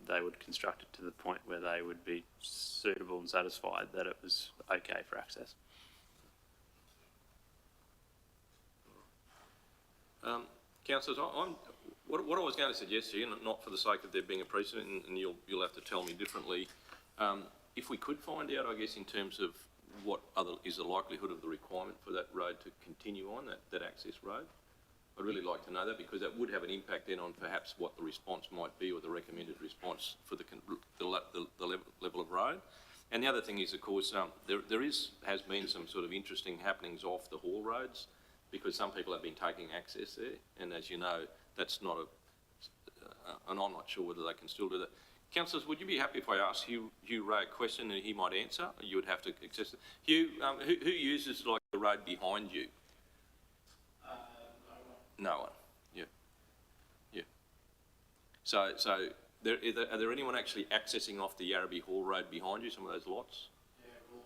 they would construct it to the point where they would be suitable and satisfied that it was okay for access. Councillors, what I was going to suggest to you, not for the sake of there being a precedent, and you'll have to tell me differently, if we could find out, I guess, in terms of what is the likelihood of the requirement for that road to continue on, that access road, I'd really like to know that, because that would have an impact then on perhaps what the response might be, or the recommended response for the level of road. And the other thing is, of course, there has been some sort of interesting happenings off the haul roads, because some people have been taking access there, and as you know, that's not and I'm not sure whether they can still do that. Councillors, would you be happy if I asked Hugh Ray a question and he might answer? You would have to access it. Hugh, who uses like the road behind you? No one. Yeah. Yeah. So are there anyone actually accessing off the Yarrabee Hall Road behind you, some of those lots? Yeah, well,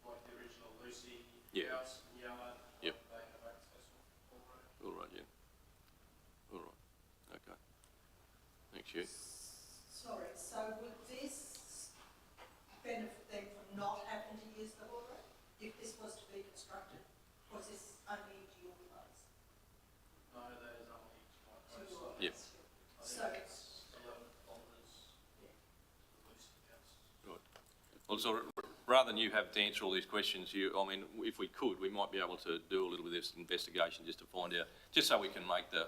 like the original Lucy house, yard, yep. they have access on Hall Road. All right, yeah. All right. Okay. Thanks, Hugh. Sorry, so would this benefit them from not having to use the Hall Road if this was to be constructed? Or is this only to your place? No, that is only to my place. Yep. So it's 11 kilometres. Yeah. Right. Well, so rather than you have to answer all these questions, I mean, if we could, we might be able to do a little bit of this investigation just to find out, just so we can make the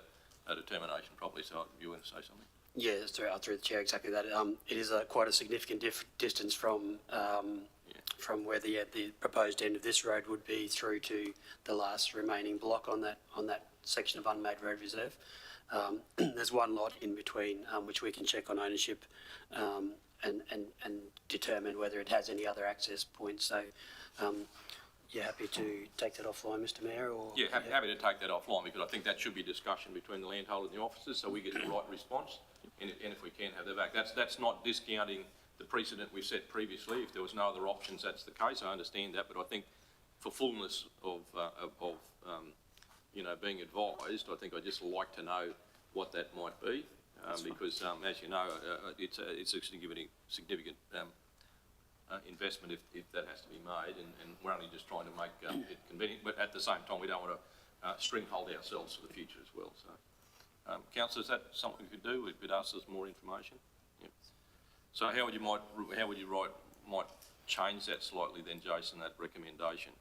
determination properly. So you want to say something? Yeah, through the chair, exactly that. It is quite a significant distance from where the proposed end of this road would be through to the last remaining block on that section of unmade road reserve. There's one lot in between which we can check on ownership and determine whether it has any other access points. So, you're happy to take that offline, Mr. Mayor? Or Yeah, happy to take that offline, because I think that should be a discussion between the landholder and the officers, so we get the right response. And if we can have that back, that's not discounting the precedent we've set previously. If there was no other options, that's the case. I understand that, but I think for fullness of being advised, I think I'd just like to know what that might be, because as you know, it's a significant investment if that has to be made, and we're only just trying to make it convenient. But at the same time, we don't want to stringhold ourselves for the future as well. So. Councillor, is that something we could do? We could ask us more information. Yep. So how would you might change that slightly then, Jason, that recommendation?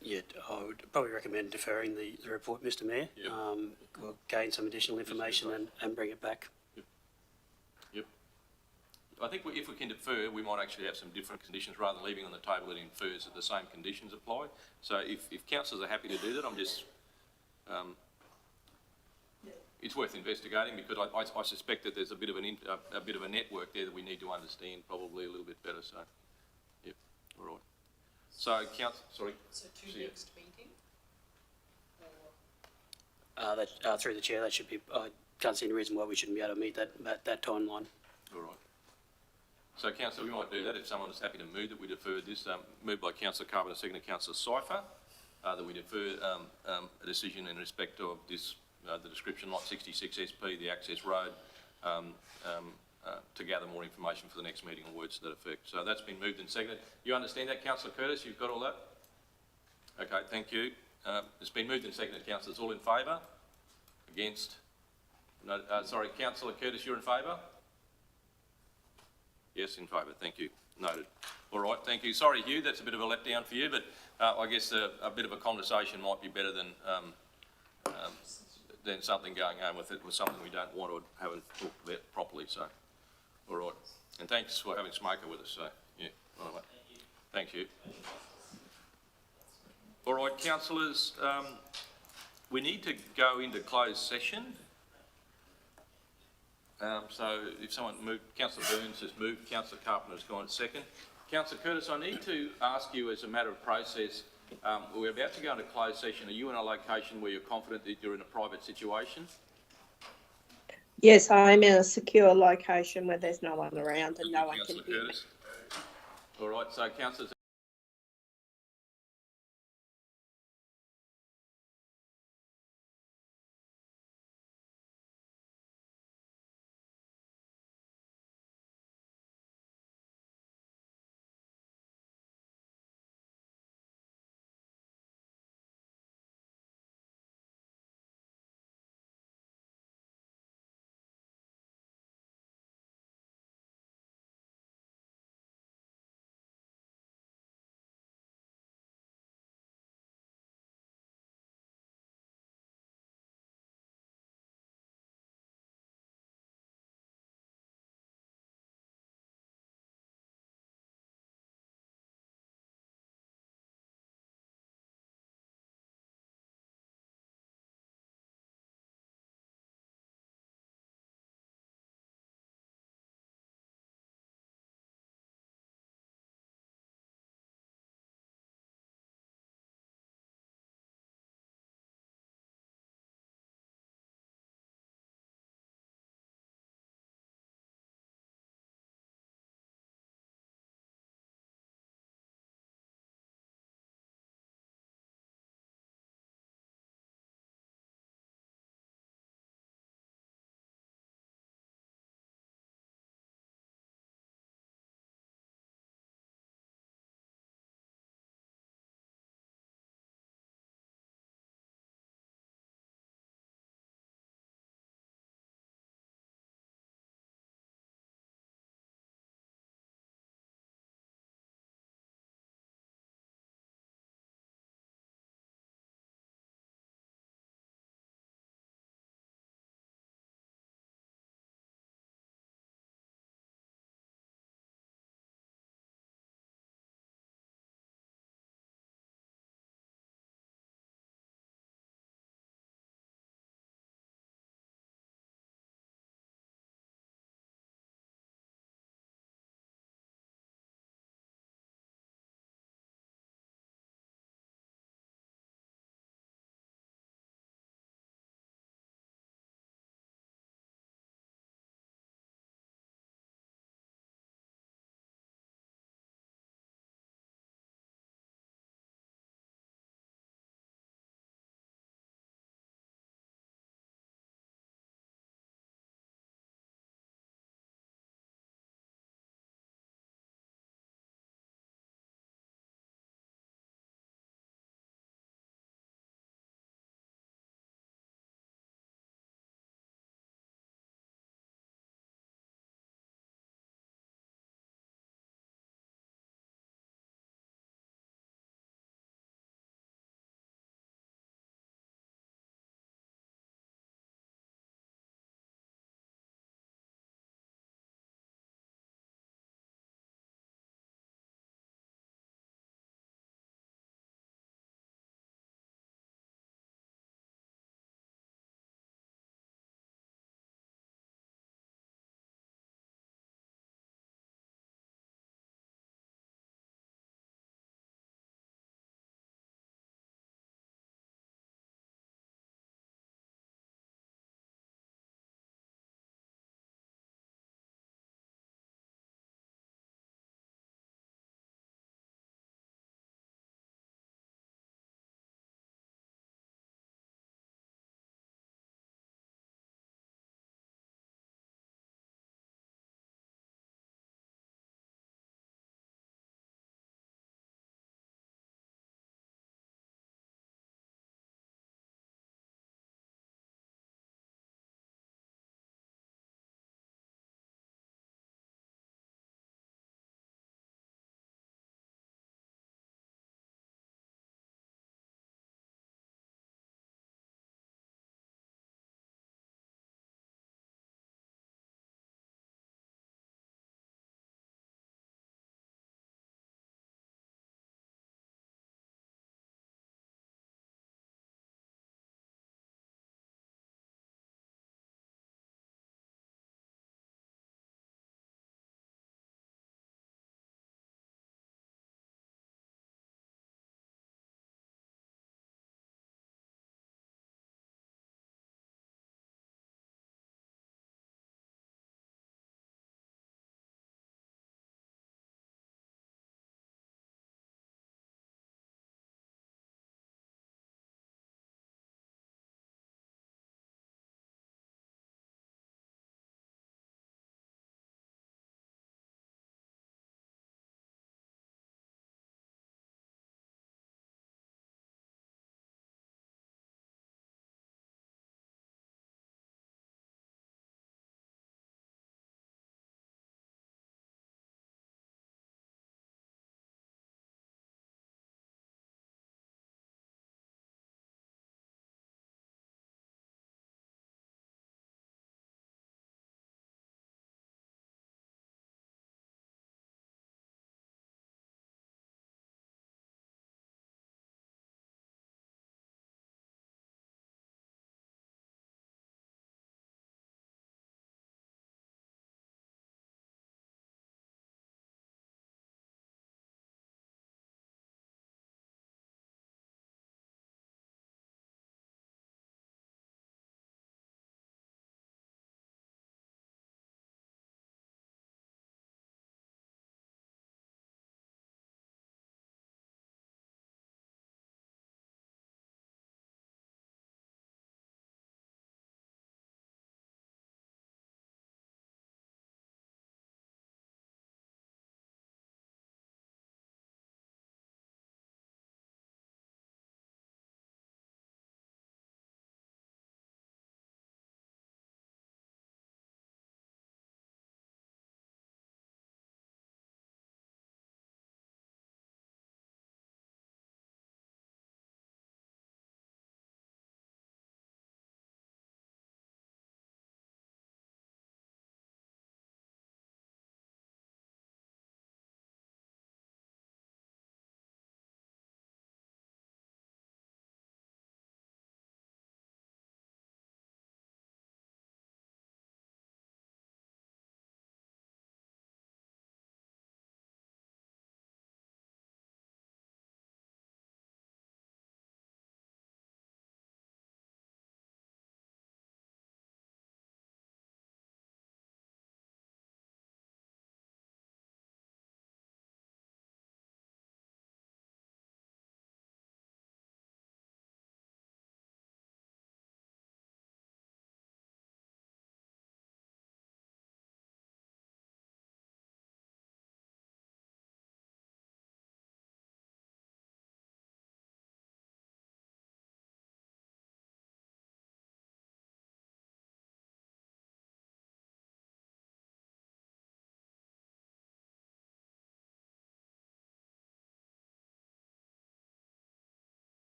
Yeah, I would probably recommend deferring the report, Mr. Mayor. Yep. We'll gain some additional information and bring it back. Yep. Yep. I think if we can defer, we might actually have some different conditions rather than leaving on the table that infers that the same conditions apply. So if councillors are happy to do that, I'm just. It's worth investigating, because I suspect that there's a bit of a network there that we need to understand probably a little bit better. So, yep, all right. So, sorry. So to next meeting? Through the chair, that should be. I can't see any reason why we shouldn't be able to meet that timeline. All right. So, councillor, we might do that if someone is happy to move that we defer this. Moved by councillor Carpenter, seconded Councillor Cypher, that we defer a decision in respect of this. The description, lot 66 SP, the access road, to gather more information for the next meeting, or words to that effect. So that's been moved and seconded. You understand that, Councillor Curtis? You've got all that? Okay, thank you. It's been moved and seconded. Councillors, all in favour? Against? No, sorry, Councillor Curtis, you're in favour? Yes, in favour. Thank you. Noted. All right, thank you. Sorry, Hugh, that's a bit of a letdown for you, but I guess a bit of a conversation might be better than something going on with it was something we don't want or haven't talked about properly. So, all right. And thanks for having Smoker with us. So, yeah, all right. Thank you. All right, councillors, we need to go into closed session. So if someone moved, Councillor Burns has moved, Councillor Carpenter has gone second. Councillor Curtis, I need to ask you as a matter of process, we're about to go into closed session. Are you in a location where you're confident that you're in a private situation? Yes, I'm in a secure location where there's no one around and no one can hear me. All right, so councillors.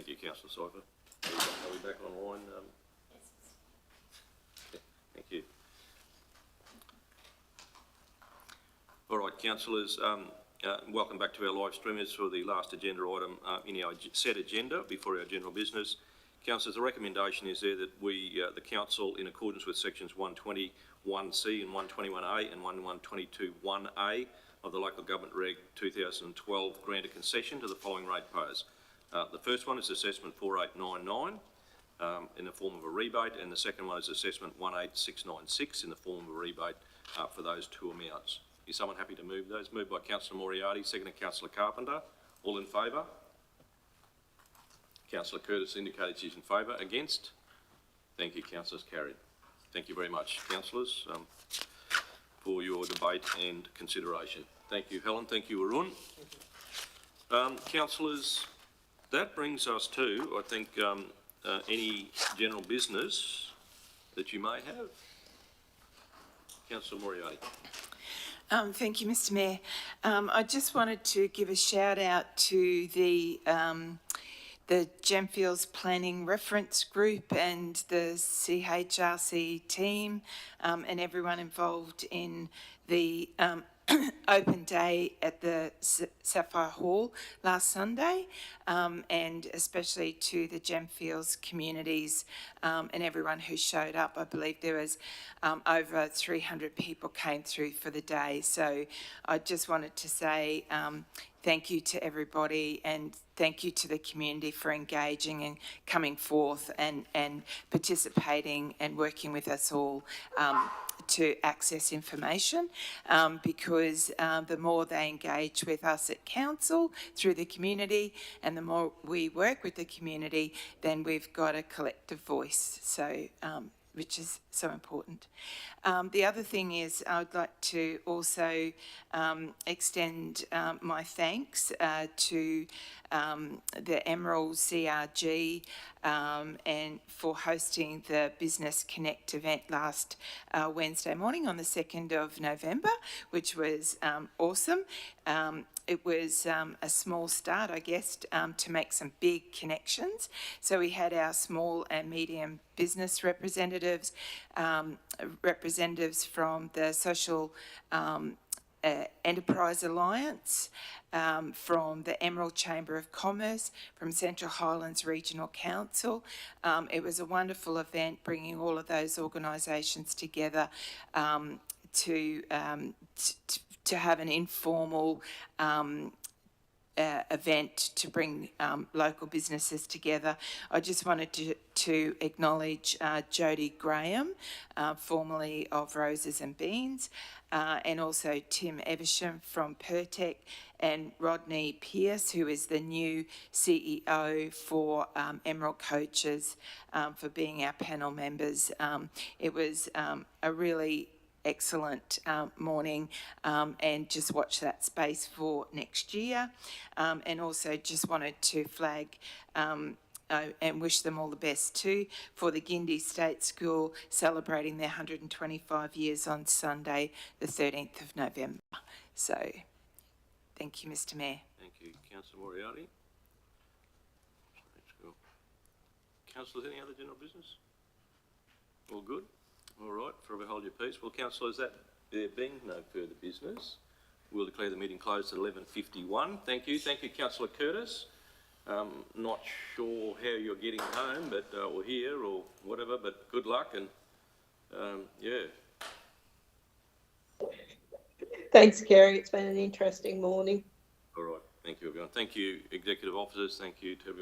you, Councillor Cypher. Are we back online? Thank you. All right, councillors, welcome back to our live streamers for the last agenda item in our set agenda before our general business. Councillors, the recommendation is there that we, the council, in accordance with sections 121C and 121A and 122(1A of the Local Government Reg 2012, grant a concession to the following ratepayers. The first one is assessment 4899 in the form of a rebate, and the second one is assessment 18696 in the form of a rebate for those two amounts. Is someone happy to move those? Moved by Councillor Moriarty, seconded Councillor Carpenter. All in favour? Councillor Curtis indicated she's in favour. Against? Thank you, councillors. Carried. Thank you very much, councillors, for your debate and consideration. Thank you, Helen. Thank you, Arun. Councillors, that brings us to, I think, any general business that you may have. Councillor Moriarty. Thank you, Mr. Mayor. I just wanted to give a shout out to the Gemfields Planning Reference Group and the CHRC team and everyone involved in the open day at the Sapphire Hall last Sunday, and especially to the Gemfields communities and everyone who showed up. I believe there was over 300 people came through for the day. So I just wanted to say thank you to everybody, and thank you to the community for engaging and coming forth and participating and working with us all to access information, because the more they engage with us at council through the community and the more we work with the community, then we've got a collective voice, so which is so important. The other thing is I would like to also extend my thanks to the Emerald CRG and for hosting the Business Connect event last Wednesday morning on the 2nd of November, which was awesome. It was a small start, I guess, to make some big connections. So we had our small and medium business representatives, representatives from the Social Enterprise Alliance, from the Emerald Chamber of Commerce, from Central Highlands Regional Council. It was a wonderful event, bringing all of those organisations together to have an informal event to bring local businesses together. I just wanted to acknowledge Jodie Graham, formerly of Roses and Beans, and also Tim Eversham from Pertec, and Rodney Pearce, who is the new CEO for Emerald Coaches, for being our panel members. It was a really excellent morning, and just watch that space for next year. And also just wanted to flag and wish them all the best too for the Gindi State School celebrating their 125 years on Sunday, the 13th of November. So, thank you, Mr. Mayor. Thank you, Councillor Moriarty. Councillors, any other general business? All good? All right, forever hold your peace. Well, councillors, that there being no further business, we'll declare the meeting closed at 11:51. Thank you. Thank you, Councillor Curtis. Not sure how you're getting home, but or here or whatever, but good luck, and yeah. Thanks, Kerry. It's been an interesting morning. All right. Thank you, everyone. Thank you, executive officers. Thank you to everyone.